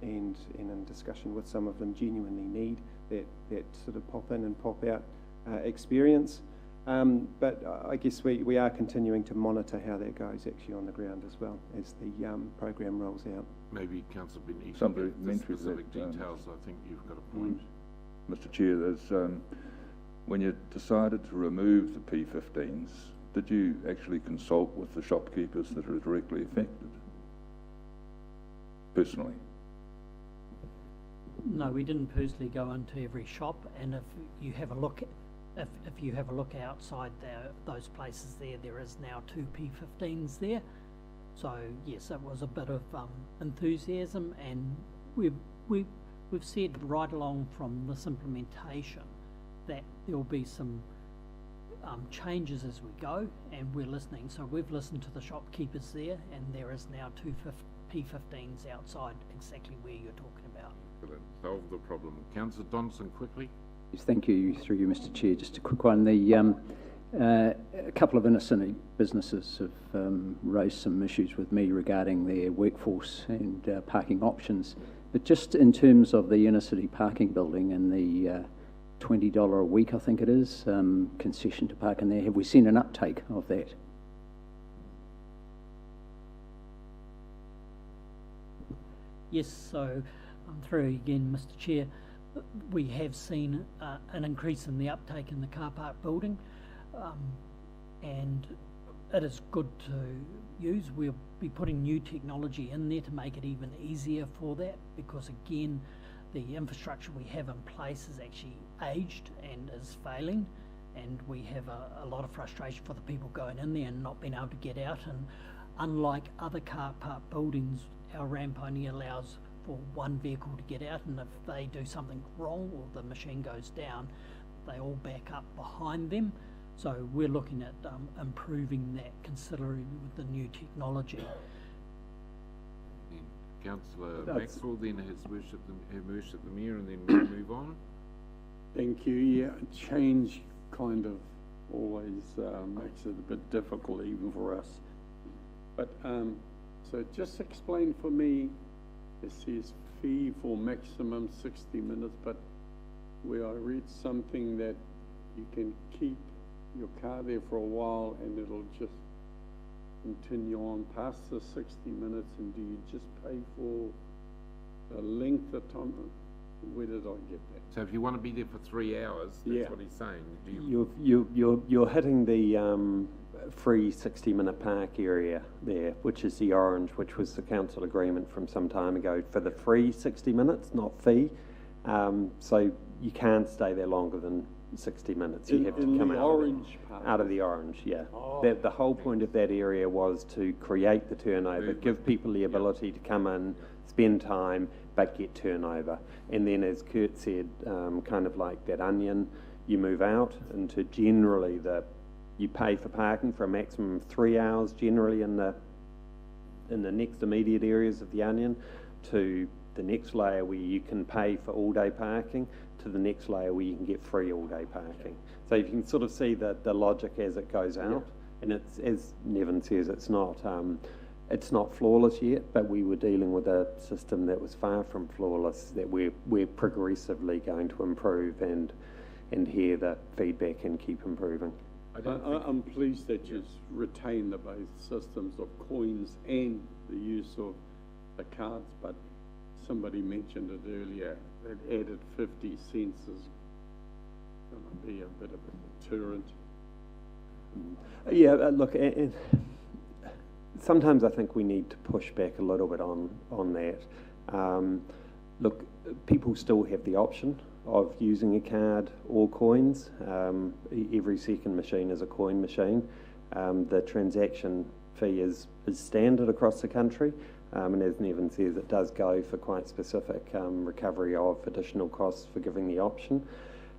and in discussion with some of them, genuinely need that sort of pop in and pop out experience. But I guess we are continuing to monitor how that goes actually on the ground as well as the program rolls out. Maybe Councillor Bentley, Supplementary the specific details. I think you've got a point. Mr. Chair, there's when you decided to remove the P15s, did you actually consult with the shopkeepers that are directly affected, personally? No, we didn't personally go into every shop, and if you have a look, if you have a look outside those places there is now 2 P15s there. So yes, it was a bit of enthusiasm, and we've said right along from this implementation that there will be some changes as we go, and we're listening. So we've listened to the shopkeepers there, and there is now 2 P15s outside exactly where you're talking about. Solve the problem. Councillor Donaldson, quickly. Yes, thank you, through you, Mr. Chair. Just a quick one. A couple of inner-city businesses have raised some issues with me regarding their workforce and parking options. But just in terms of the inner-city parking building and the $20 a week, I think it is, concession to park in there, have we seen an uptake of that? Yes, so through again, Mr. Chair, we have seen an increase in the uptake in the car park building, and it is good to use. We'll be putting new technology in there to make it even easier for that, because again, the infrastructure we have in place is actually aged and is failing, and we have a lot of frustration for the people going in there and not being able to get out. And unlike other car park buildings, our ramp only allows for one vehicle to get out, and if they do something wrong or the machine goes down, they all back up behind them. So we're looking at improving that considerably with the new technology. Councillor Maxwell, then Her Worship the Mayor, and then we'll move on. Thank you. Yeah, change kind of always makes it a bit difficult even for us. But so just explain for me, it says fee for maximum 60 minutes, but where I read something that you can keep your car there for a while and it'll just continue on past the 60 minutes, and do you just pay for the length of time? Where did I get that? So if you want to be there for 3 hours, that's Yeah. what he's saying. Do You're hitting the free 60-minute park area there, which is the orange, which was the council agreement from some time ago for the free 60 minutes, not fee. So you can't stay there longer than 60 minutes. You have to come out of the orange, yeah. Oh, The whole point of that area was to create the turnover, give people the ability to come in, spend time, but get turnover. And then, as Kurt said, kind of like that onion, you move out into generally you pay for parking for a maximum of 3 hours generally in the next immediate areas of the onion, to the next layer where you can pay for all-day parking, to the next layer where you can get free all-day parking. So you can sort of see the logic as it goes out, and it's, as Nevin says, it's not flawless yet, but we were dealing with a system that was far from flawless, that we're progressively going to improve and hear the feedback and keep improving. I'm pleased that you retain the both systems of coins and the use of the cards, but somebody mentioned it earlier, that added 50 cents is going to be a bit of a deterrent. Yeah, look, and sometimes I think we need to push back a little bit on that. Look, people still have the option of using a card or coins. Every second machine is a coin machine. The transaction fee is standard across the country, and as Nevin says, it does go for quite specific recovery of additional costs for giving the option.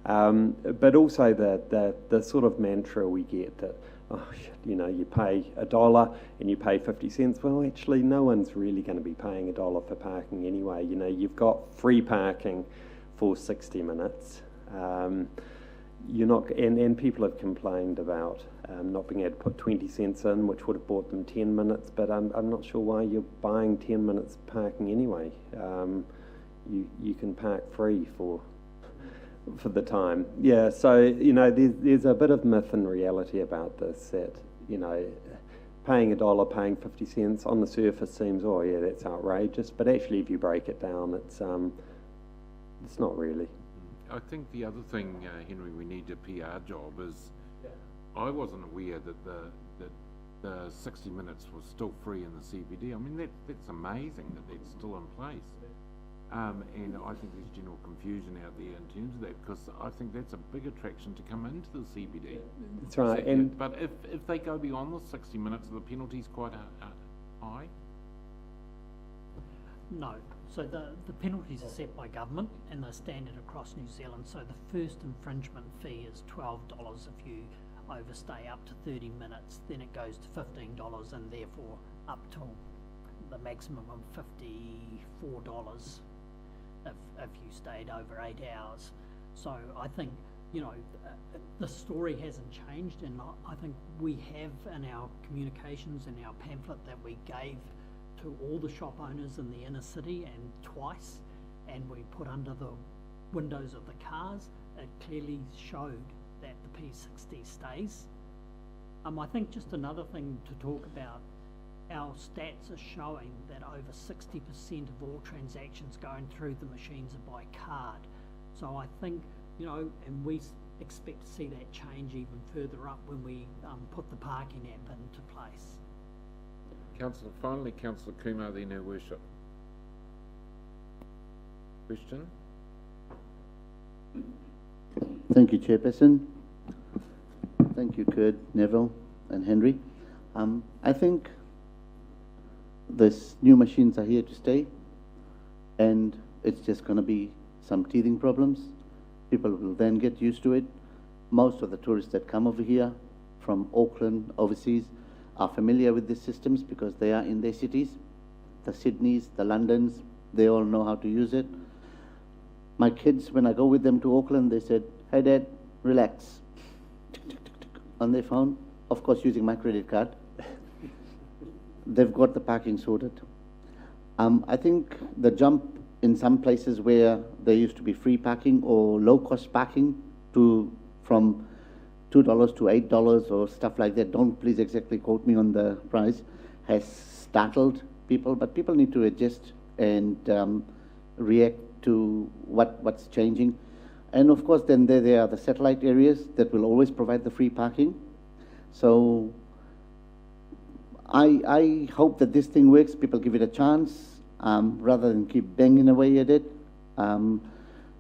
But also the sort of mantra we get that, oh, shit, you pay $1 and you pay 50 cents. Well, actually, no one's really going to be paying $1 for parking anyway. You've got free parking for 60 minutes. You're not, and people have complained about not being able to put 20 cents in, which would have bought them 10 minutes, but I'm not sure why you're buying 10 minutes parking anyway. You can park free for the time. Yeah, so, there's a bit of myth and reality about this, that, paying $1, paying 50 cents on the surface seems, oh yeah, that's outrageous, but actually if you break it down, it's not really. I think the other thing, Henry, we need a PR job is, I wasn't aware that the 60 minutes was still free in the CBD. I mean, that's amazing that that's still in place. And I think there's general confusion out there in terms of that, because I think that's a big attraction to come into the CBD. That's right. But if they go beyond the 60 minutes, are the penalties quite high? No. So the penalties are set by government and they're standard across New Zealand. So the first infringement fee is $12 if you overstay up to 30 minutes. Then it goes to $15 and therefore up to the maximum of $54 if you stayed over 8 hours. So I think, the story hasn't changed, and I think we have in our communications and our pamphlet that we gave to all the shop owners in the inner city and twice, and we put under the windows of the cars, it clearly showed that the P60 stays. I think just another thing to talk about, our stats are showing that over 60% of all transactions going through the machines are by card. So I think, and we expect to see that change even further up when we put the parking app into place. Councillor Kumar, then Her Worship. Question? Thank you, Chairperson. Thank you, Kurt, Neville, and Henry. I think these new machines are here to stay, and it's just going to be some teething problems. People will then get used to it. Most of the tourists that come over here from Auckland, overseas, are familiar with these systems because they are in their cities. The Sydneys, the Londons, they all know how to use it. My kids, when I go with them to Auckland, they said, "Hey Dad, relax." On their phone, of course using my credit card. They've got the parking sorted. I think the jump in some places where there used to be free parking or low-cost parking from $2 to $8 or stuff like that, don't please exactly quote me on the price, has startled people, but people need to adjust and react to what's changing. And of course, then there are the satellite areas that will always provide the free parking. So I hope that this thing works, people give it a chance, rather than keep banging away at it.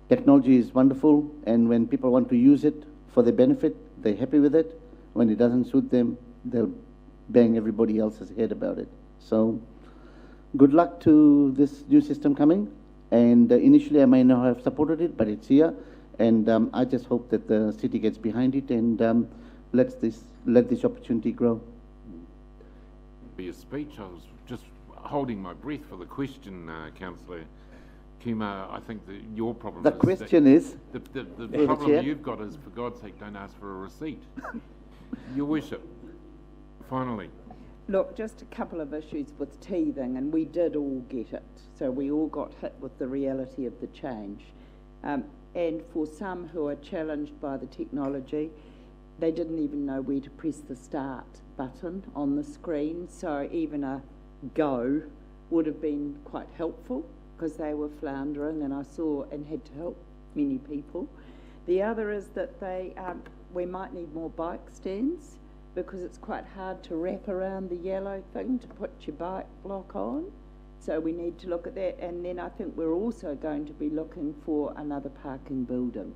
Technology is wonderful, and when people want to use it for their benefit, they're happy with it. When it doesn't suit them, they'll bang everybody else's head about it. So good luck to this new system coming. And initially I may not have supported it, but it's here. And I just hope that the city gets behind it and let this opportunity grow. For your speech, I was just holding my breath for the question, Councillor Kima. I think that your problem The is question is... The problem you've got is, for God's sake, don't ask for a receipt. Your Worship, finally. Look, just a couple of issues with teething, and we did all get it. So we all got hit with the reality of the change. And for some who are challenged by the technology, they didn't even know where to press the start button on the screen. So even a go would have been quite helpful because they were floundering, and I saw and had to help many people. The other is that we might need more bike stands, because it's quite hard to wrap around the yellow thing to put your bike block on. So we need to look at that. And then I think we're also going to be looking for another parking building.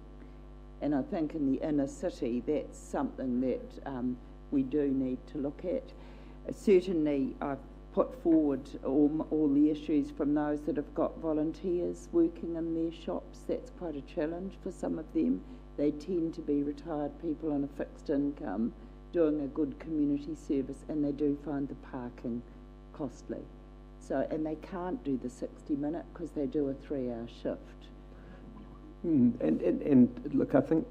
And I think in the inner city, that's something that we do need to look at. Certainly, I've put forward all the issues from those that have got volunteers working in their shops. That's quite a challenge for some of them. They tend to be retired people on a fixed income, doing a good community service, and they do find the parking costly. So, and they can't do the 60-minute because they do a 3-hour shift. And look, I think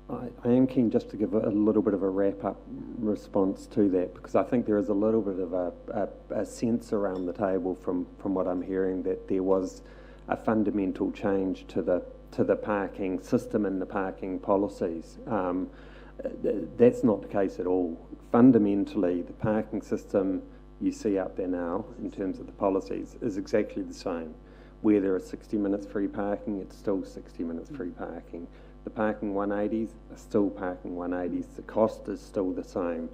I am keen just to give a little bit of a wrap-up response to that, because I think there is a little bit of a sense around the table from what I'm hearing that there was a fundamental change to the parking system and the parking policies. That's not the case at all. Fundamentally, the parking system you see out there now, in terms of the policies, is exactly the same. Where there are 60 minutes free parking, it's still 60 minutes free parking. The parking 180s are still parking 180s. The cost is still the same.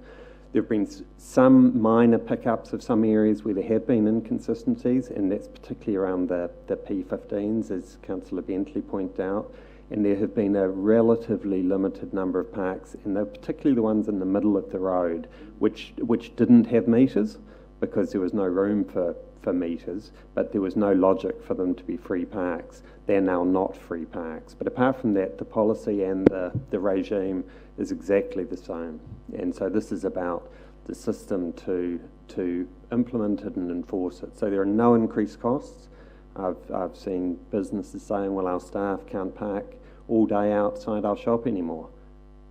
There have been some minor pickups of some areas where there have been inconsistencies, and that's particularly around the P15s, as Councillor Bentley pointed out. And there have been a relatively limited number of parks, and they're particularly the ones in the middle of the road, which didn't have meters because there was no room for meters, but there was no logic for them to be free parks. They're now not free parks. But apart from that, the policy and the regime is exactly the same. And so this is about the system to implement it and enforce it. So there are no increased costs. I've seen businesses saying, well, our staff can't park all day outside our shop anymore.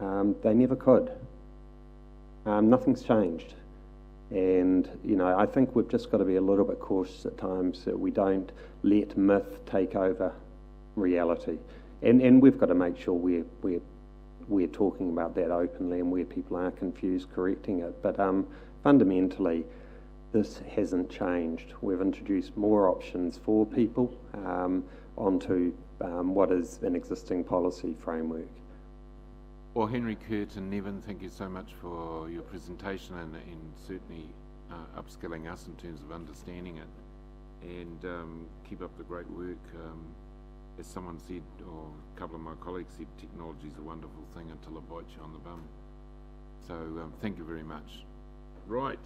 They never could. Nothing's changed. And, you know, I think we've just got to be a little bit cautious at times that we don't let myth take over reality. And we've got to make sure we're talking about that openly, and where people are confused, correcting it. But fundamentally, this hasn't changed. We've introduced more options for people onto what is an existing policy framework. Well, Henry, Kurt and Nevin, thank you so much for your presentation and certainly upskilling us in terms of understanding it. And keep up the great work. as someone said, or a couple of my colleagues said, technology is a wonderful thing until it bites you on the bum. So thank you very much. Right.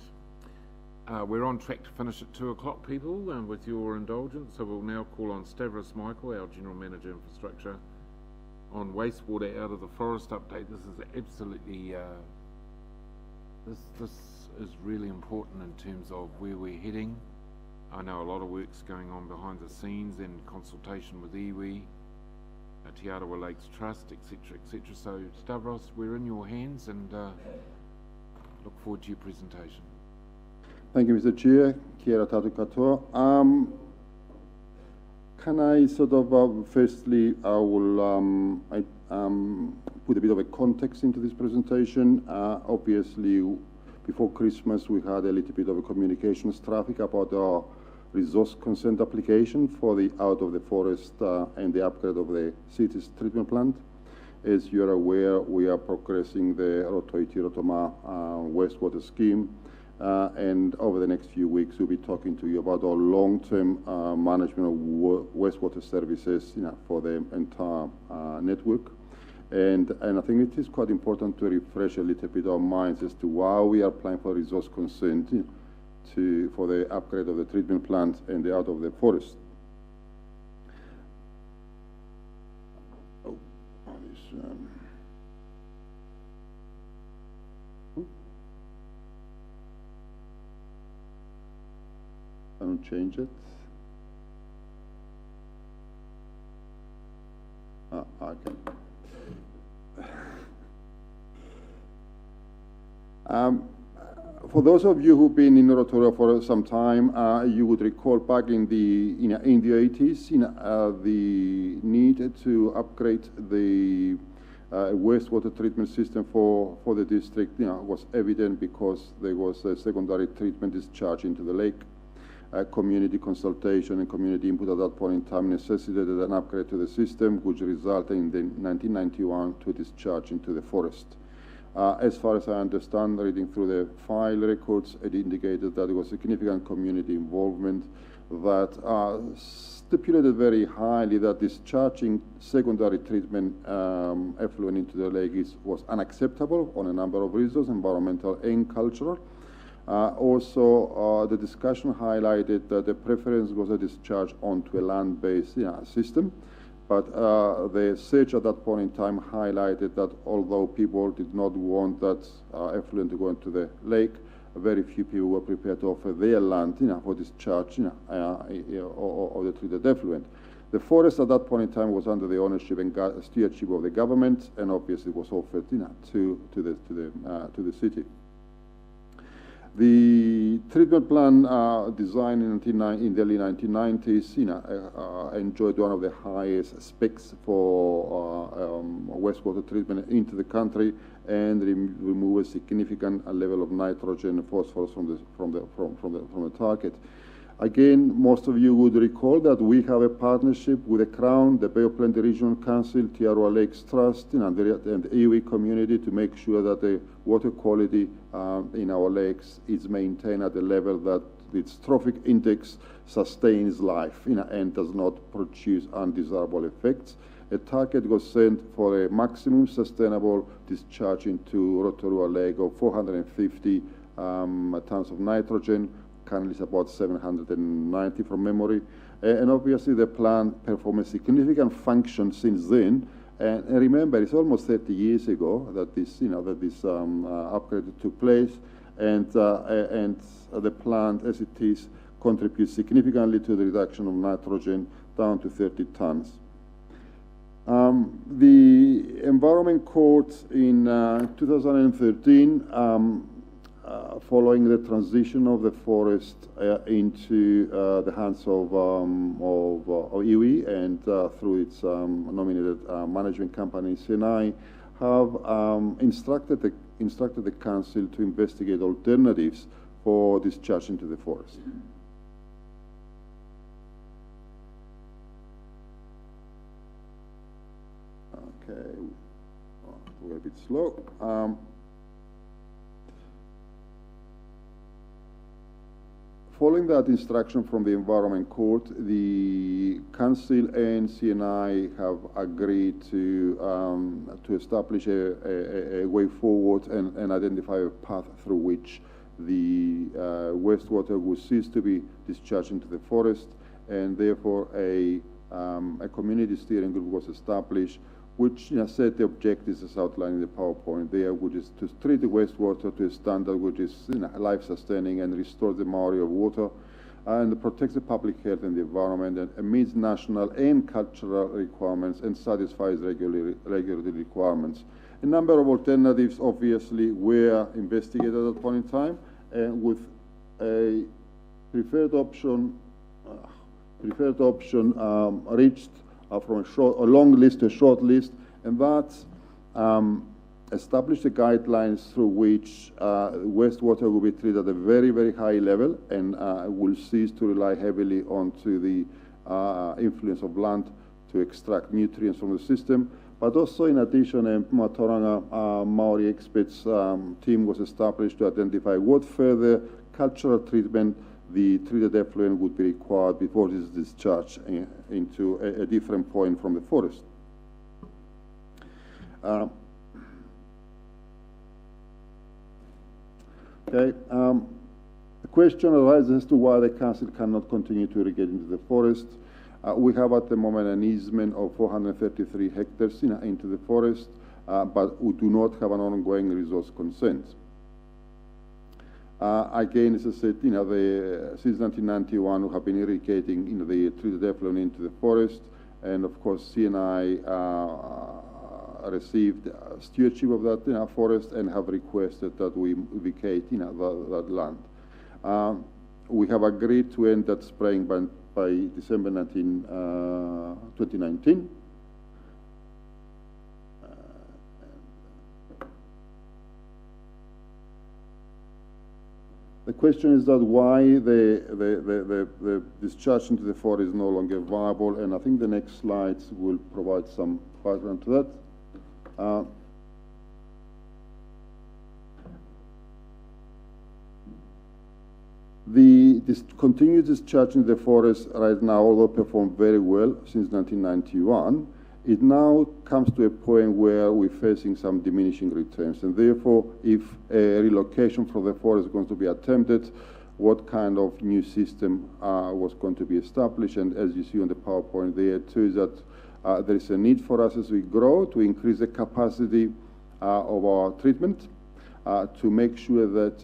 We're on track to finish at 2 o'clock, people, with your indulgence. So we'll now call on Stavros Michael, our General Manager Infrastructure, on wastewater out of the forest update. This is absolutely, this is really important in terms of where we're heading. I know a lot of work's going on behind the scenes in consultation with iwi, Te Arawa Lakes Trust, etc., etc. So Stavros, we're in your hands, and look forward to your presentation. Thank you, Mr. Chair. Kia ora tātou katoa. Can I sort of, firstly, I will put a bit of a context into this presentation. Obviously, before Christmas, we had a little bit of a communications traffic about our resource consent application for the out of the forest and the upgrade of the city's treatment plant. As you're aware, we are progressing the Rotorua wastewater scheme. And over the next few weeks, we'll be talking to you about our long-term management of wastewater services, for the entire network. And I think it is quite important to refresh a little bit our minds as to why we are applying for resource consent for the upgrade of the treatment plant and the out of the forest. I don't change it. Okay. For those of you who've been in Rotorua for some time, you would recall back in the 80s, the need to upgrade the wastewater treatment system for the district, was evident because there was a secondary treatment discharge into the lake. Community consultation and community input at that point in time necessitated an upgrade to the system, which resulted in the 1991 to discharge into the forest. As far as I understand, reading through the file records, it indicated that there was significant community involvement that stipulated very highly that discharging secondary treatment effluent into the lake was unacceptable on a number of reasons, environmental and cultural. Also, the discussion highlighted that the preference was a discharge onto a land-based system. But the search at that point in time highlighted that although people did not want that effluent to go into the lake, very few people were prepared to offer their land for discharge of the treated effluent. The forest at that point in time was under the ownership and stewardship of the government, and obviously was offered to the city. The treatment plan designed in the early 1990s enjoyed one of the highest specs for wastewater treatment into the country, and remove a significant level of nitrogen and phosphorus from the target. Again, most of you would recall that we have a partnership with the Crown, the Bay of Plenty Regional Council, Te Arawa Lakes Trust, and the iwi community to make sure that the water quality in our lakes is maintained at a level that its trophic index sustains life and does not produce undesirable effects. A target was set for a maximum sustainable discharge into Rotorua Lake of 450 tons of nitrogen. Currently it's about 790 from memory. And obviously the plant performed a significant function since then. And remember, it's almost 30 years ago that this, upgrade took place, and the plant, as it is, contributes significantly to the reduction of nitrogen down to 30 tons. The Environment Court in 2013, following the transition of the forest into the hands of iwi and through its nominated management company, CNI, have instructed the council to investigate alternatives for discharge into the forest. Okay, we're a bit slow. Following that instruction from the Environment Court, the Council and CNI have agreed to establish a way forward and identify a path through which the wastewater will cease to be discharged into the forest, and therefore a community steering group was established, which set the objectives as outlined in the PowerPoint there, which is to treat the wastewater to a standard which is life-sustaining and restores the Maori of water, and protects the public health and the environment, and meets national and cultural requirements and satisfies regulatory requirements. A number of alternatives obviously were investigated at that point in time, and with a preferred option reached from a long list to a short list, and that established the guidelines through which wastewater will be treated at a very, very high level and will cease to rely heavily onto the influence of land to extract nutrients from the system. But also, in addition, a Mātauranga Maori experts team was established to identify what further cultural treatment the treated effluent would be required before it is discharged into a different point from the forest. The question arises as to why the council cannot continue to irrigate into the forest. We have at the moment an easement of 433 hectares into the forest, but we do not have an ongoing resource consent. Again, as I said, since 1991 we have been irrigating the treated effluent into the forest, and of course CNI received stewardship of that forest and have requested that we vacate that land. We have agreed to end that spraying by December 2019. The question is that why the discharge into the forest is no longer viable, and I think the next slides will provide some background to that. This continued discharge into the forest right now, although performed very well since 1991, it now comes to a point where we're facing some diminishing returns, and therefore, if a relocation from the forest is going to be attempted, what kind of new system was going to be established? And as you see on the PowerPoint there too, is that there is a need for us as we grow to increase the capacity of our treatment to make sure that,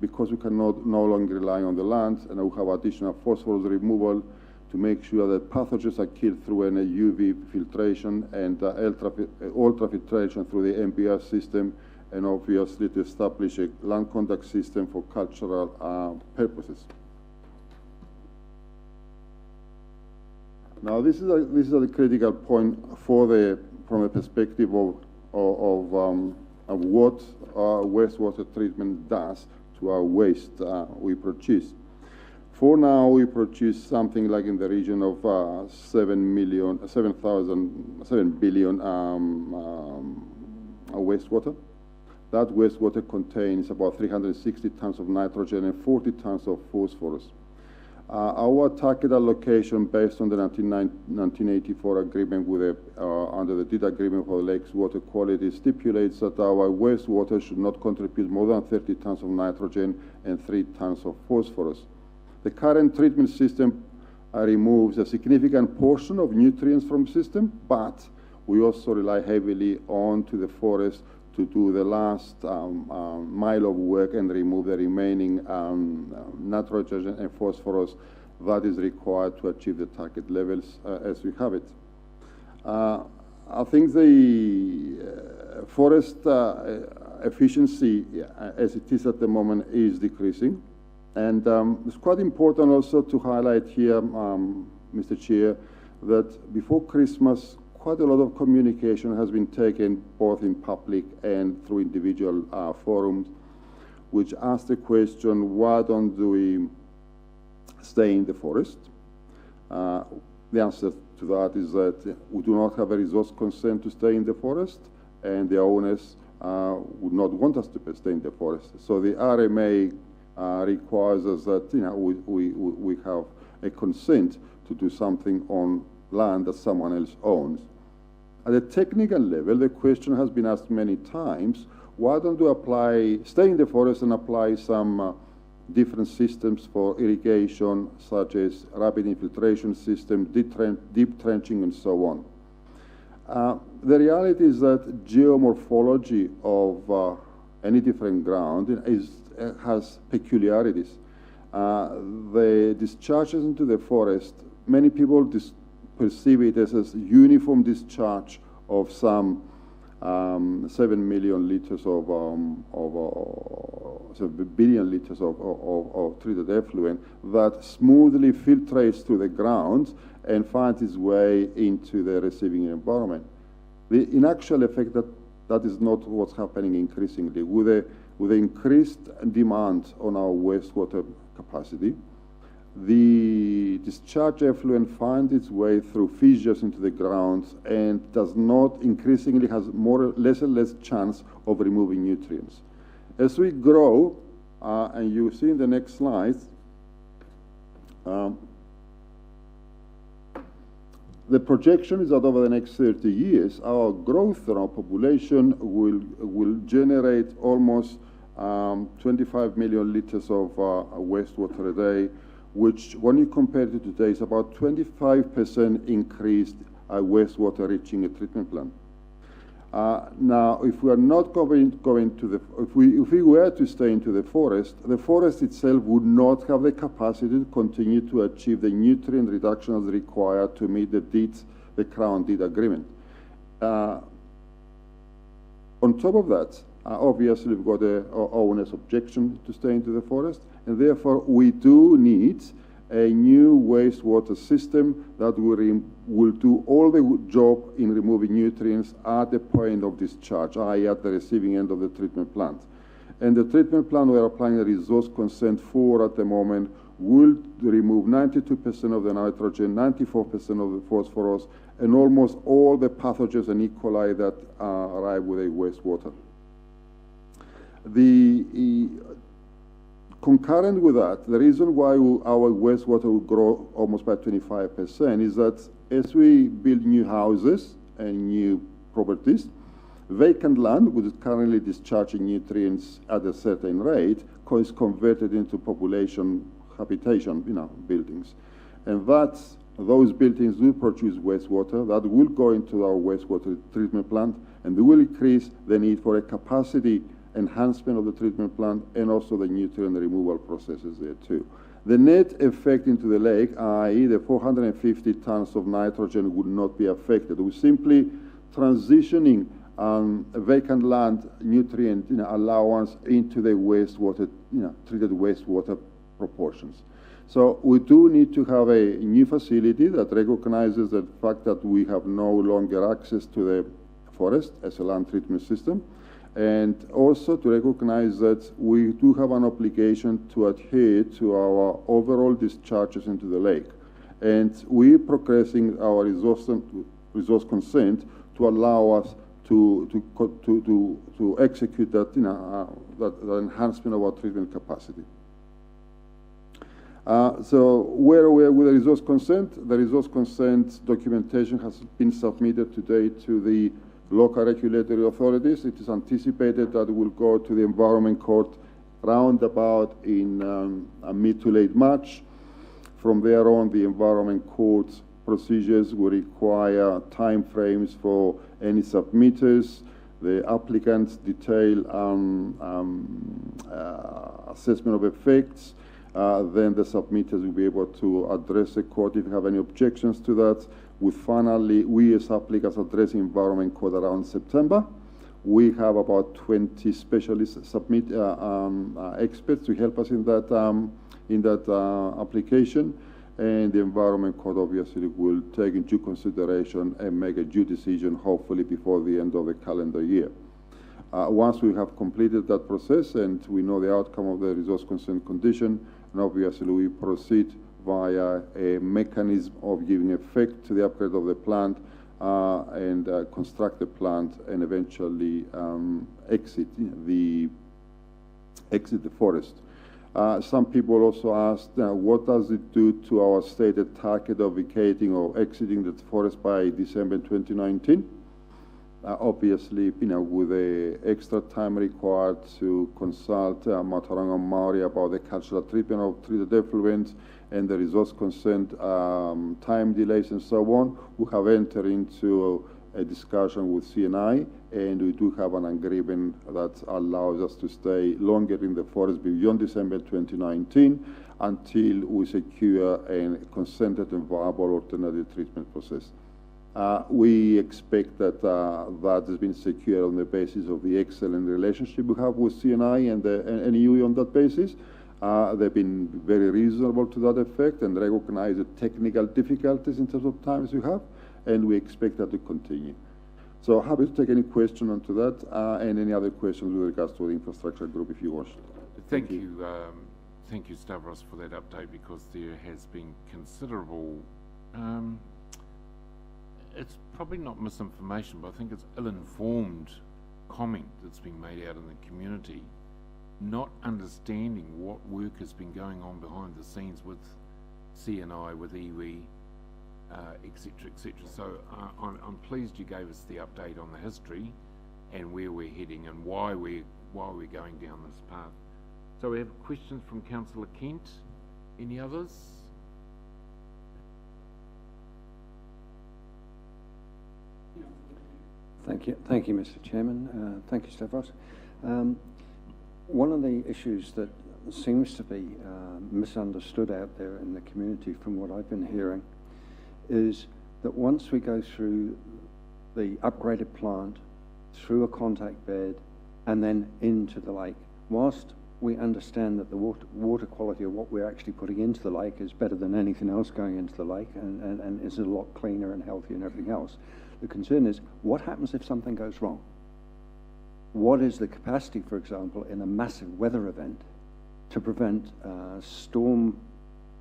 because we cannot no longer rely on the land, and we have additional phosphorus removal, to make sure that pathogens are killed through an UV filtration and ultrafiltration through the MBR system, and obviously to establish a land contact system for cultural purposes. Now, this is a critical point from a perspective of what wastewater treatment does to our waste we produce. For now, we produce something like in the region of 7 billion wastewater. That wastewater contains about 360 tons of nitrogen and 40 tons of phosphorus. Our target allocation based on the 1984 agreement under the deed agreement for the lake's water quality stipulates that our wastewater should not contribute more than 30 tons of nitrogen and 3 tons of phosphorus. The current treatment system removes a significant portion of nutrients from the system, but we also rely heavily onto the forest to do the last mile of work and remove the remaining nitrogen and phosphorus that is required to achieve the target levels as we have it. I think the forest efficiency as it is at the moment is decreasing. And it's quite important also to highlight here, Mr. Chair, that before Christmas, quite a lot of communication has been taken both in public and through individual forums, which ask the question, why don't we stay in the forest? The answer to that is that we do not have a resource consent to stay in the forest, and the owners would not want us to stay in the forest. So the RMA requires us that we have a consent to do something on land that someone else owns. At a technical level, the question has been asked many times, why don't we stay in the forest and apply some different systems for irrigation, such as rapid infiltration system, deep trenching, and so on. The reality is that geomorphology of any different ground has peculiarities. The discharges into the forest, many people perceive it as a uniform discharge of some 7 million liters of 7 billion liters of treated effluent that smoothly filtrates through the ground and finds its way into the receiving environment. In actual effect, that is not what's happening increasingly. With the increased demand on our wastewater capacity, the discharge effluent finds its way through fissures into the ground and increasingly has less and less chance of removing nutrients. As we grow, and you see in the next slide, the projection is that over the next 30 years, our growth in our population will generate almost 25 million liters of wastewater a day, which, when you compare it to today, is about 25% increased wastewater reaching a treatment plant. Now, if we are not going to if we were to stay into the forest itself would not have the capacity to continue to achieve the nutrient reduction as required to meet the Crown Deed Agreement. On top of that, obviously we've got an owner's objection to stay into the forest, and therefore we do need a new wastewater system that will do all the job in removing nutrients at the point of discharge, i.e. at the receiving end of the treatment plant. And the treatment plant we're applying a resource consent for at the moment will remove 92% of the nitrogen, 94% of the phosphorus, and almost all the pathogens and E. coli that arrive with a wastewater. Concurrent with that, the reason why our wastewater will grow almost by 25% is that as we build new houses and new properties, vacant land, which is currently discharging nutrients at a certain rate, is converted into population habitation, buildings. And those buildings do produce wastewater that will go into our wastewater treatment plant, and they will increase the need for a capacity enhancement of the treatment plant and also the nutrient removal processes there too. The net effect into the lake, i.e. the 450 tons of nitrogen, would not be affected. We're simply transitioning vacant land nutrient allowance into the wastewater, treated wastewater proportions. So we do need to have a new facility that recognizes the fact that we have no longer access to the forest as a land treatment system, and also to recognize that we do have an obligation to adhere to our overall discharges into the lake. And we're progressing our resource consent to allow us to execute that, that enhancement of our treatment capacity. So where we are with the resource consent, the resource consent documentation has been submitted today to the local regulatory authorities. It is anticipated that it will go to the Environment Court round about in mid to late March. From there on, the Environment Court's procedures will require time frames for any submitters, the applicant's detailed assessment of effects. Then the submitters will be able to address the court if you have any objections to that. With finally, we as applicants addressing Environment Court around September. We have about 20 specialist experts to help us in that application, and the Environment Court obviously will take into consideration and make a due decision hopefully before the end of the calendar year. Once we have completed that process and we know the outcome of the resource consent condition, and obviously we proceed via a mechanism of giving effect to the upgrade of the plant and construct the plant and eventually exit the forest. Some people also asked, what does it do to our stated target of vacating or exiting the forest by December 2019? Obviously, with the extra time required to consult Mātauranga Māori about the cultural treatment of treated effluents and the resource consent time delays and so on, we have entered into a discussion with CNI, and we do have an agreement that allows us to stay longer in the forest beyond December 2019 until we secure a consented and viable alternative treatment process. We expect that that has been secured on the basis of the excellent relationship we have with CNI and NEU on that basis. They've been very reasonable to that effect and recognize the technical difficulties in terms of times we have, and we expect that to continue. So happy to take any question onto that and any other questions with regards to the infrastructure group if you wish. Thank you, Stavros, for that update, because there has been considerable, it's probably not misinformation, but I think it's ill-informed comment that's been made out in the community, not understanding what work has been going on behind the scenes with CNI, with iwi, etc., etc. So I'm pleased you gave us the update on the history and where we're heading and why we're going down this path. So we have questions from Councillor Kent. Any others? Thank you, Mr. Chairman. Thank you, Stavros. One of the issues that seems to be misunderstood out there in the community, from what I've been hearing, is that once we go through the upgraded plant, through a contact bed, and then into the lake, whilst we understand that the water quality of what we're actually putting into the lake is better than anything else going into the lake and is a lot cleaner and healthier and everything else, the concern is, what happens if something goes wrong? What is the capacity, for example, in a massive weather event to prevent storm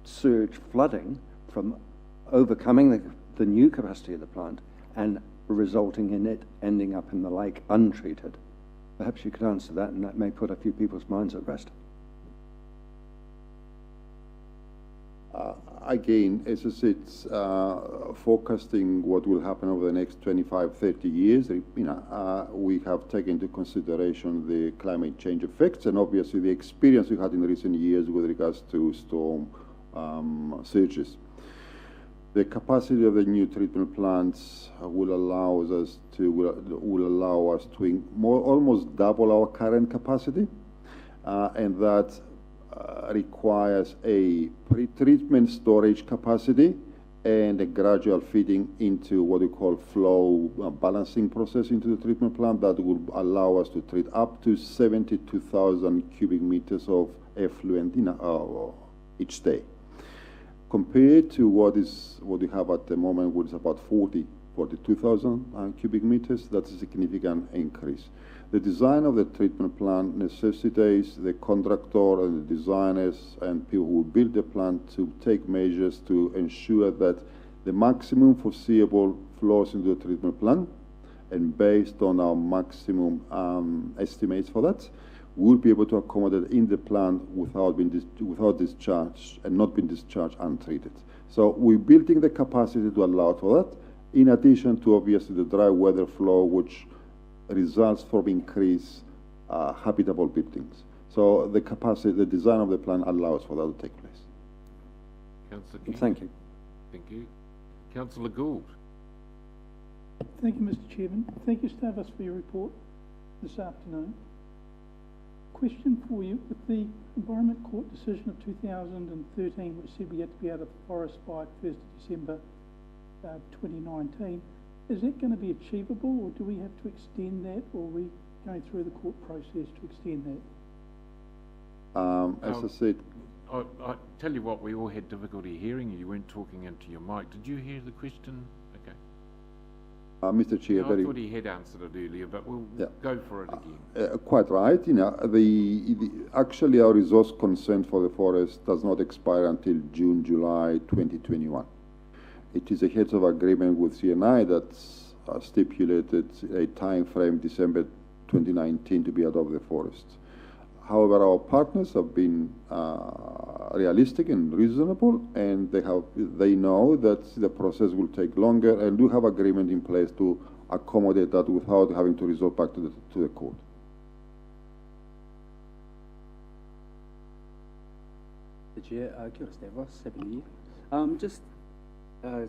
surge flooding from overcoming the new capacity of the plant and resulting in it ending up in the lake untreated? Perhaps you could answer that, and that may put a few people's minds at rest. Again, as I said, forecasting what will happen over the next 25, 30 years, we have taken into consideration the climate change effects and obviously the experience we had in recent years with regards to storm surges. The capacity of the new treatment plants will allow us to almost double our current capacity, and that requires a pre-treatment storage capacity and a gradual feeding into what we call flow balancing process into the treatment plant that will allow us to treat up to 72,000 cubic meters of effluent each day. Compared to what we have at the moment, which is about 42,000 cubic meters, that's a significant increase. The design of the treatment plant necessitates the contractor and the designers and people who build the plant to take measures to ensure that the maximum foreseeable flows into the treatment plant, and based on our maximum estimates for that, we'll be able to accommodate in the plant without discharge and not being discharged untreated. So we're building the capacity to allow for that, in addition to obviously the dry weather flow, which results from increased habitable buildings. So the capacity, the design of the plant allows for that to take place. Councillor King. Thank you. Thank you. Councillor Gould. Thank you, Mr. Chairman. Thank you, Stavros, for your report this afternoon. Question for you: with the Environment Court decision of 2013, which said we had to be out of the forest by 1st of December 2019, is that going to be achievable, or do we have to extend that, or are we going through the court process to extend that? As I said, I tell you what, we all had difficulty hearing you. You weren't talking into your mic. Did you hear the question? Okay. Mr. Chair, I thought he had answered it earlier, but we'll go for it again. Quite right. Actually, our resource consent for the forest does not expire until June, July 2021. It is a heads of agreement with CNI that's stipulated a time frame, December 2019, to be out of the forest. However, our partners have been realistic and reasonable, and they know that the process will take longer, and do have agreement in place to accommodate that without having to resort back to the court. The Chair, kia ora Stavros, Happy New Year.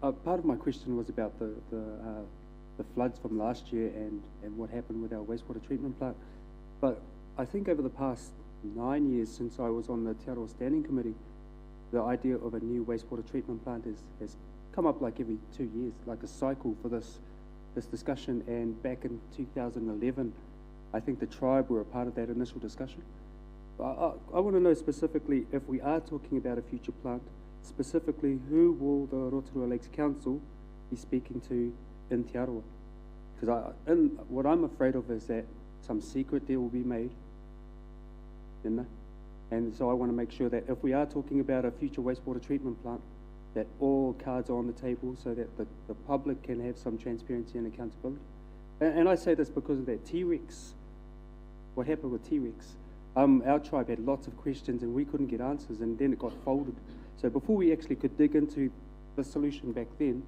Part of my question was about the floods from last year and what happened with our wastewater treatment plant. But I think over the past 9 years since I was on the Te Aroha Standing Committee, the idea of a new wastewater treatment plant has come up like every 2 years, like a cycle for this discussion. And back in 2011, I think the tribe were a part of that initial discussion. I want to know specifically, if we are talking about a future plant, specifically who will the Rotorua Lakes Council be speaking to in Te Aroha? Because what I'm afraid of is that some secret deal will be made, and so I want to make sure that if we are talking about a future wastewater treatment plant, that all cards are on the table so that the public can have some transparency and accountability. And I say this because of that T-Rex, what happened with T-Rex. Our tribe had lots of questions and we couldn't get answers, and then it got folded. So before we actually could dig into the solution back then,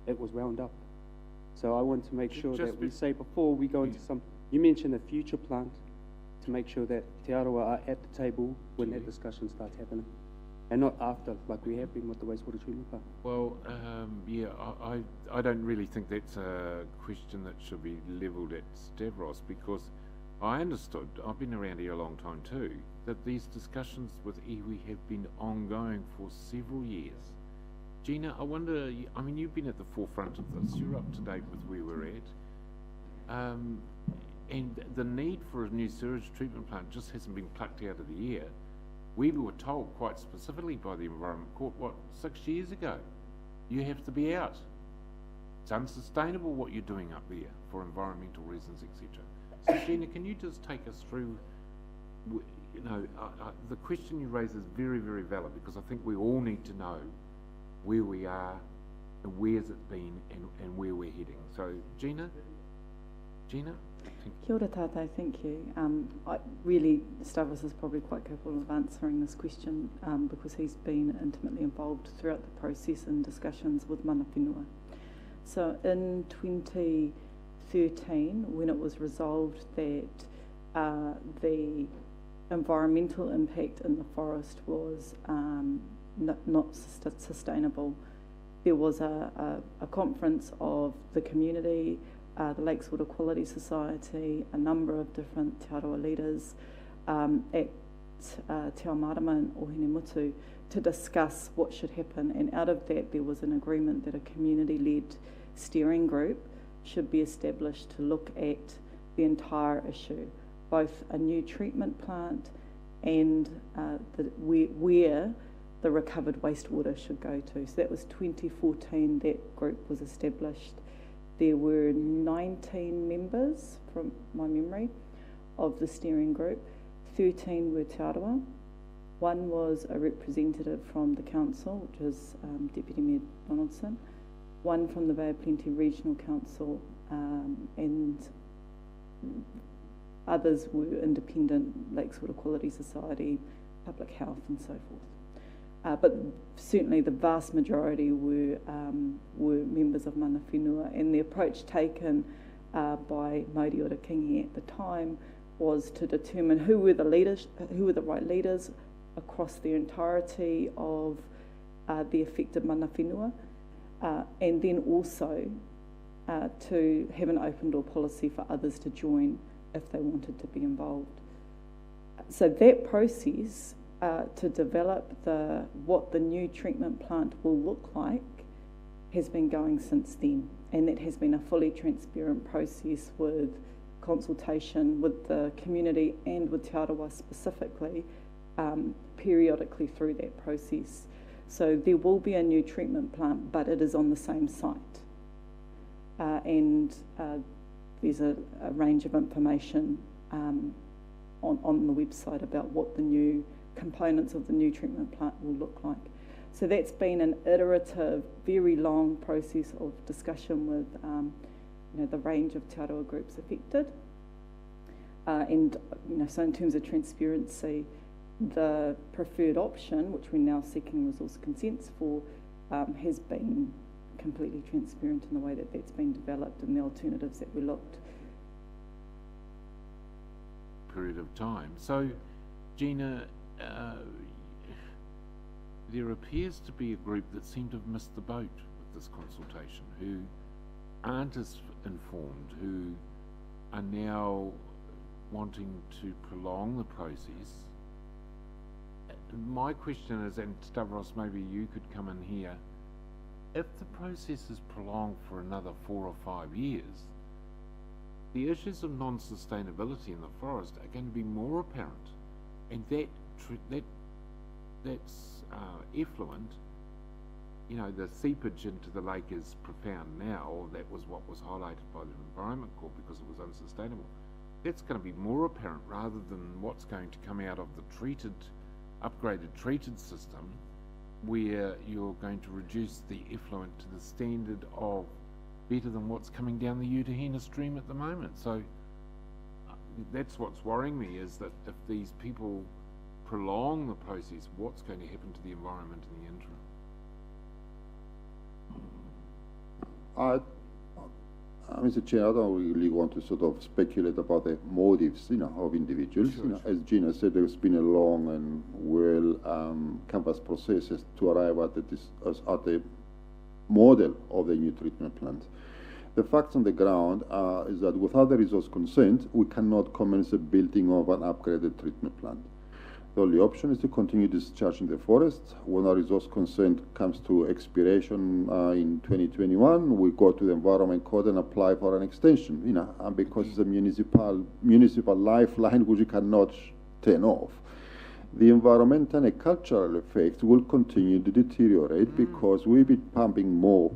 it was wound up. So I want to make sure that we say before we go into you mentioned a future plant, to make sure that Te Aroha are at the table when that discussion starts happening, and not after, like we have been with the wastewater treatment plant. Well, yeah, I don't really think that's a question that should be levelled at Stavros, because I understood, I've been around here a long time too, that these discussions with iwi have been ongoing for several years. Gina, I wonder, I mean, you've been at the forefront of this, you're up to date with where we're at. And the need for a new sewage treatment plant just hasn't been plucked out of the air. We were told quite specifically by the Environment Court, 6 years ago, you have to be out. It's unsustainable what you're doing up there for environmental reasons, etc. So Gina, can you just take us through, the question you raise is very, very valid, because I think we all need to know where we are and where's it been and where we're heading. So Gina? Kia ora tātou, thank you. Stavros is probably quite capable of answering this question because he's been intimately involved throughout the process and discussions with mana whenua. So in 2013, when it was resolved that the environmental impact in the forest was not sustainable, there was a conference of the community, the Lakes Water Quality Society, a number of different Te Aroha leaders at Te Amarama and Ohinemutu to discuss what should happen. And out of that, there was an agreement that a community-led steering group should be established to look at the entire issue, both a new treatment plant and where the recovered wastewater should go to. So that was 2014, that group was established. There were 19 members, from my memory, of the steering group. 13 were Te Aroha. One was a representative from the council, which is Deputy Mayor Donaldson. One from the Bay of Plenty Regional Council, and others were independent, Lakes Water Quality Society, Public Health and so forth. But certainly the vast majority were members of mana whenua, and the approach taken by Mauri Ora Kingi at the time was to determine who were the leaders, who were the right leaders across the entirety of the affected mana whenua, and then also to have an open door policy for others to join if they wanted to be involved. So that process to develop what the new treatment plant will look like has been going since then, and that has been a fully transparent process with consultation with the community and with Te Aroha specifically periodically through that process. So there will be a new treatment plant, but it is on the same site, and there's a range of information on the website about what the new components of the new treatment plant will look like. So that's been an iterative, very long process of discussion with the range of Te Aroha groups affected. And so in terms of transparency, the preferred option, which we're now seeking resource consents for, has been completely transparent in the way that that's been developed and the alternatives that we looked. Period of time. So, Gina, there appears to be a group that seem to have missed the boat with this consultation, who aren't as informed, who are now wanting to prolong the process. My question is, and Stavros, maybe you could come in here, if the process is prolonged for another 4 or 5 years, the issues of non-sustainability in the forest are going to be more apparent, and that's effluent. The seepage into the lake is profound now, or that was what was highlighted by the Environment Corps because it was unsustainable. That's going to be more apparent rather than what's going to come out of the upgraded treated system, where you're going to reduce the effluent to the standard of better than what's coming down the Utahina stream at the moment. So that's what's worrying me, is that if these people prolong the process, what's going to happen to the environment in the interim? Mr. Chair, I don't really want to sort of speculate about the motives, of individuals. Sure. As Gina said, there's been a long and well canvassed process to arrive at the model of the new treatment plant. The facts on the ground is that without the resource consent, we cannot commence the building of an upgraded treatment plant. The only option is to continue discharging the forest. When our resource consent comes to expiration in 2021, we go to the Environment Court and apply for an extension, and because it's a municipal lifeline which you cannot turn off. The environmental and cultural effects will continue to deteriorate because we'll be pumping more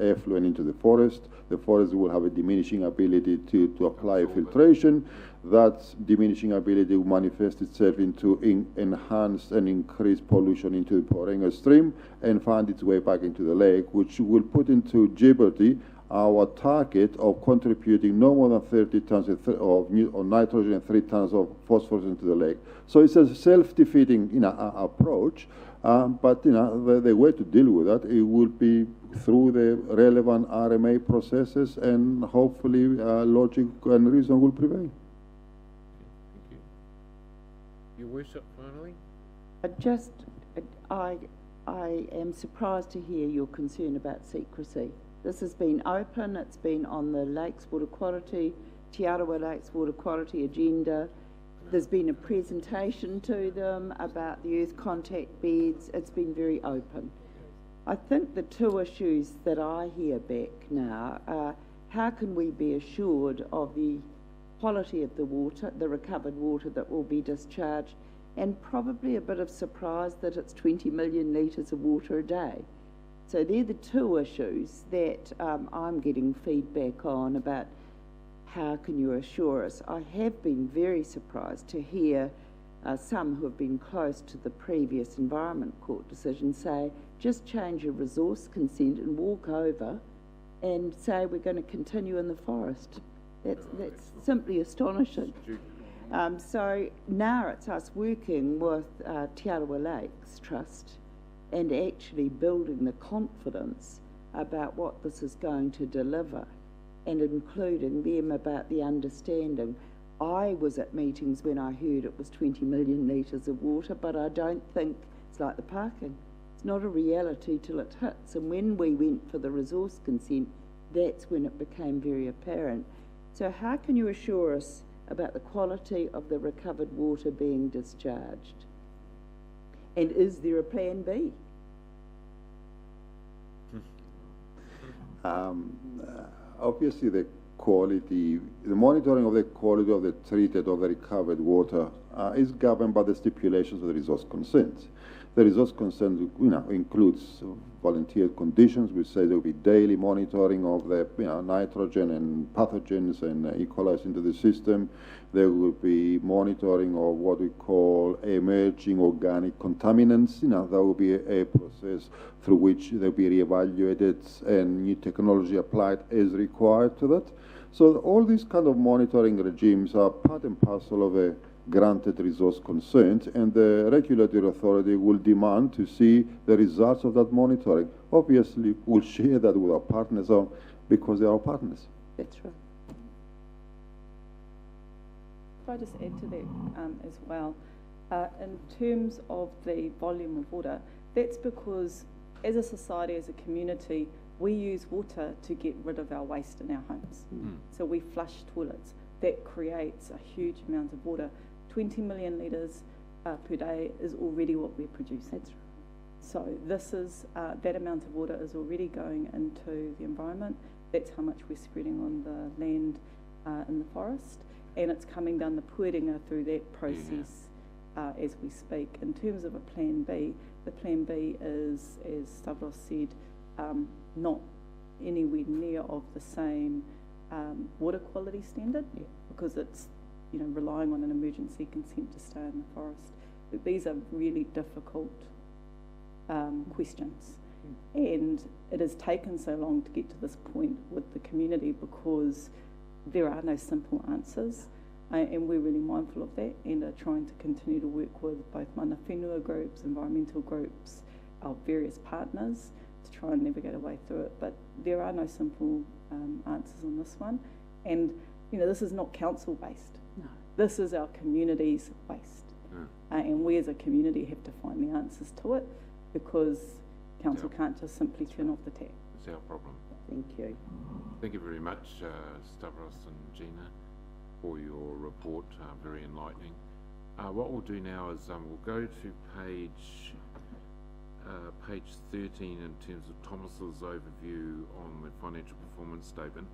effluent into the forest. The forest will have a diminishing ability to apply filtration. That diminishing ability will manifest itself into enhanced and increased pollution into the Porenga stream and find its way back into the lake, which will put into jeopardy our target of contributing no more than 30 tons of nitrogen and 3 tons of phosphorus into the lake. So it's a self-defeating approach, but the way to deal with that, it will be through the relevant RMA processes, and hopefully logic and reason will prevail. Thank you. Your Worship, finally? I am surprised to hear your concern about secrecy. This has been open, it's been on the Lakes Water Quality, Te Arawa Lakes Water Quality agenda. There's been a presentation to them about the earth contact beds. It's been very open. I think the two issues that I hear back now are, how can we be assured of the quality of the water, the recovered water that will be discharged, and probably a bit of surprise that it's 20 million litres of water a day. So they're the two issues that I'm getting feedback on about how can you assure us. I have been very surprised to hear some who have been close to the previous Environment Court decision say, just change your resource consent and walk over and say we're going to continue in the forest. That's simply astonishing. So now it's us working with Te Arawa Lakes Trust and actually building the confidence about what this is going to deliver, and including them about the understanding. I was at meetings when I heard it was 20 million litres of water, but I don't think it's like the parking. It's not a reality till it hits, and when we went for the resource consent, that's when it became very apparent. So how can you assure us about the quality of the recovered water being discharged? And is there a plan B? Obviously, the monitoring of the quality of the treated or the recovered water is governed by the stipulations of the resource consent. The resource consent, includes volunteered conditions, which say there will be daily monitoring of the nitrogen and pathogens and E. coli into the system. There will be monitoring of what we call emerging organic contaminants. There will be a process through which they'll be reevaluated and new technology applied as required to that. So all these kind of monitoring regimes are part and parcel of a granted resource consent, and the regulatory authority will demand to see the results of that monitoring. Obviously, we'll share that with our partners because they are our partners. That's right. If I just add to that as well, in terms of the volume of water, that's because as a society, as a community, we use water to get rid of our waste in our homes. So we flush toilets. That creates a huge amount of water. 20 million litres per day is already what we're producing. That's right. So this is, that amount of water is already going into the environment. That's how much we're spreading on the land in the forest. And it's coming down the pueringa through that process as we speak. In terms of a plan B, the plan B is, as Stavros said, not anywhere near of the same water quality standard because it's relying on an emergency consent to stay in the forest. But these are really difficult questions. And it has taken so long to get to this point with the community because there are no simple answers. And we're really mindful of that and are trying to continue to work with both mana whenua groups, environmental groups, our various partners to try and navigate a way through it. But there are no simple answers on this one. And, this is not council-based. No. This is our community's waste. And we as a community have to find the answers to it because council can't just simply turn off the tap. It's our problem. Thank you. Thank you very much, Stavros and Gina, for your report. Very enlightening. What we'll do now is we'll go to page 13 in terms of Thomas's overview on the financial performance statement.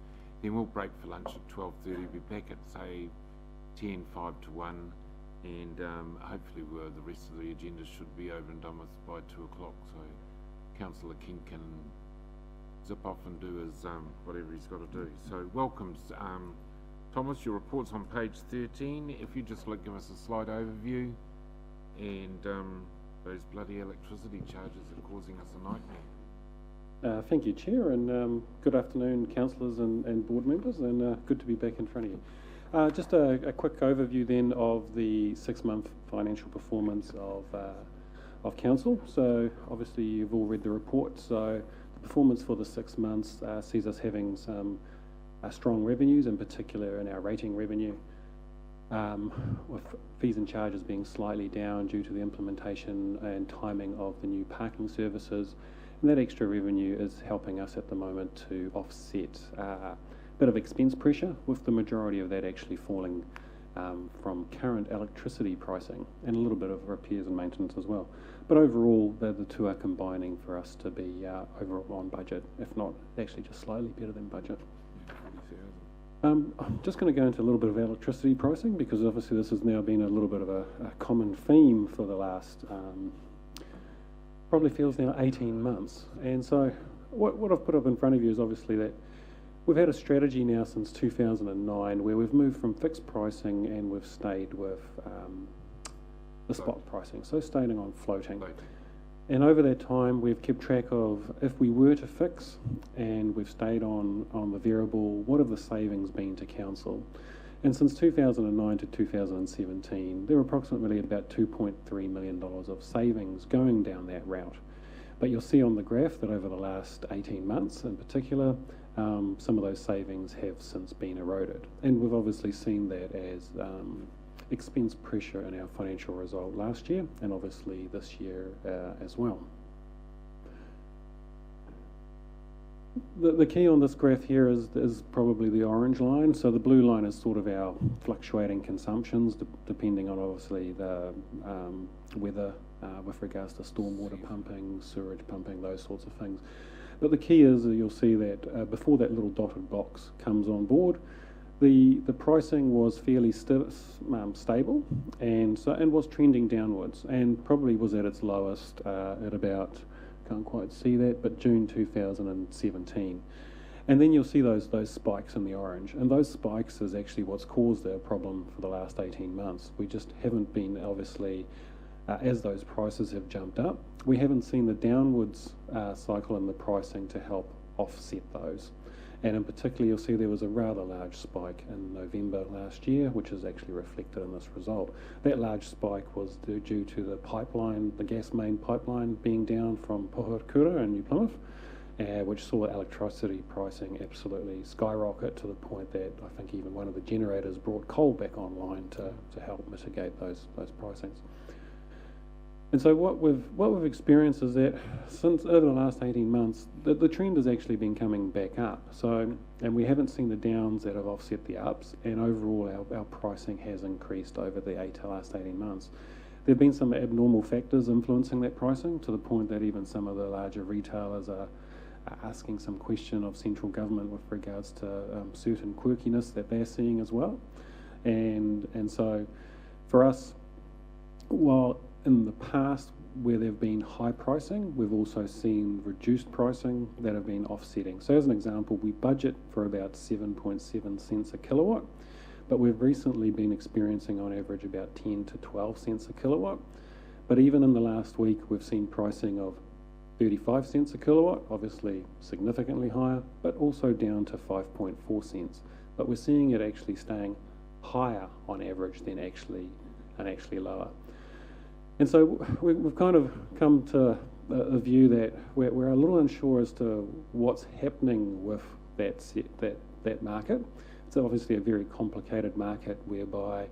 Then we'll break for lunch at 12:30. We'll be back at, say, 10, 5 to 1, and hopefully the rest of the agenda should be over and done with by 2 o'clock, so Councillor King can zip off and do his whatever he's got to do. So welcome, Thomas, your report's on page 13. If you just give us a slide overview, and those bloody electricity charges are causing us a nightmare. Thank you, Chair, and good afternoon, councillors and board members, and good to be back in front of you. Just a quick overview then of the 6-month financial performance of council. So obviously you've all read the report. So the performance for the 6 months sees us having some strong revenues, in particular in our rating revenue, with fees and charges being slightly down due to the implementation and timing of the new parking services. And that extra revenue is helping us at the moment to offset a bit of expense pressure, with the majority of that actually falling from current electricity pricing and a little bit of repairs and maintenance as well. But overall, the two are combining for us to be overall on budget, if not actually just slightly better than budget. I'm just going to go into a little bit of electricity pricing because obviously this has now been a little bit of a common theme for the last probably feels now 18 months. And so what I've put up in front of you is obviously that we've had a strategy now since 2009 where we've moved from fixed pricing and we've stayed with the spot pricing, so staying on floating. And over that time, we've kept track of if we were to fix and we've stayed on the variable, what have the savings been to council? And since 2009 to 2017, there were approximately about $2.3 million of savings going down that route. But you'll see on the graph that over the last 18 months in particular, some of those savings have since been eroded. And we've obviously seen that as expense pressure in our financial result last year and obviously this year as well. The key on this graph here is probably the orange line. So the blue line is sort of our fluctuating consumptions depending on obviously the weather with regards to stormwater pumping, sewage pumping, those sorts of things. But the key is that you'll see that before that little dotted box comes on board, the pricing was fairly stable and was trending downwards and probably was at its lowest at about, can't quite see that, but June 2017. And then you'll see those spikes in the orange, and those spikes is actually what's caused our problem for the last 18 months. We just haven't been, obviously, as those prices have jumped up, we haven't seen the downwards cycle in the pricing to help offset those. And in particular, you'll see there was a rather large spike in November last year, which is actually reflected in this result. That large spike was due to the pipeline, the gas main pipeline being down from Rotorua and New Plymouth, which saw electricity pricing absolutely skyrocket to the point that I think even one of the generators brought coal back online to help mitigate those pricings. And so what we've experienced is that since over the last 18 months, the trend has actually been coming back up. So, and we haven't seen the downs that have offset the ups, and overall our pricing has increased over the last 18 months. There have been some abnormal factors influencing that pricing to the point that even some of the larger retailers are asking some question of central government with regards to certain quirkiness that they're seeing as well. And so for us, while in the past where there have been high pricing, we've also seen reduced pricing that have been offsetting. So as an example, we budget for about 7.7 cents a kilowatt, but we've recently been experiencing on average about 10 to 12 cents a kilowatt. But even in the last week, we've seen pricing of 35 cents a kilowatt, obviously significantly higher, but also down to 5.4 cents. But we're seeing it actually staying higher on average than actually lower. And so we've kind of come to a view that we're a little unsure as to what's happening with that market. It's obviously a very complicated market whereby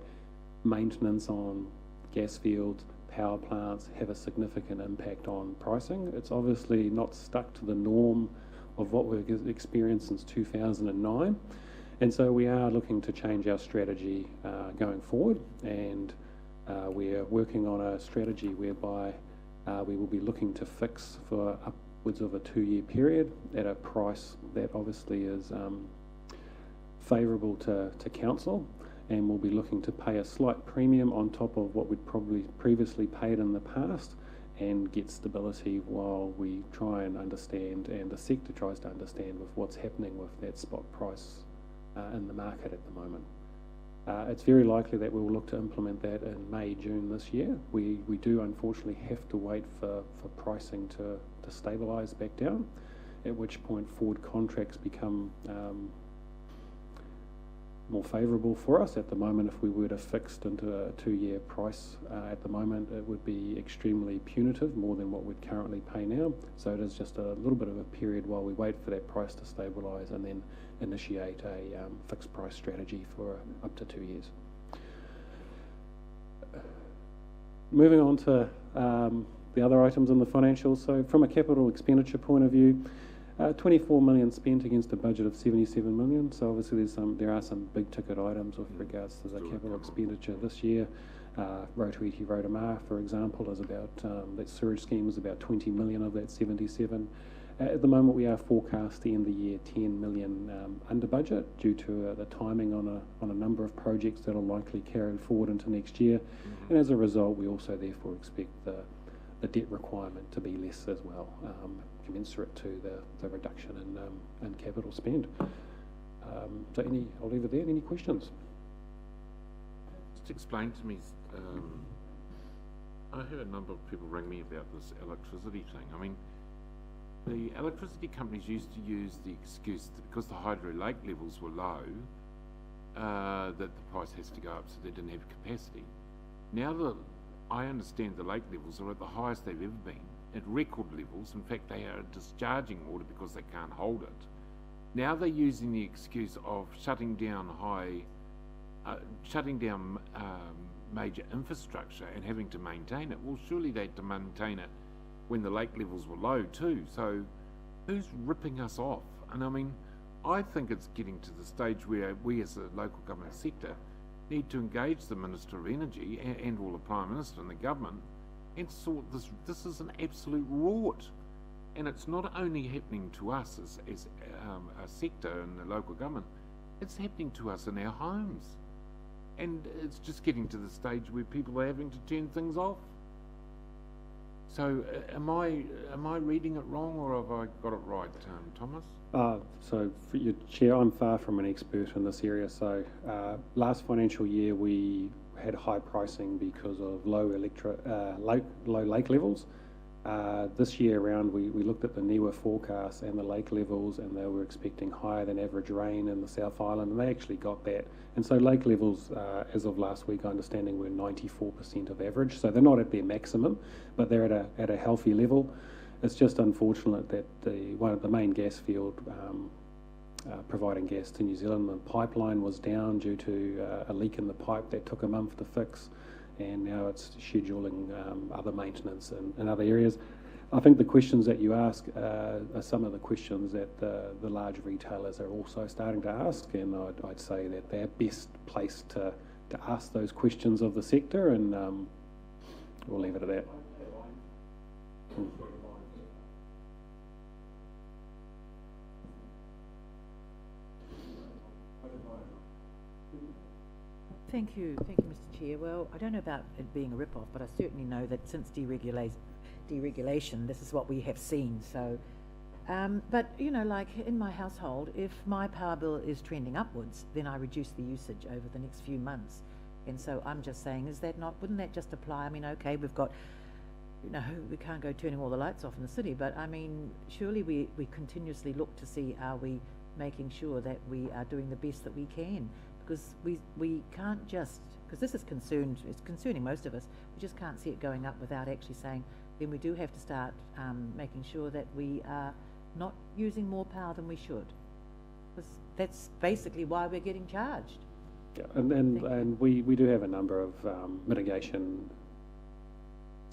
maintenance on gas fields, power plants have a significant impact on pricing. It's obviously not stuck to the norm of what we've experienced since 2009. And so we are looking to change our strategy going forward, and we're working on a strategy whereby we will be looking to fix for upwards of a 2-year period at a price that obviously is favourable to council, and we'll be looking to pay a slight premium on top of what we'd probably previously paid in the past and get stability while we try and understand, and the sector tries to understand with what's happening with that spot price in the market at the moment. It's very likely that we will look to implement that in May, June this year. We do unfortunately have to wait for pricing to stabilise back down, at which point forward contracts become more favourable for us. At the moment, if we were to fixed into a 2-year price at the moment, it would be extremely punitive, more than what we'd currently pay now. So it is just a little bit of a period while we wait for that price to stabilise and then initiate a fixed price strategy for up to 2 years. Moving on to the other items in the financials. So from a capital expenditure point of view, 24 million spent against a budget of 77 million. So obviously there are some big ticket items with regards to the capital expenditure this year. Rotorua, for example, is about, that sewage scheme is about 20 million of that 77. At the moment, we are forecast to end the year 10 million under budget due to the timing on a number of projects that are likely carried forward into next year. And as a result, we also therefore expect the debt requirement to be less as well, commensurate to the reduction in capital spend. So I'll leave it there. Any questions? Just explain to me, I had a number of people ring me about this electricity thing. I mean, the electricity companies used to use the excuse that because the hydro lake levels were low, that the price has to go up, so they didn't have capacity. Now that I understand the lake levels are at the highest they've ever been, at record levels. In fact, they are discharging water because they can't hold it. Now they're using the excuse of shutting down major infrastructure and having to maintain it. Well, surely they had to maintain it when the lake levels were low too. So who's ripping us off? And I mean, I think it's getting to the stage where we as a local government sector need to engage the Minister of Energy and or the Prime Minister and the government and sort this. This is an absolute rort. And it's not only happening to us as a sector in the local government, it's happening to us in our homes. And it's just getting to the stage where people are having to turn things off. So am I reading it wrong, or have I got it right, Thomas? So for your chair, I'm far from an expert in this area. So last financial year we had high pricing because of low lake levels. This year around, we looked at the NIWA forecast and the lake levels, and they were expecting higher than average rain in the South Island, and they actually got that. And so lake levels, as of last week, understanding, were 94% of average. So they're not at their maximum, but they're at a healthy level. It's just unfortunate that one of the main gas field providing gas to New Zealand, the pipeline was down due to a leak in the pipe that took a month to fix, and now it's scheduling other maintenance in other areas. I think the questions that you ask are some of the questions that the large retailers are also starting to ask, and I'd say that they're best placed to ask those questions of the sector, and we'll leave it at that. Thank you, Mr. Chair. Well, I don't know about it being a rip-off, but I certainly know that since deregulation, this is what we have seen. So, but you know, like in my household, if my power bill is trending upwards, then I reduce the usage over the next few months. And so I'm just saying, wouldn't that just apply? I mean, okay, we've got, you know, we can't go turning all the lights off in the city, but I mean, surely we continuously look to see, are we making sure that we are doing the best that we can? Because we can't just, because this is it's concerning most of us, we just can't see it going up without actually saying, then we do have to start making sure that we are not using more power than we should. Because that's basically why we're getting charged. Yeah, and we do have a number of mitigation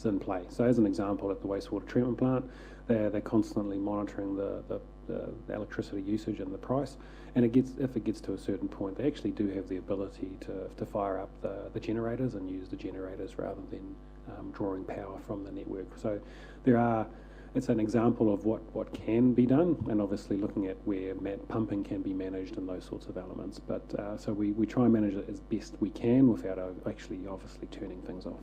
in play. So as an example, at the wastewater treatment plant, they're constantly monitoring the electricity usage and the price, and if it gets to a certain point, they actually do have the ability to fire up the generators and use the generators rather than drawing power from the network. So it's an example of what can be done, and obviously looking at where pumping can be managed and those sorts of elements. But so we try and manage it as best we can without actually obviously turning things off.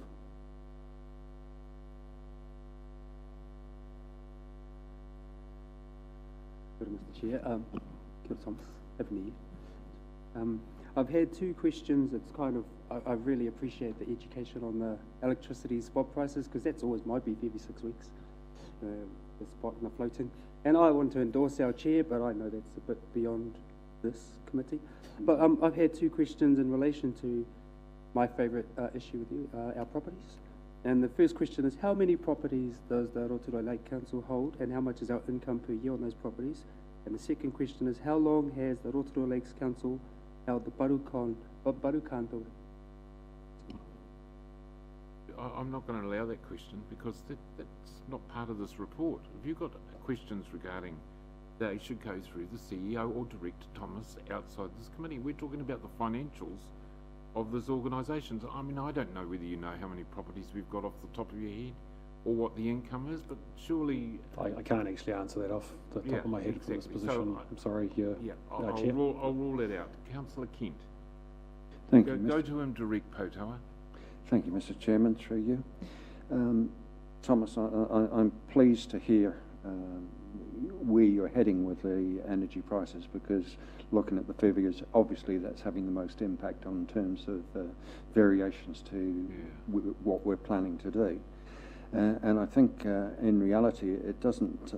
Good, Mr. Chair. Kia ora, Thomas. Happy New Year. I've had two questions. It's kind of, I really appreciate the education on the electricity spot prices, because that's always my beef every 6 weeks, the spot and the floating. And I want to endorse our chair, but I know that's a bit beyond this committee. But I've had two questions in relation to my favourite issue with you, our properties. And the first question is, how many properties does the Rotorua Lake Council hold, and how much is our income per year on those properties? And the second question is, how long has the Rotorua Lakes Council held the Barukan building? I'm not going to allow that question, because that's not part of this report. If you've got questions regarding, they should go through the CEO or Director Thomas outside this committee. We're talking about the financials of this organisation. I mean, I don't know whether you know how many properties we've got off the top of your head or what the income is, but surely... I can't actually answer that off the top of my head for this position. So, I'm sorry, Chair. I'll rule it out. Councillor Kent. Thank you, Go to him direct, Potoa. Thank you, Mr. Chairman, through you. Thomas, I'm pleased to hear where you're heading with the energy prices, because looking at the figures, obviously that's having the most impact on terms of variations to what we're planning to do. And I think in reality it doesn't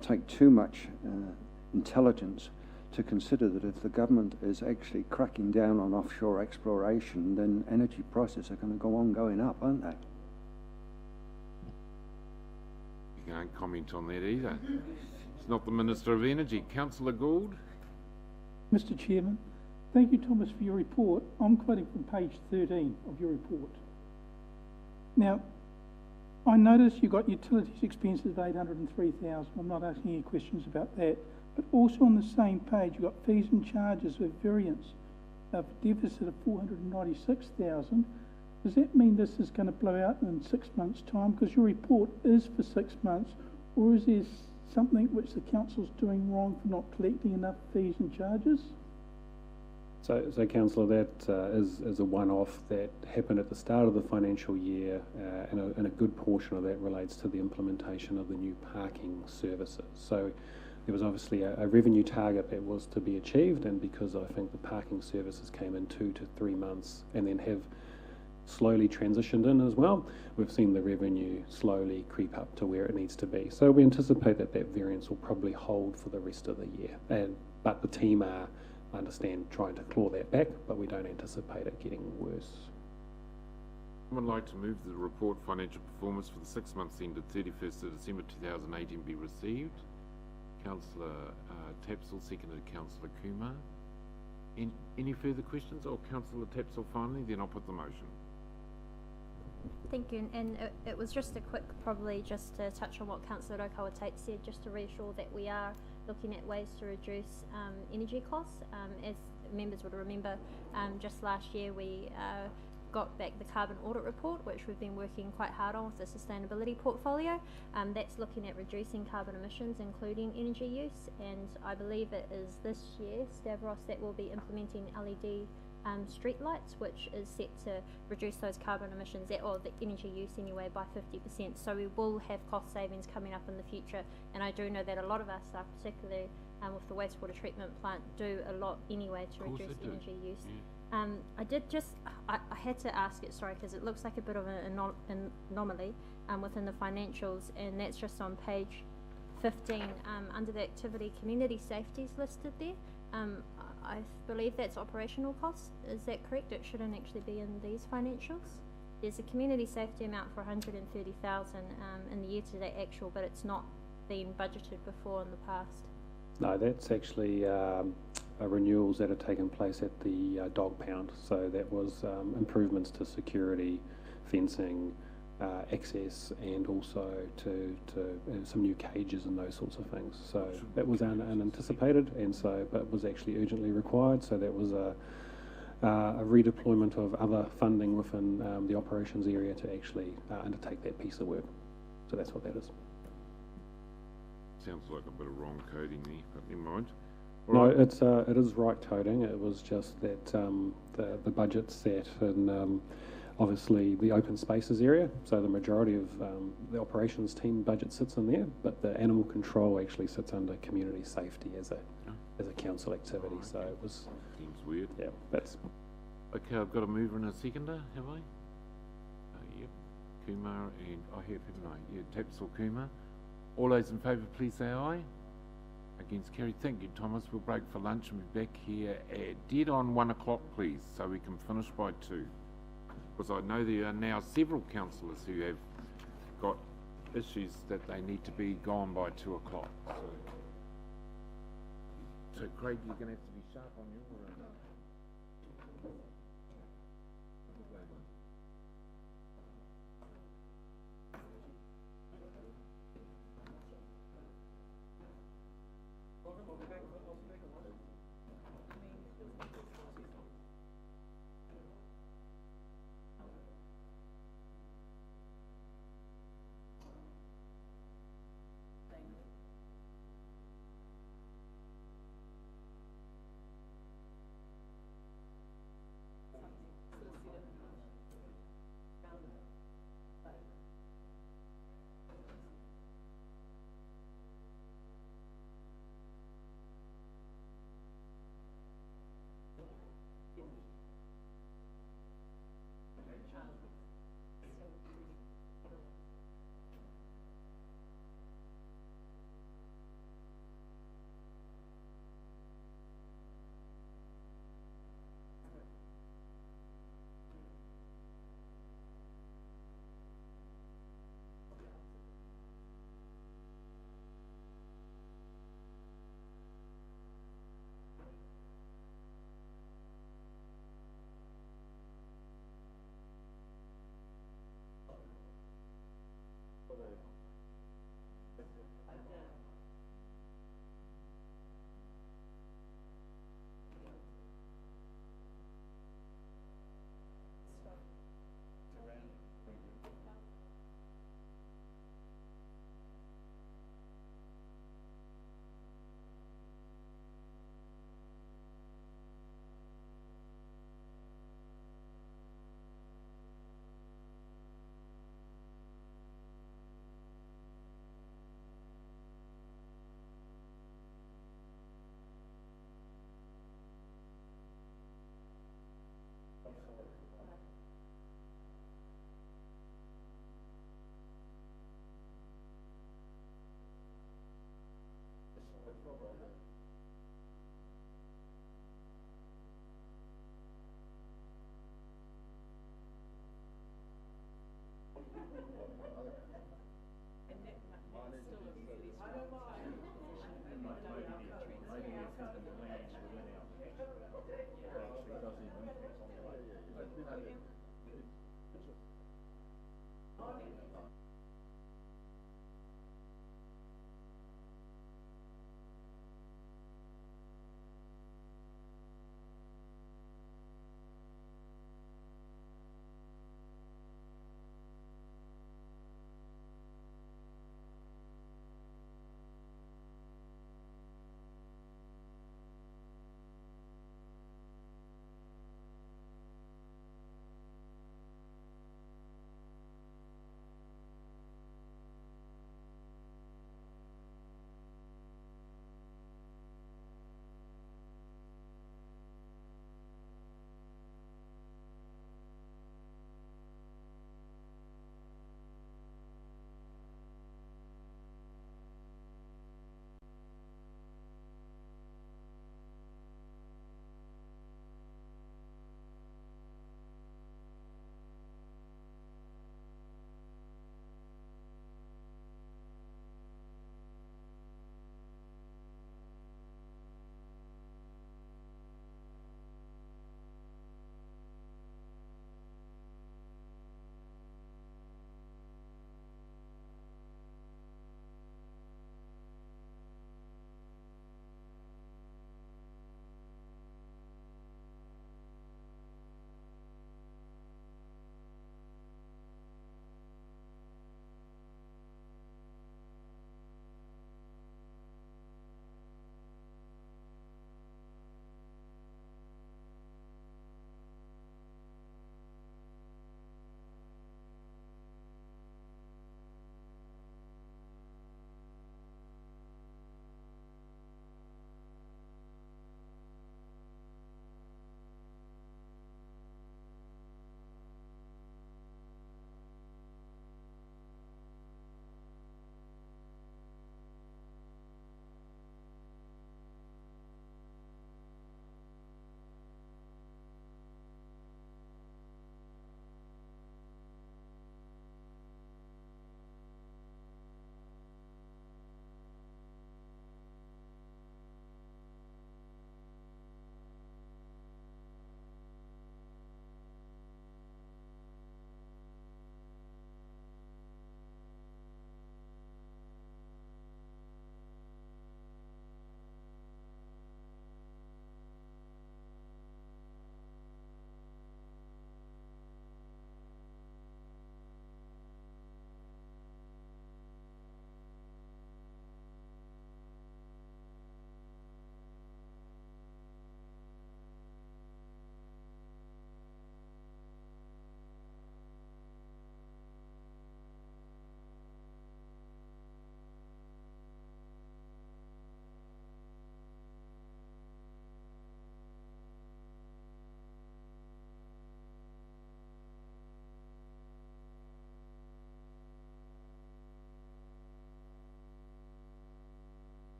take too much intelligence to consider that if the government is actually cracking down on offshore exploration, then energy prices are going to go on going up, aren't they? You can't comment on that either. It's not the Minister of Energy. Councillor Gould. Mr. Chairman, thank you, Thomas, for your report. I'm quoting from page 13 of your report. Now, I noticed you got utilities expenses of $803,000. I'm not asking any questions about that. But also on the same page, you've got fees and charges with variance of deficit of $496,000. Does that mean this is going to blow out in 6 months' time? Because your report is for 6 months, or is there something which the council's doing wrong for not collecting enough fees and charges? So Councillor, that is a one-off that happened at the start of the financial year, and a good portion of that relates to the implementation of the new parking services. So there was obviously a revenue target that was to be achieved, and because I think the parking services came in 2 to 3 months and then have slowly transitioned in as well, we've seen the revenue slowly creep up to where it needs to be. So we anticipate that that variance will probably hold for the rest of the year. But the team are, I understand, trying to claw that back, but we don't anticipate it getting worse. I would like to move the report financial performance for the 6 months ended 31st of December 2018 be received. Councillor Tapsell, seconded Councillor Kumar. Any further questions? Or Councillor Tapsell finally, then I'll put the motion. Thank you, and it was just a quick, probably just to touch on what Councillor Rotorua Tate said, just to reassure that we are looking at ways to reduce energy costs. As members would remember, just last year we got back the carbon audit report, which we've been working quite hard on with the sustainability portfolio. That's looking at reducing carbon emissions, including energy use, and I believe it is this year, Stavros, that will be implementing LED street lights, which is set to reduce those carbon emissions, or the energy use anyway, by 50%. So we will have cost savings coming up in the future, and I do know that a lot of our staff, particularly with the wastewater treatment plant, do a lot anyway to reduce energy use. Yeah. I did just, I had to ask it, sorry, because it looks like a bit of an anomaly within the financials, and that's just on page 15, under the activity community safeties listed there. I believe that's operational costs. Is that correct? It shouldn't actually be in these financials. There's a community safety amount for 130,000 in the year-to-date actual, but it's not been budgeted before in the past. No, that's actually renewals that have taken place at the dog pound. So that was improvements to security, fencing, access, and also to some new cages and those sorts of things. So that was unanticipated, and so but was actually urgently required. So that was a redeployment of other funding within the operations area to actually undertake that piece of work. So that's what that is. Sounds like a bit of wrong coding there, but never mind. No, it is right coding. It was just that the budget sat in obviously the open spaces area, so the majority of the operations team budget sits in there, but the animal control actually sits under community safety as a council activity. Oh, okay. So it was. Seems weird. Yeah, that's. Okay, I've got a mover and a seconder, have I? Yep, Kumar and I have, haven't I? Yeah, Tapsell Kumar. All those in favour, please say aye. Against carried. Thank you, Thomas. We'll break for lunch and be back here at dead on 1 o'clock, please, so we can finish by 2. Because I know there are now several councillors who have got issues that they need to be gone by 2 o'clock. So Craig, you're going to have to be sharp on your.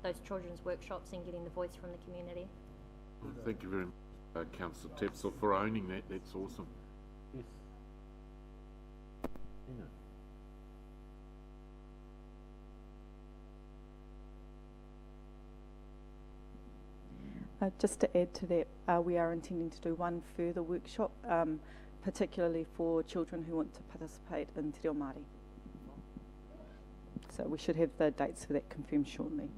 those children's workshops and getting the voice from the community. Well, thank you very much, Councillor Tepsel, for owning that. That's awesome. Yes. Just to add to that, we are intending to do one further workshop, particularly for children who want to participate in Te Reo Māori. So we should have the dates for that confirmed shortly.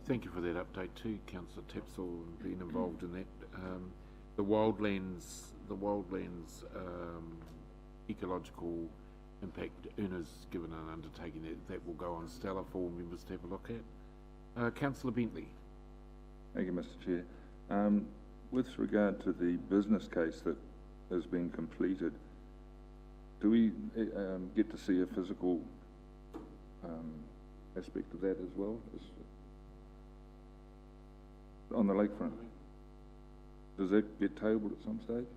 Thank you for that update too, Councillor Tepsel, and being involved in that. The wildlands ecological impact earners given an undertaking that will go on Stella for members to have a look at. Councillor Bentley. Thank you, Mr. Chair. With regard to the business case that has been completed, do we get to see a physical aspect of that as well on the lakefront? Does that get tabled at some stage?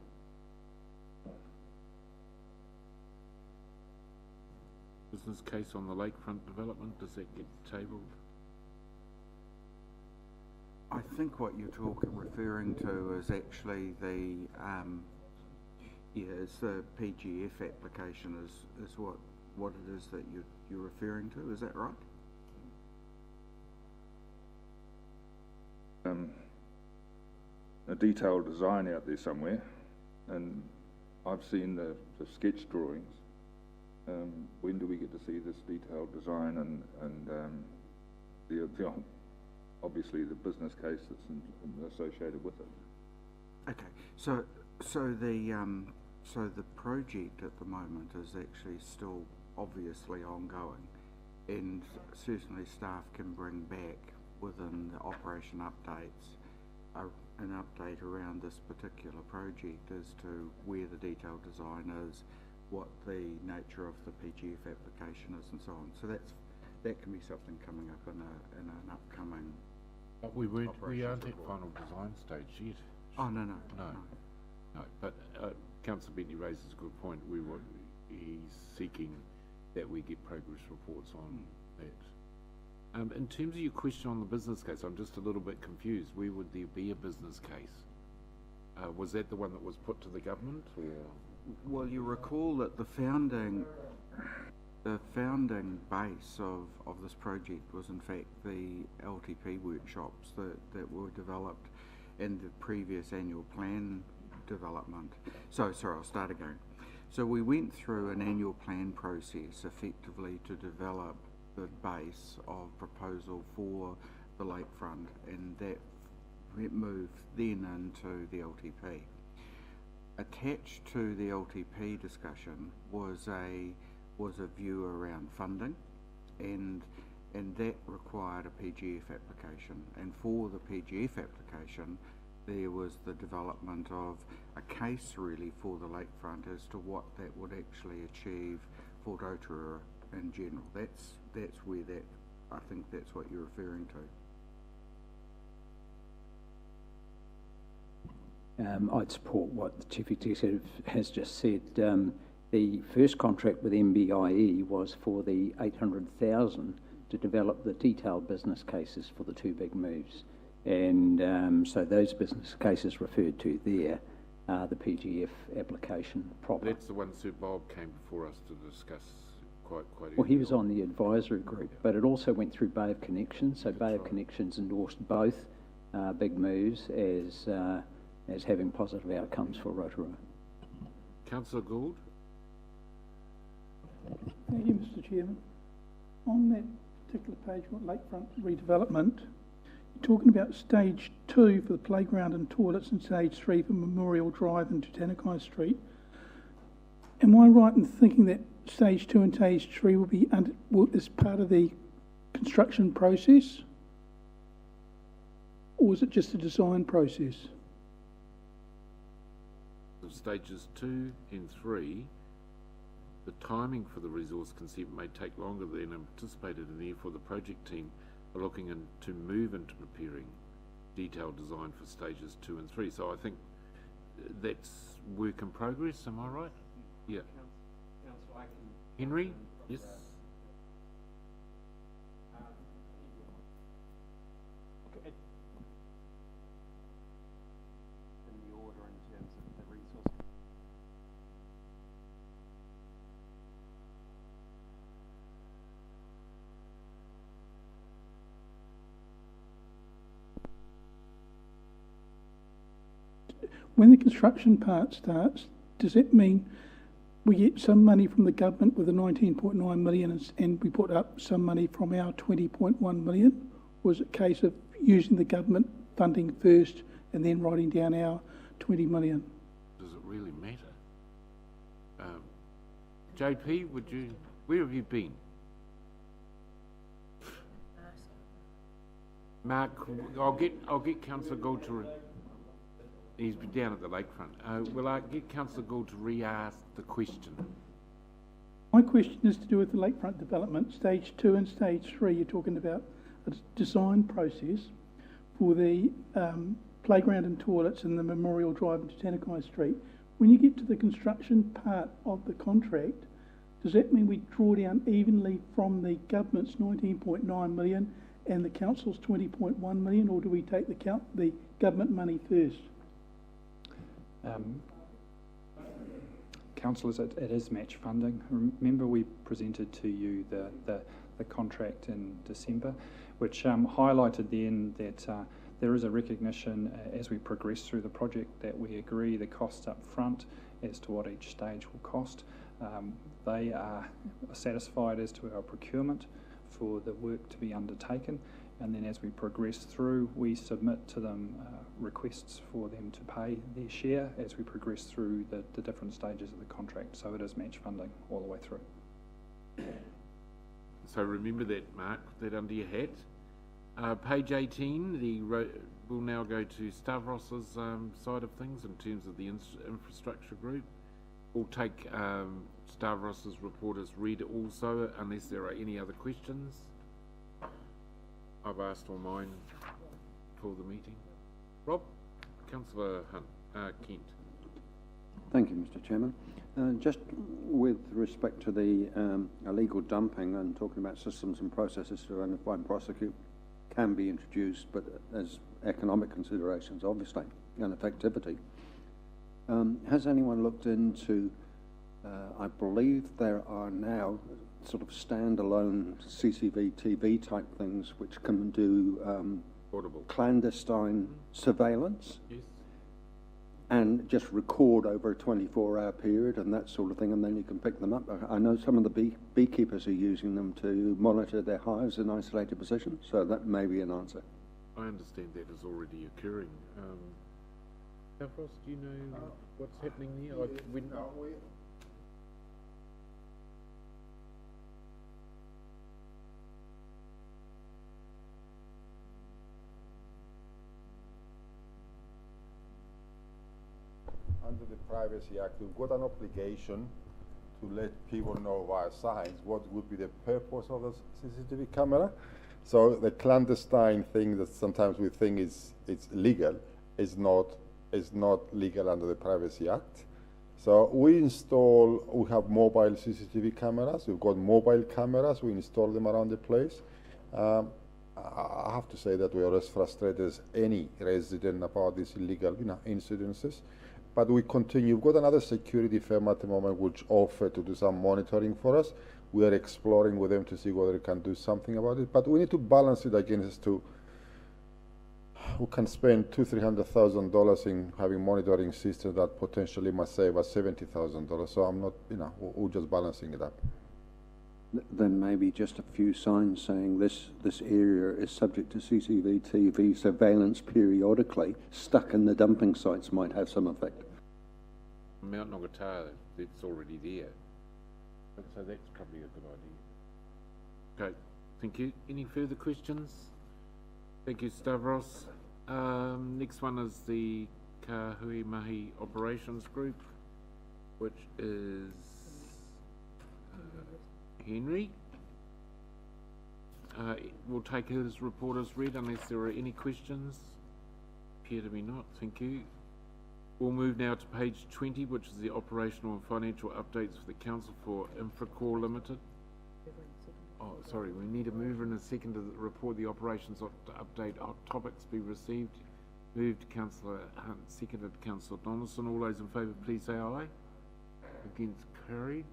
Business case on the lakefront development, does that get tabled? I think what you're referring to is actually the it's the PGF application is what it is that you're referring to. Is that right? A detailed design out there somewhere, and I've seen the sketch drawings. When do we get to see this detailed design and the obviously the business case that's associated with it? Okay, so the project at the moment is actually still obviously ongoing, and certainly staff can bring back within the operation updates an update around this particular project as to where the detailed design is, what the nature of the PGF application is, and so on. So that can be something coming up in an upcoming. But we aren't at final design stage yet. Oh no. But Councillor Bentley raises a good point. He's seeking that we get progress reports on that. In terms of your question on the business case, I'm just a little bit confused. Where would there be a business case? Was that the one that was put to the government, or? Well, you recall that the founding base of this project was in fact the LTP workshops that were developed in the previous annual plan development. So, sorry, I'll start again. So we went through an annual plan process effectively to develop the base of proposal for the lakefront, and that moved then into the LTP. Attached to the LTP discussion was a view around funding, and that required a PGF application. And for the PGF application, there was the development of a case really for the lakefront as to what that would actually achieve for Rotorua in general. That's where I think that's what you're referring to. I'd support what the Chief Executive has just said. The first contract with MBIE was for the 800,000 to develop the detailed business cases for the two big moves. And so those business cases referred to there are the PGF application proper. That's the one Sir Bob came before us to discuss quite Well, he was on the advisory group, but it also went through Bay of Connections. So Bay of Connections endorsed both big moves as having positive outcomes for Rotorua. Councillor Gould. Thank you, Mr. Chairman. On that particular page, lakefront redevelopment, you're talking about stage 2 for the playground and toilets and stage 3 for Memorial Drive and Tutanakai Street. Am I right in thinking that stage 2 and stage 3 will be as part of the construction process? Or is it just a design process? Of stages 2 and 3, the timing for the resource consent may take longer than anticipated, and therefore the project team are looking to move into preparing detailed design for stages 2 and 3. So I think that's work in progress, am I right? Yeah. Henry? Yes? when the construction part starts, does that mean we get some money from the government with the 19.9 million and we put up some money from our 20.1 million? Or is it a case of using the government funding first and then writing down our 20 million? Does it really matter? JP, where have you been? Mark, I'll get Councillor Gould to. He's been down at the lakefront. Will I get Councillor Gould to re-ask the question? My question is to do with the lakefront development, stage 2 and stage 3. You're talking about a design process for the playground and toilets in the Memorial Drive and Tanakai Street. When you get to the construction part of the contract, does that mean we draw down evenly from the government's 19.9 million and the council's 20.1 million, or do we take the government money first? Councillors, it is match funding. Remember, we presented to you the contract in December, which highlighted then that there is a recognition as we progress through the project that we agree the costs up front as to what each stage will cost. They are satisfied as to our procurement for the work to be undertaken, and then as we progress through, we submit to them requests for them to pay their share as we progress through the different stages of the contract. So it is match funding all the way through. So remember that, Mark, put that under your hat. Page 18, we'll now go to Stavros's side of things in terms of the infrastructure group. We'll take Stavros's report as read also, unless there are any other questions. I've asked all mine for the meeting. Rob, Councillor Kent. Thank you, Mr. Chairman. Just with respect to the illegal dumping and talking about systems and processes to identify and prosecute can be introduced, but as economic considerations, obviously, and effectivity. Has anyone looked into, I believe there are now sort of standalone CCTV type things which can do clandestine surveillance? Yes. And just record over a 24-hour period and that sort of thing, and then you can pick them up. I know some of the beekeepers are using them to monitor their hives in isolated positions, so that may be an answer. I understand that is already occurring. Stavros, do you know what's happening there? Under the Privacy Act, we've got an obligation to let people know via signs what would be the purpose of the CCTV camera. So the clandestine thing that sometimes we think it's legal is not legal under the Privacy Act. So we have mobile CCTV cameras. We've got mobile cameras. We install them around the place. I have to say that we are as frustrated as any resident about these illegal incidences. But we continue. We've got another security firm at the moment which offer to do some monitoring for us. We are exploring with them to see whether we can do something about it. But we need to balance it against we can spend $200,000-300,000 in having monitoring systems that potentially must save us $70,000. So I'm not, we're just balancing it up. Then maybe just a few signs saying this area is subject to CCTV surveillance periodically, stuck in the dumping sites, might have some effect. Mount Nogata, it's already there. So that's probably a good idea. Okay, thank you. Any further questions? Thank you, Stavros. Next one is the Kahui Mahi Operations Group, which is Henry. We'll take his report as read unless there are any questions. Appear to be not. Thank you. We'll move now to page 20, which is the operational and financial updates for the Council for Infracore Limited. Oh, sorry, we need a mover and a second to report the operations update topics be received. Moved Councillor Hunt, seconded Councillor Donaldson. All those in favour, please say aye. Against, carried.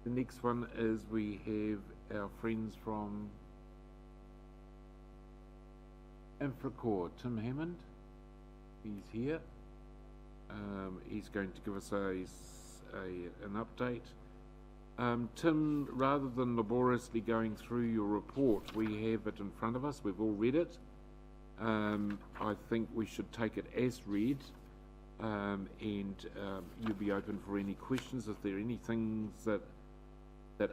The next one is we have our friends from Infracore. Tim Hammond, he's here. He's going to give us an update. Tim, rather than laboriously going through your report, we have it in front of us. We've all read it. I think we should take it as read, and you'll be open for any questions. If there are any things that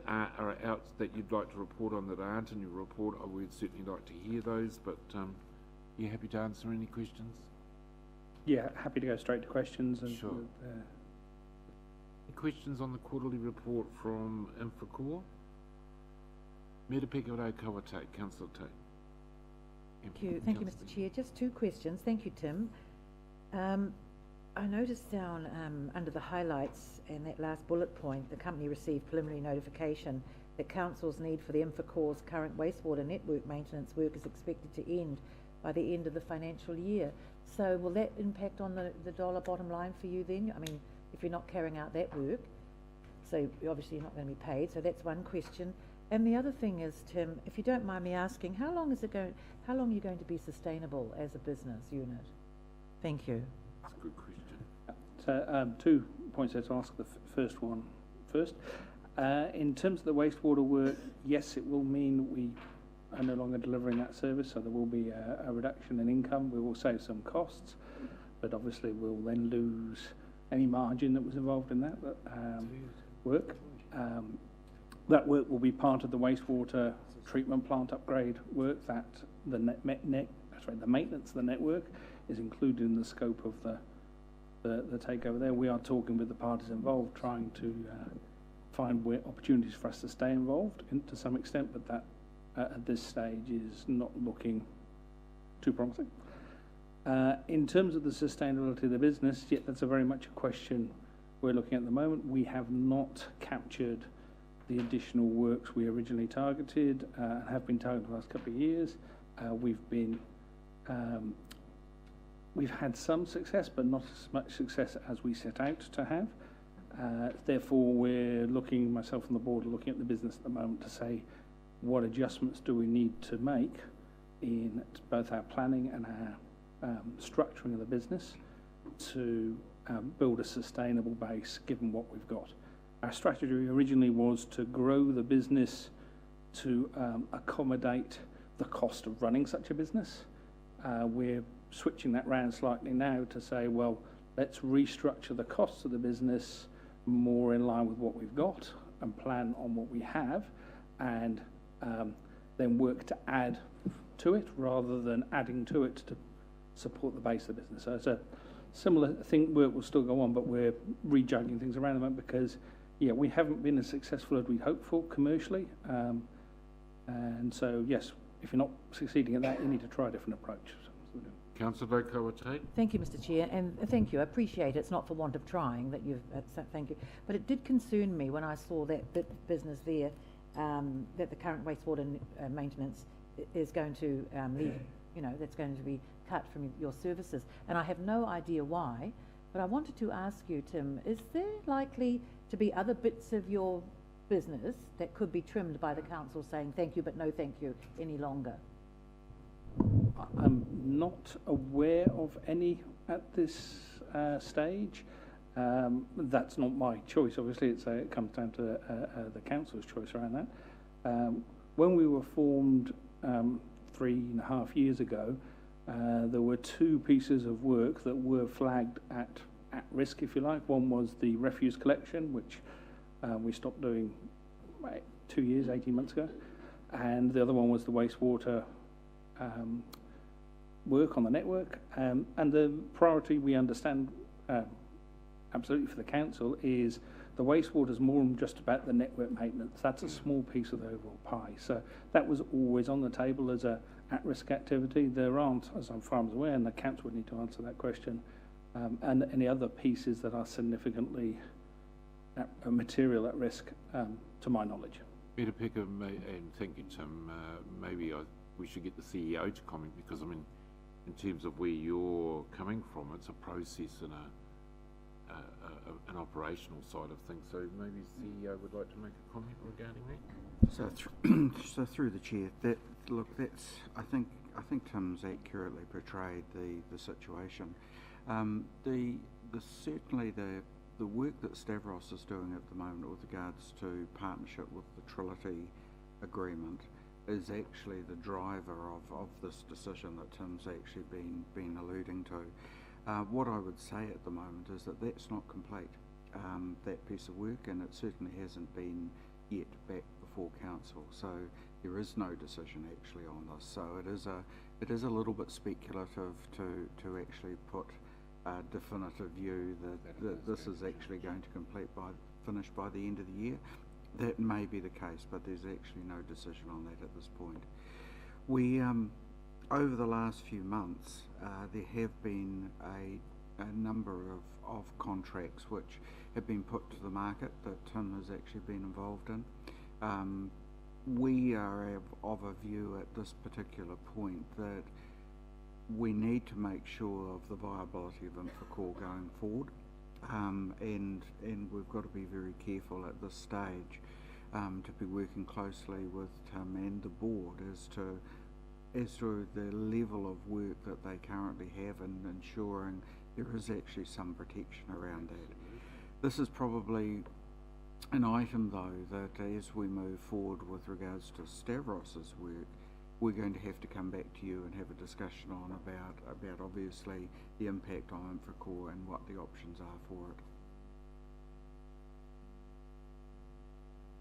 are out that you'd like to report on that aren't in your report, I would certainly like to hear those. But you happy to answer any questions? Yeah, happy to go straight to questions. And sure. Any questions on the quarterly report from Infracore? Metapeka o Kawate, Councillor Tate. Thank you, Mr. Chair. Just two questions. Thank you, Tim. I noticed down under the highlights in that last bullet point, the company received preliminary notification that Council's need for the Infocore's current wastewater network maintenance work is expected to end by the end of the financial year. So will that impact on the dollar bottom line for you then? I mean, if you're not carrying out that work, so obviously you're not going to be paid. So that's one question. And the other thing is, Tim, if you don't mind me asking, how long are you going to be sustainable as a business unit? Thank you. That's a good question. So 2 points there to ask. The first one first. In terms of the wastewater work, yes, it will mean we are no longer delivering that service, so there will be a reduction in income. We will save some costs, but obviously we'll then lose any margin that was involved in that work. That work will be part of the wastewater treatment plant upgrade work. That the maintenance of the network is included in the scope of the takeover there. We are talking with the parties involved, trying to find opportunities for us to stay involved to some extent, but that at this stage is not looking too promising. In terms of the sustainability of the business, yeah, that's very much a question we're looking at the moment. We have not captured the additional works we originally targeted and have been targeting the last couple of years. We've had some success, but not as much success as we set out to have. Therefore, we're looking, myself and the board are looking at the business at the moment to say, what adjustments do we need to make in both our planning and our structuring of the business to build a sustainable base given what we've got. Our strategy originally was to grow the business to accommodate the cost of running such a business. We're switching that round slightly now to say, well, let's restructure the costs of the business more in line with what we've got and plan on what we have, and then work to add to it rather than adding to it to support the base of the business. So it's a similar thing. Work will still go on, but we're rejuggling things around the moment because, yeah, we haven't been as successful as we'd hoped for commercially. And so, yes, if you're not succeeding at that, you need to try a different approach. Councillor Kawate. Thank you, Mr. Chair, and thank you. I appreciate it. It's not for want of trying that you've. Thank you. But it did concern me when I saw that business there, that the current wastewater maintenance is going to leave. You know, that's going to be cut from your services, and I have no idea why. But I wanted to ask you, Tim, is there likely to be other bits of your business that could be trimmed by the council saying thank you, but no thank you any longer? I'm not aware of any at this stage. That's not my choice. Obviously, it comes down to the council's choice around that. When we were formed 3.5 years ago, there were 2 pieces of work that were flagged at risk, if you like. One was the refuse collection, which we stopped doing 2 years, 18 months ago. And the other one was the wastewater work on the network. And the priority, we understand absolutely for the council, is the wastewater is more than just about the network maintenance. That's a small piece of the overall pie. So that was always on the table as a at-risk activity. There aren't, as I'm far as aware, and the council would need to answer that question, and any other pieces that are significantly material at risk, to my knowledge. Metapeka, and thank you, Tim. Maybe we should get the CEO to comment, because I mean, in terms of where you're coming from, it's a process and an operational side of things. So maybe the CEO would like to make a comment regarding that. So through the chair, I think Tim's accurately portrayed the situation. certainly the work that Stavros is doing at the moment with regards to partnership with the Trinity agreement is actually the driver of this decision that Tim's actually been alluding to. What I would say at the moment is that that's not complete, that piece of work, and it certainly hasn't been yet back before council. So there is no decision actually on this. So it is a little bit speculative to actually put a definitive view that this is actually going to finish by the end of the year. That may be the case, but there's actually no decision on that at this point. We, over the last few months, there have been a number of contracts which have been put to the market that Tim has actually been involved in. We are of a view at this particular point that we need to make sure of the viability of Infocore going forward, and we've got to be very careful at this stage to be working closely with Tim and the board as to the level of work that they currently have and ensuring there is actually some protection around that. This is probably an item though that as we move forward with regards to Stavros's work, we're going to have to come back to you and have a discussion on about obviously the impact on Infocore and what the options are for it.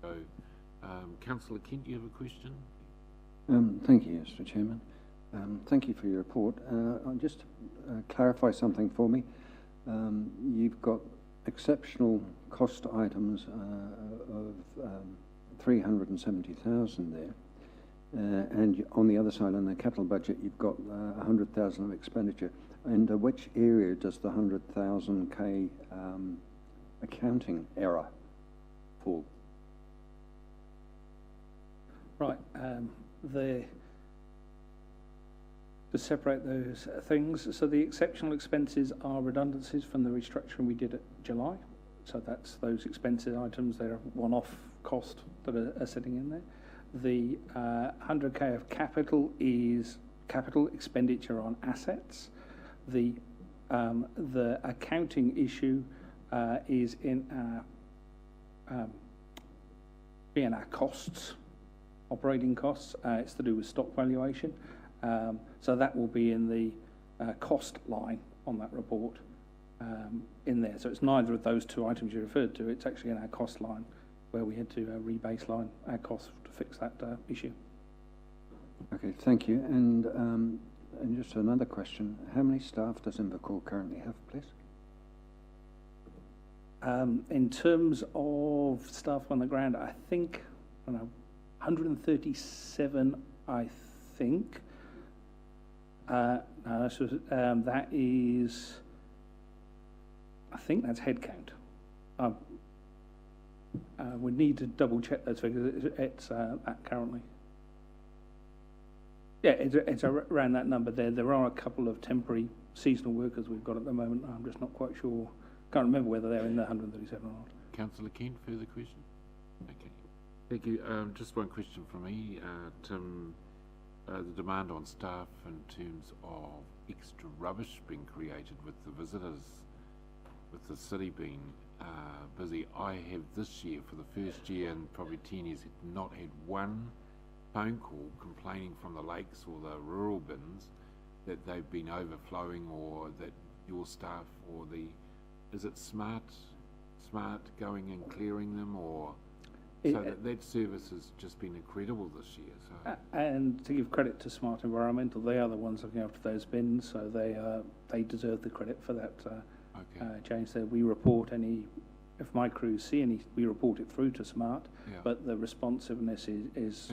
So, Councillor Kent, you have a question? Thank you, Mr. Chairman. Thank you for your report. I'll just clarify something for me. You've got exceptional cost items of 370,000 there. And on the other side, on the capital budget, you've got 100,000 of expenditure. And which area does the 100,000 accounting error fall? Right. To separate those things, so the exceptional expenses are redundancies from the restructuring we did at July. So that's those expenses items, they're one-off cost that are sitting in there. The 100k of capital is capital expenditure on assets. The accounting issue is in our costs, operating costs. It's to do with stock valuation. So that will be in the cost line on that report in there. So it's neither of those two items you referred to. It's actually in our cost line where we had to rebaseline our costs to fix that issue. Okay, thank you. And just another question. How many staff does Infocore currently have, please? In terms of staff on the ground, I think, 137, I think. No, that is, I think that's headcount. We need to double check those figures. It's currently. Yeah, it's around that number there. There are a couple of temporary seasonal workers we've got at the moment. I'm just not quite sure. Can't remember whether they're in the 137 or not. Councillor Kent, further question? Okay. Thank you. Just one question from me. Tim, the demand on staff in terms of extra rubbish being created with the visitors, with the city being busy. I have this year, for the first year in probably 10 years, not had one phone call complaining from the lakes or the rural bins that they've been overflowing, or that your staff or is it smart going and clearing them, or so that service has just been incredible this year. So. And to give credit to Smart Environmental, they are the ones looking after those bins, so they deserve the credit for that change. So we report if my crews see any, we report it through to Smart, but the responsiveness is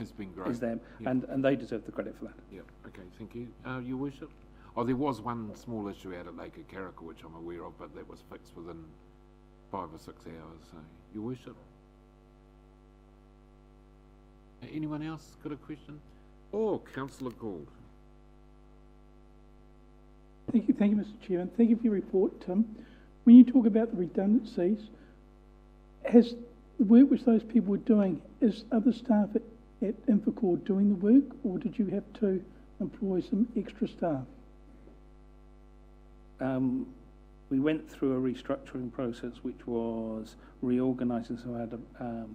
them, and they deserve the credit for that. Yeah, okay, thank you. Your Worship? Oh, there was one small issue out at Lake Akaraka, which I'm aware of, but that was fixed within 5 or 6 hours. So, Your Worship? Anyone else got a question? Oh, Councillor Gould. Thank you, Mr. Chairman. Thank you for your report, Tim. When you talk about the redundancies, has the work which those people were doing, is other staff at Infocore doing the work, or did you have to employ some extra staff? we went through a restructuring process which was reorganising some of our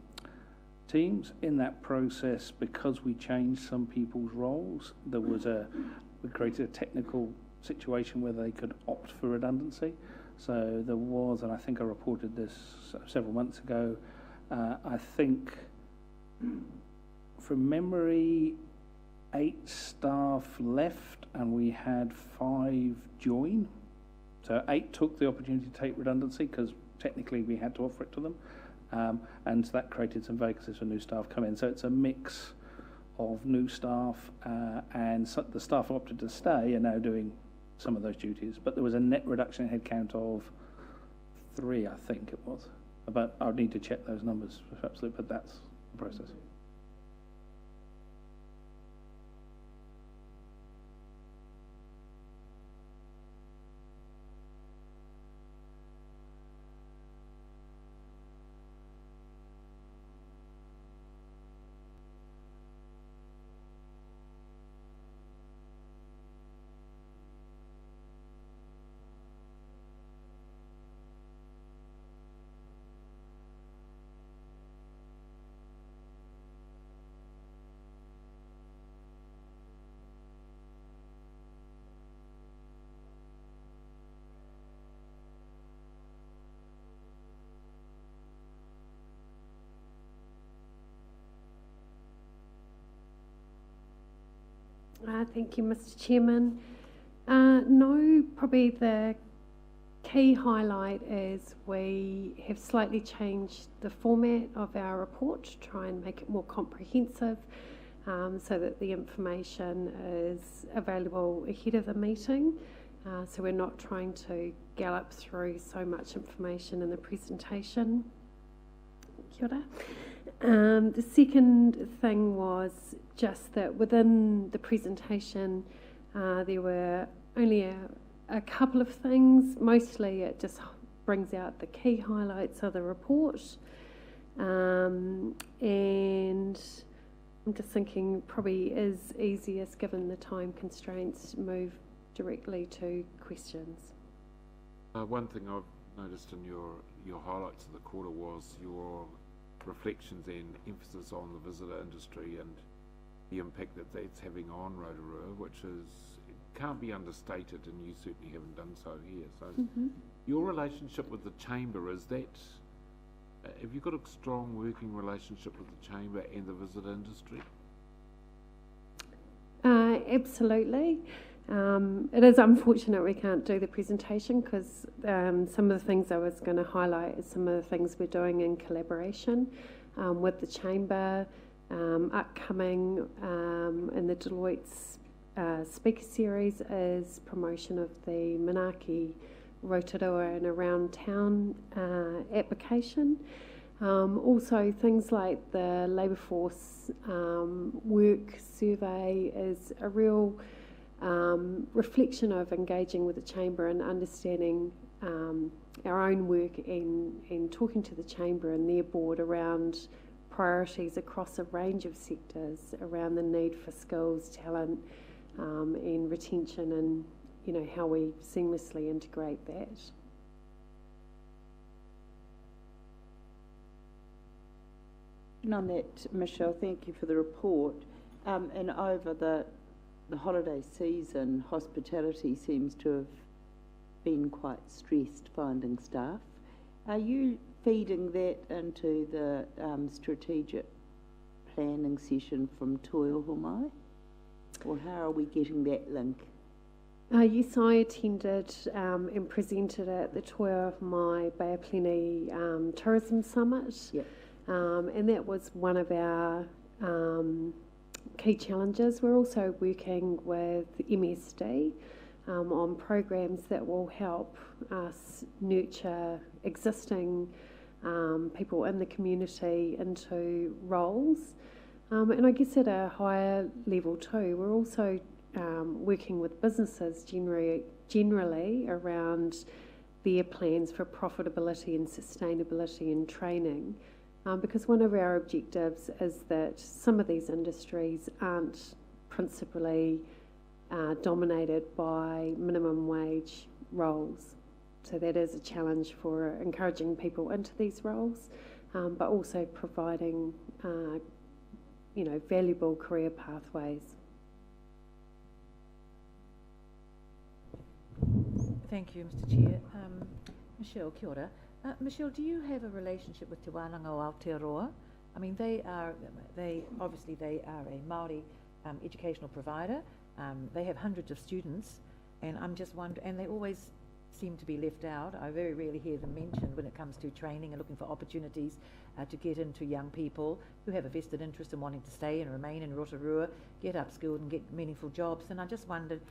teams. In that process, because we changed some people's roles, we created a technical situation where they could opt for redundancy. So there was, and I think I reported this several months ago, I think from memory, 8 staff left and we had 5 join. So 8 took the opportunity to take redundancy because technically we had to offer it to them. And so that created some vacancies for new staff come in. So it's a mix of new staff and the staff who opted to stay are now doing some of those duties. But there was a net reduction in headcount of 3, I think it was. But I would need to check those numbers for absolute, but that's the process. Thank you, Mr. Chairman. No, probably the key highlight is we have slightly changed the format of our report to try and make it more comprehensive so that the information is available ahead of the meeting. So we're not trying to gallop through so much information in the presentation. Kia ora. The second thing was just that within the presentation there were only a couple of things. Mostly it just brings out the key highlights of the report. And I'm just thinking probably is easiest, given the time constraints, to move directly to questions. One thing I've noticed in your highlights of the quarter was your reflections and emphasis on the visitor industry and the impact that that's having on Rotorua, which can't be understated, and you certainly haven't done so here. So your relationship with the Chamber, is that, have you got a strong working relationship with the Chamber and the visitor industry? Absolutely. It is unfortunate we can't do the presentation because some of the things I was going to highlight is some of the things we're doing in collaboration with the Chamber. Upcoming in the Deloitte's speaker series is promotion of the Manaaki, Rotorua and around town application. Also things like the labour force work survey is a real reflection of engaging with the Chamber and understanding our own work and talking to the Chamber and their board around priorities across a range of sectors around the need for skills, talent and retention, and how we seamlessly integrate that. And on that, Michelle, thank you for the report. And over the holiday season, hospitality seems to have been quite stressed finding staff. Are you feeding that into the strategic planning session from Toilohomai? Or how are we getting that link? Yes, I attended and presented at the Toilohomai Bay of Plenty Tourism Summit. Yep. And that was one of our key challenges. We're also working with MSD on programs that will help us nurture existing people in the community into roles. And I guess at a higher level too, we're also working with businesses generally around their plans for profitability and sustainability and training. Because one of our objectives is that some of these industries aren't principally dominated by minimum wage roles. So that is a challenge for encouraging people into these roles, but also providing, valuable career pathways. Thank you, Mr. Chair. Michelle, kia ora. Michelle, do you have a relationship with Te Wānanga o Aotearoa? I mean, they are a Māori educational provider. They have hundreds of students, and I'm just wondering, and they always seem to be left out. I very rarely hear them mentioned when it comes to training and looking for opportunities to get into young people who have a vested interest in wanting to stay and remain in Rotorua, get upskilled and get meaningful jobs. And I just wondered,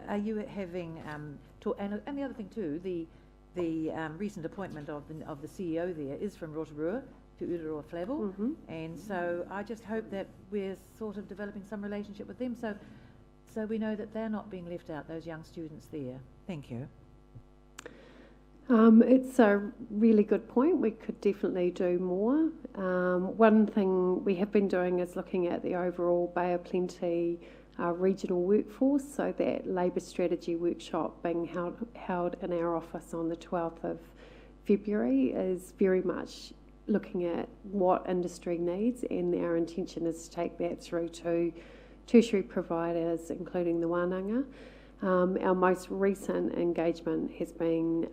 are you having, and the other thing too, the recent appointment of the CEO there is from Rotorua to Ururoa Flavel, and so I just hope that we're sort of developing some relationship with them, so we know that they're not being left out, those young students there. Thank you. It's a really good point. We could definitely do more. One thing we have been doing is looking at the overall Bay of Plenty regional workforce, so that labour strategy workshop being held in our office on the 12th of February is very much looking at what industry needs, and our intention is to take that through to tertiary providers, including the wānanga. Our most recent engagement has been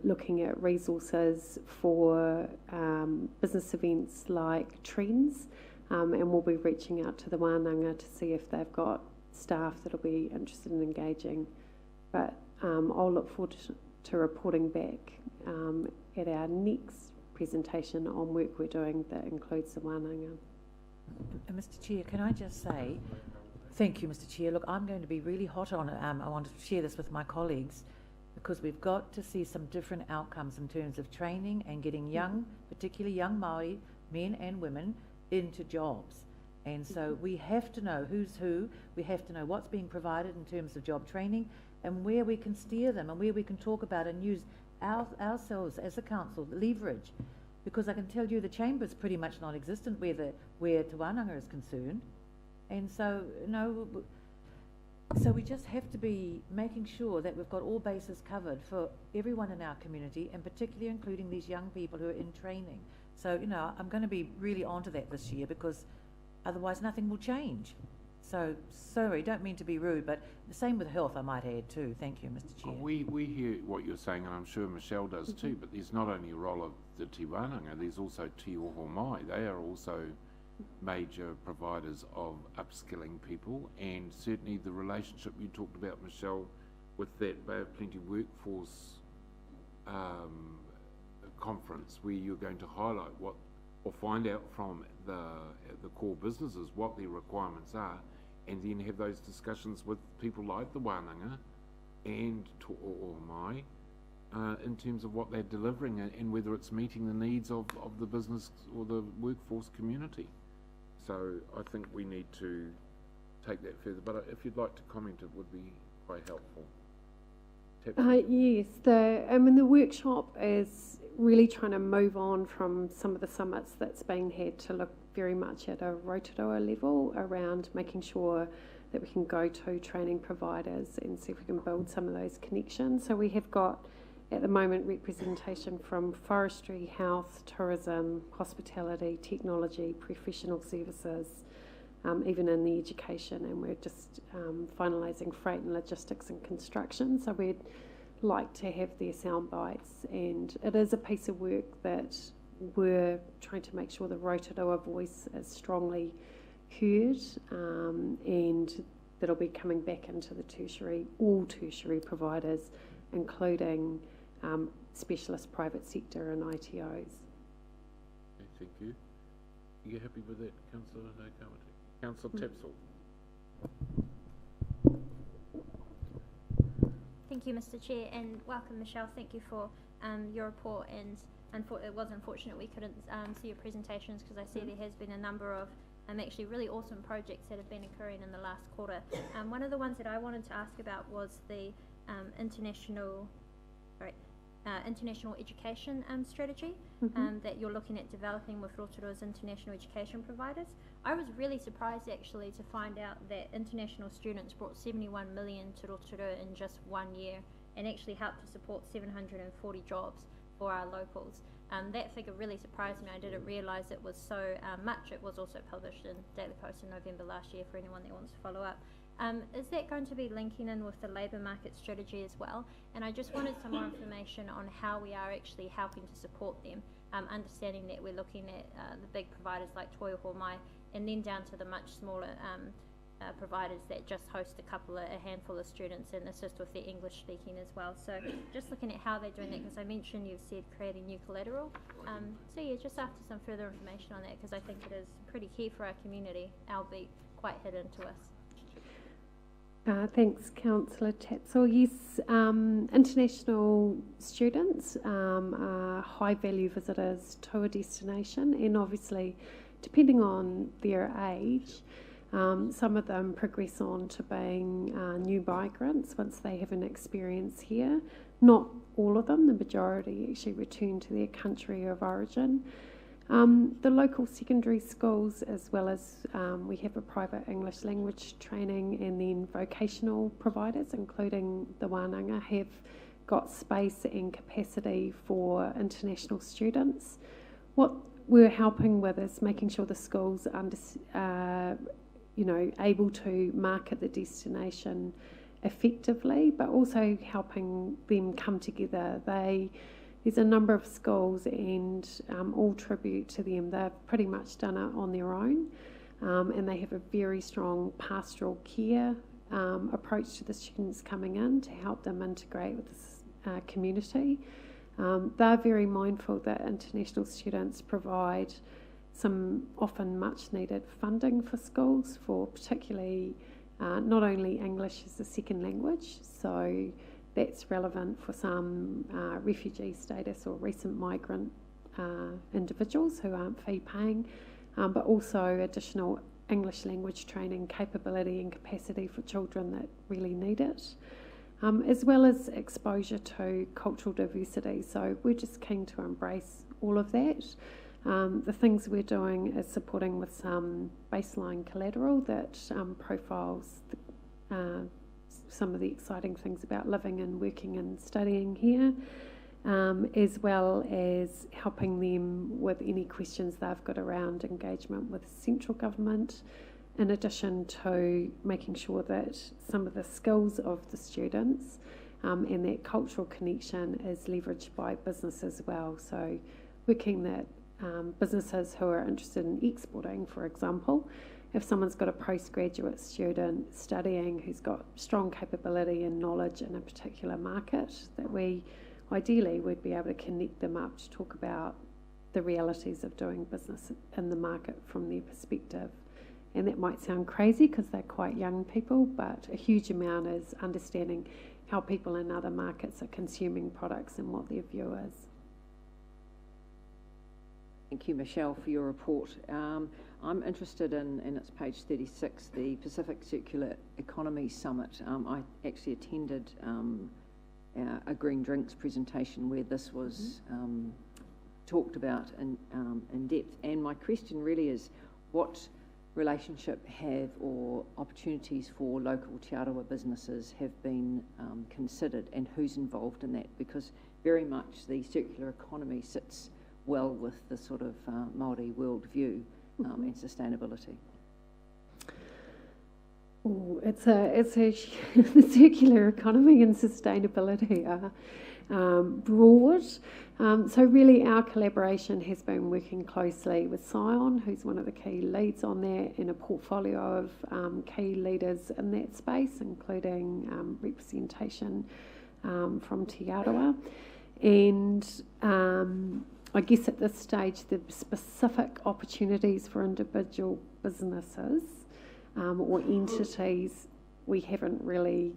looking at resources for business events like Trends, and we'll be reaching out to the wānanga to see if they've got staff that'll be interested in engaging. But I'll look forward to reporting back at our next presentation on work we're doing that includes the wānanga. Mr. Chair, can I just say, thank you, Mr. Chair. Look, I'm going to be really hot on it. I want to share this with my colleagues because we've got to see some different outcomes in terms of training and getting young, particularly young Māori men and women, into jobs. And so we have to know who's who, we have to know what's being provided in terms of job training and where we can steer them and where we can talk about and use ourselves as a council, leverage. Because I can tell you the chamber's pretty much non-existent where Te Wānanga is concerned. And so, so we just have to be making sure that we've got all bases covered for everyone in our community, and particularly including these young people who are in training. So, I'm going to be really onto that this year because otherwise nothing will change. So, sorry, don't mean to be rude, but the same with health, I might add too. Thank you, Mr. Chair. We hear what you're saying, and I'm sure Michelle does too, but there's not only a role of the Te Wānanga, there's also Te Oho Mai. They are also major providers of upskilling people, and certainly the relationship you talked about, Michelle, with that Bay of Plenty workforce conference, where you're going to highlight what, or find out from the core businesses what their requirements are, and then have those discussions with people like the Wānanga and Te Oho Mai in terms of what they're delivering and whether it's meeting the needs of the business or the workforce community. So I think we need to take that further. But if you'd like to comment, it would be quite helpful. Yes, the workshop is really trying to move on from some of the summits that's been had to look very much at a Rotorua level around making sure that we can go to training providers and see if we can build some of those connections. So we have got at the moment representation from forestry, health, tourism, hospitality, technology, professional services, even in the education, and we're just finalising freight and logistics and construction. So we'd like to have their sound bites, and it is a piece of work that we're trying to make sure the Rotorua voice is strongly heard, and that'll be coming back into the all tertiary providers, including specialist private sector and ITOs. Okay, thank you. Are you happy with that, Councillor Nakawati? Councillor Tapsell. Thank you, Mr. Chair, and welcome, Michelle. Thank you for your report, and it was unfortunate we couldn't see your presentations because I see there has been a number of actually really awesome projects that have been occurring in the last quarter. One of the ones that I wanted to ask about was the international education strategy that you're looking at developing with Rotorua's international education providers. I was really surprised actually to find out that international students brought 71 million to Rotorua in just 1 year and actually helped to support 740 jobs for our locals. That figure really surprised me. I didn't realise it was so much. It was also published in Daily Post in November last year for anyone that wants to follow up. Is that going to be linking in with the labour market strategy as well? And I just wanted some more information on how we are actually helping to support them, understanding that we're looking at the big providers like Toi Mai, and then down to the much smaller providers that just host a handful of students and assist with their English speaking as well. So just looking at how they're doing that, because I mentioned you've said creating new collateral. So yeah, just after some further information on that, because I think it is pretty key for our community, albeit quite hidden to us. Thanks, Councillor Tatzel. Yes, international students are high-value visitors to a destination, and obviously, depending on their age, some of them progress on to being new migrants once they have an experience here. Not all of them, the majority actually return to their country of origin. The local secondary schools, as well as we have a private English language training, and then vocational providers, including the Wānanga, have got space and capacity for international students. What we're helping with is making sure the schools are able to market the destination effectively, but also helping them come together. There's a number of schools, and all tribute to them. They've pretty much done it on their own, and they have a very strong pastoral care approach to the students coming in to help them integrate with this community. They're very mindful that international students provide some often much needed funding for schools, for particularly not only English as a second language, so that's relevant for some refugee status or recent migrant individuals who aren't fee paying, but also additional English language training capability and capacity for children that really need it, as well as exposure to cultural diversity. So we're just keen to embrace all of that. The things we're doing is supporting with some baseline collateral that profiles some of the exciting things about living and working and studying here, as well as helping them with any questions they've got around engagement with central government, in addition to making sure that some of the skills of the students and that cultural connection is leveraged by business as well. So working that businesses who are interested in exporting, for example, if someone's got a postgraduate student studying who's got strong capability and knowledge in a particular market, that we ideally would be able to connect them up to talk about the realities of doing business in the market from their perspective. And that might sound crazy because they're quite young people, but a huge amount is understanding how people in other markets are consuming products and what their view is. Thank you, Michelle, for your report. I'm interested in, and it's page 36, the Pacific Circular Economy Summit. I actually attended a Green Drinks presentation where this was talked about in depth. And my question really is, what relationship have or opportunities for local Te Arawa businesses have been considered, and who's involved in that? Because very much the circular economy sits well with the sort of Māori worldview and sustainability. Oh, it's a the circular economy and sustainability are broad. So really our collaboration has been working closely with Scion, who's one of the key leads on that, and a portfolio of key leaders in that space, including representation from Te Arawa. And I guess at this stage, the specific opportunities for individual businesses or entities we haven't really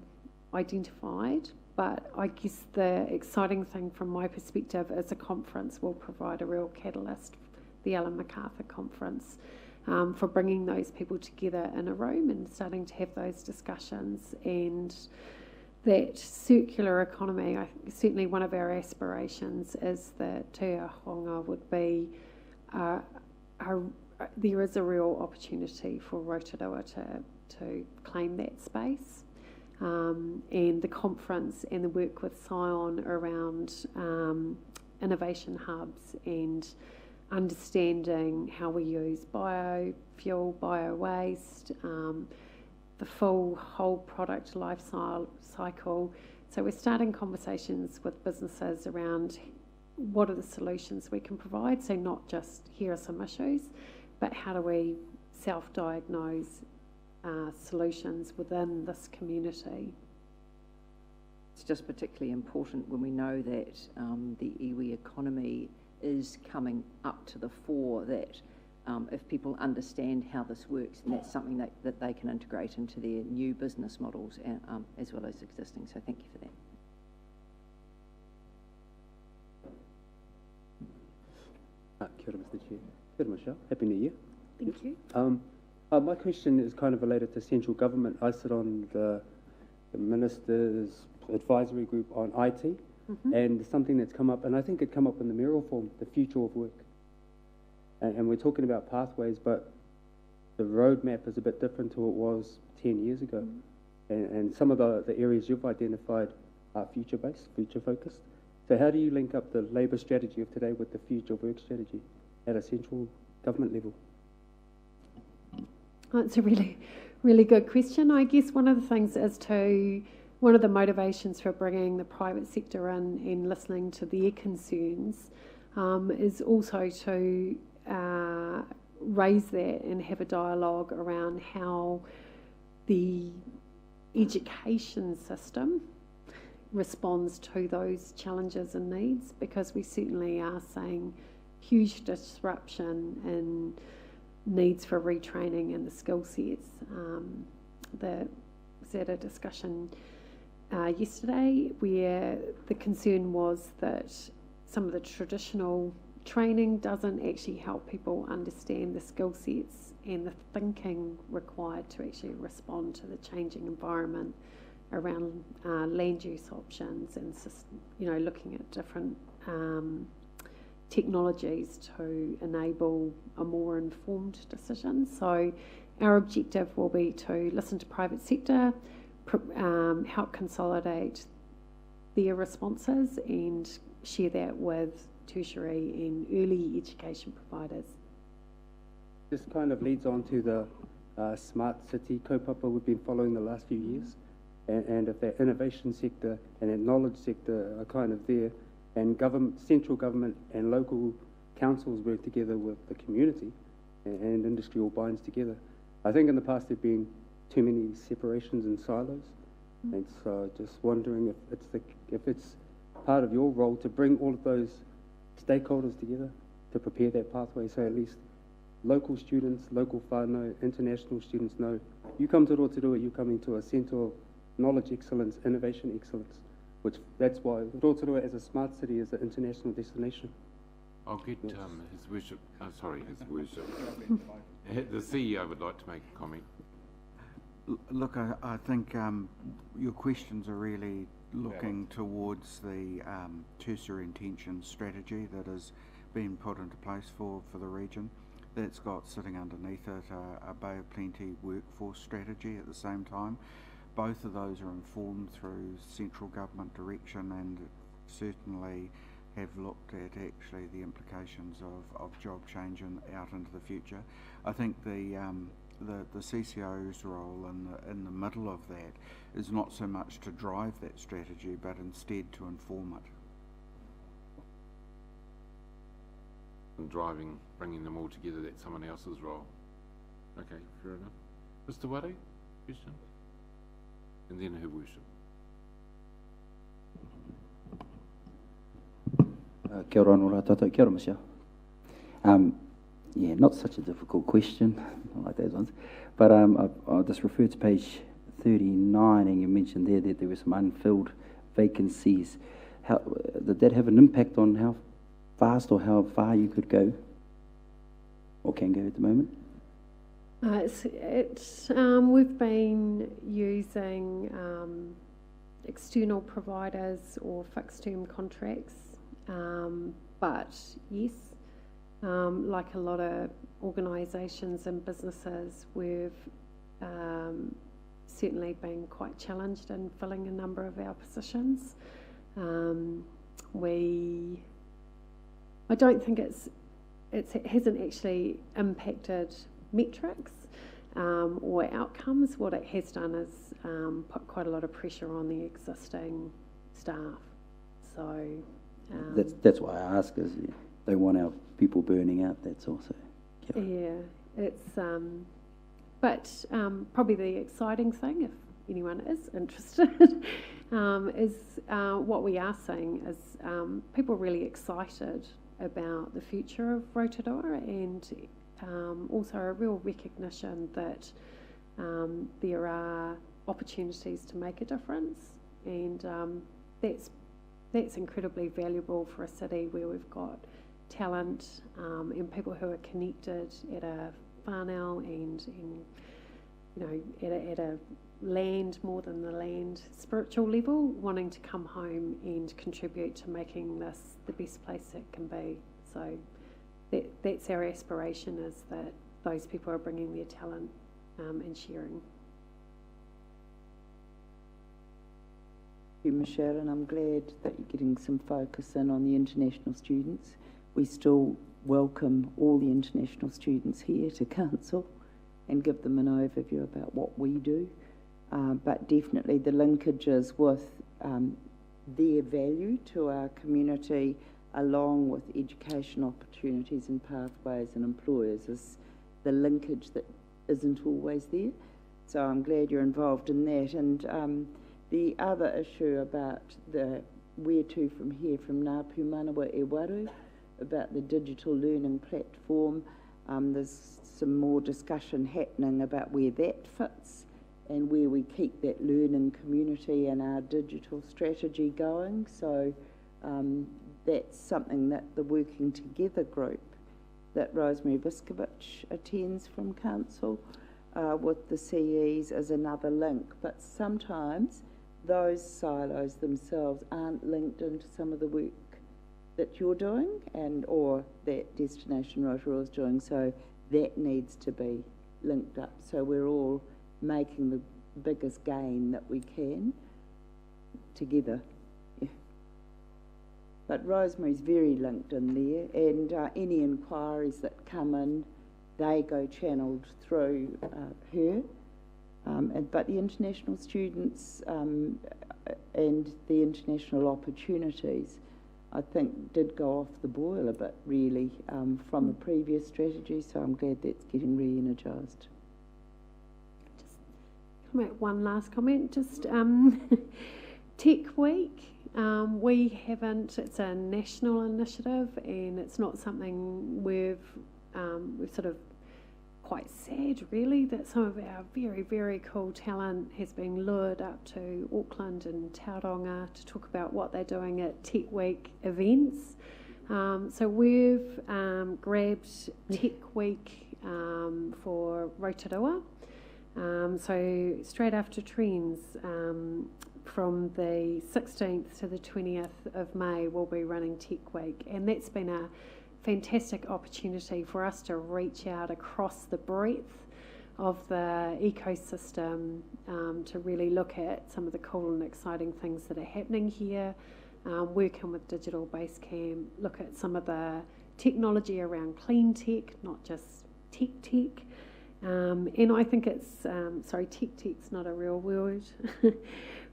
identified. But I guess the exciting thing from my perspective is a conference will provide a real catalyst, the Ellen MacArthur Conference, for bringing those people together in a room and starting to have those discussions. And that circular economy, I think certainly one of our aspirations is that Te Ahonga would be, there is a real opportunity for Rotorua to claim that space. and the conference and the work with Scion around innovation hubs and understanding how we use biofuel, bio-waste, the full whole product life cycle. So we're starting conversations with businesses around what are the solutions we can provide. So not just here are some issues, but how do we self-diagnose solutions within this community. It's just particularly important when we know that the iwi economy is coming up to the fore, that if people understand how this works, then that's something that they can integrate into their new business models as well as existing. So thank you for that. Kia ora, Mr. Chair. Kia ora, Michelle. Happy New Year. Thank you. My question is kind of related to central government. I sit on the Minister's Advisory Group on IT, and something that's come up, and I think it come up in the mayoral form, the future of work. And we're talking about pathways, but the roadmap is a bit different to what it was 10 years ago. And some of the areas you've identified are future-based, future-focused. So how do you link up the labour strategy of today with the future of work strategy at a central government level? That's a really, really good question. I guess one of the things one of the motivations for bringing the private sector in and listening to their concerns is also to raise that and have a dialogue around how the education system responds to those challenges and needs, because we certainly are seeing huge disruption in needs for retraining and the skill sets. Was at a discussion yesterday where the concern was that some of the traditional training doesn't actually help people understand the skill sets and the thinking required to actually respond to the changing environment around land use options and looking at different technologies to enable a more informed decision. So our objective will be to listen to private sector, help consolidate their responses and share that with tertiary and early education providers. This kind of leads on to the smart city kaupapa we've been following the last few years. And if that innovation sector and that knowledge sector are kind of there, and central government and local councils work together with the community and industry all binds together. I think in the past there've been too many separations and silos, and so just wondering if it's part of your role to bring all of those stakeholders together to prepare that pathway, so at least local students, local whānau, international students know you come to Rotorua, you're coming to a centre of knowledge excellence, innovation excellence, that's why Rotorua as a smart city is an international destination. I'll get His Worship, the CEO would like to make a comment. Look, I think your questions are really looking towards the tertiary intention strategy that has been put into place for the region. That's got sitting underneath it a Bay of Plenty workforce strategy at the same time. Both of those are informed through central government direction and certainly have looked at actually the implications of job change out into the future. I think the CCO's role in the middle of that is not so much to drive that strategy, but instead to inform it. And bringing them all together, that's someone else's role. Okay, fair enough. Mr. Ware, question? And then Her Worship. Kia ora anō rātou, kia ora Michelle. Yeah, not such a difficult question, not like those ones. But I'll just refer to page 39, and you mentioned there that there were some unfilled vacancies. Did that have an impact on how fast or how far you could go, or can go at the moment? We've been using external providers or fixed-term contracts, but yes, like a lot of organisations and businesses, we've certainly been quite challenged in filling a number of our positions. I don't think it hasn't actually impacted metrics or outcomes. What it has done is put quite a lot of pressure on the existing staff. So that's why I ask, is they want our people burning out. That's also it's but probably the exciting thing, if anyone is interested, is what we are seeing is people are really excited about the future of Rotorua, and also a real recognition that there are opportunities to make a difference, and that's incredibly valuable for a city where we've got talent and people who are connected at a whānau and you know at a land, more than the land, spiritual level, wanting to come home and contribute to making this the best place it can be. So that's our aspiration, is that those people are bringing their talent and sharing. Thank you, Michelle, and I'm glad that you're getting some focus in on the international students. We still welcome all the international students here to council and give them an overview about what we do. But definitely the linkages with their value to our community, along with education opportunities and pathways and employers, is the linkage that isn't always there. So I'm glad you're involved in that. And the other issue about the where to from here, from Ngāpu Manawa e Waru, about the digital learning platform, there's some more discussion happening about where that fits and where we keep that learning community and our digital strategy going. So that's something that the Working Together group that Rosemary Viskovich attends from council with the CEs is another link. But sometimes those silos themselves aren't linked into some of the work that you're doing and or that Destination Rotorua is doing. So that needs to be linked up. So we're all making the biggest gain that we can together. Yeah. But Rosemary's very linked in there, and any inquiries that come in, they go channelled through her. But the international students and the international opportunities, I think, did go off the boil a bit, really, from the previous strategy, so I'm glad that's getting re-energised. One last comment, just Tech Week. We haven't, it's a national initiative, and it's not something we've sort of quite sad, really, that some of our very, very cool talent has been lured up to Auckland and Tauranga to talk about what they're doing at Tech Week events. So we've grabbed Tech Week for Rotorua. So straight after Trends, from the 16th to the 20th of May, we'll be running Tech Week, and that's been a fantastic opportunity for us to reach out across the breadth of the ecosystem to really look at some of the cool and exciting things that are happening here, working with Digital Basecamp, look at some of the technology around clean tech, not just tech. And I think it's, tech's not a real word,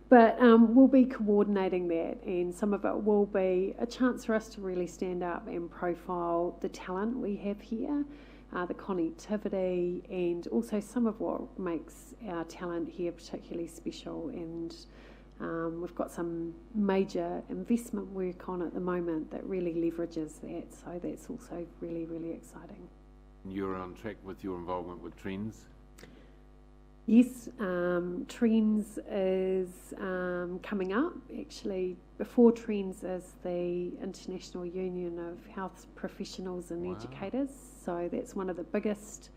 but we'll be coordinating that, and some of it will be a chance for us to really stand up and profile the talent we have here, the connectivity, and also some of what makes our talent here particularly special. And we've got some major investment work on at the moment that really leverages that, so that's also really, really exciting. You're on track with your involvement with Trends? Yes, Trends is coming up. Actually, before Trends is the International Union of Health Professionals and Educators. So that's one of the biggest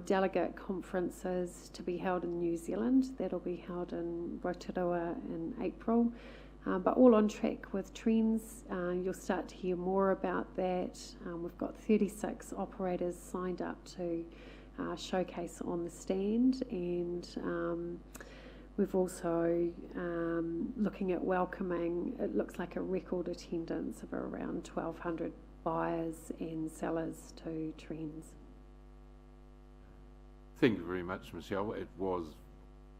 delegate conferences to be held in New Zealand. That'll be held in Rotorua in April. But all on track with Trends. You'll start to hear more about that. We've got 36 operators signed up to showcase on the stand, and we've also looking at welcoming, it looks like a record attendance of around 1,200 buyers and sellers to Trends. Thank you very much, Michelle. It was,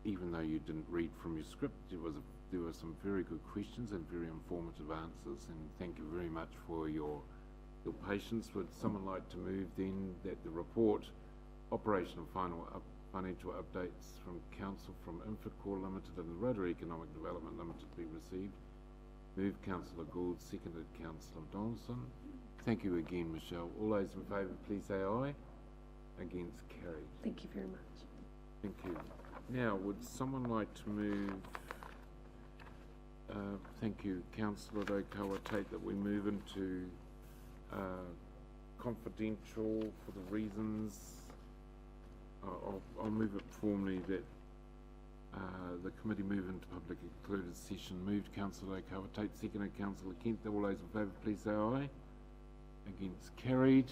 even though you didn't read from your script, there were some very good questions and very informative answers, and thank you very much for your patience. Would someone like to move then that the report, operational financial updates from Council from Infracore Limited and the Rotorua Economic Development Limited be received? Move Councillor Gould, seconded Councillor Donaldson. Thank you again, Michelle. All those in favour, please say aye. Against, carried. Thank you very much. Thank you. Now, would someone like to move, thank you, Councillor Rotorua Tate, that we move into confidential for the reasons, I'll move it formally that the committee move into public included session. Moved Councillor Rotorua Tate, seconded Councillor Kent. All those in favour, please say aye. Against, carried.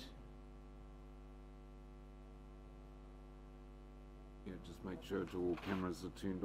Yeah, just make sure all cameras are turned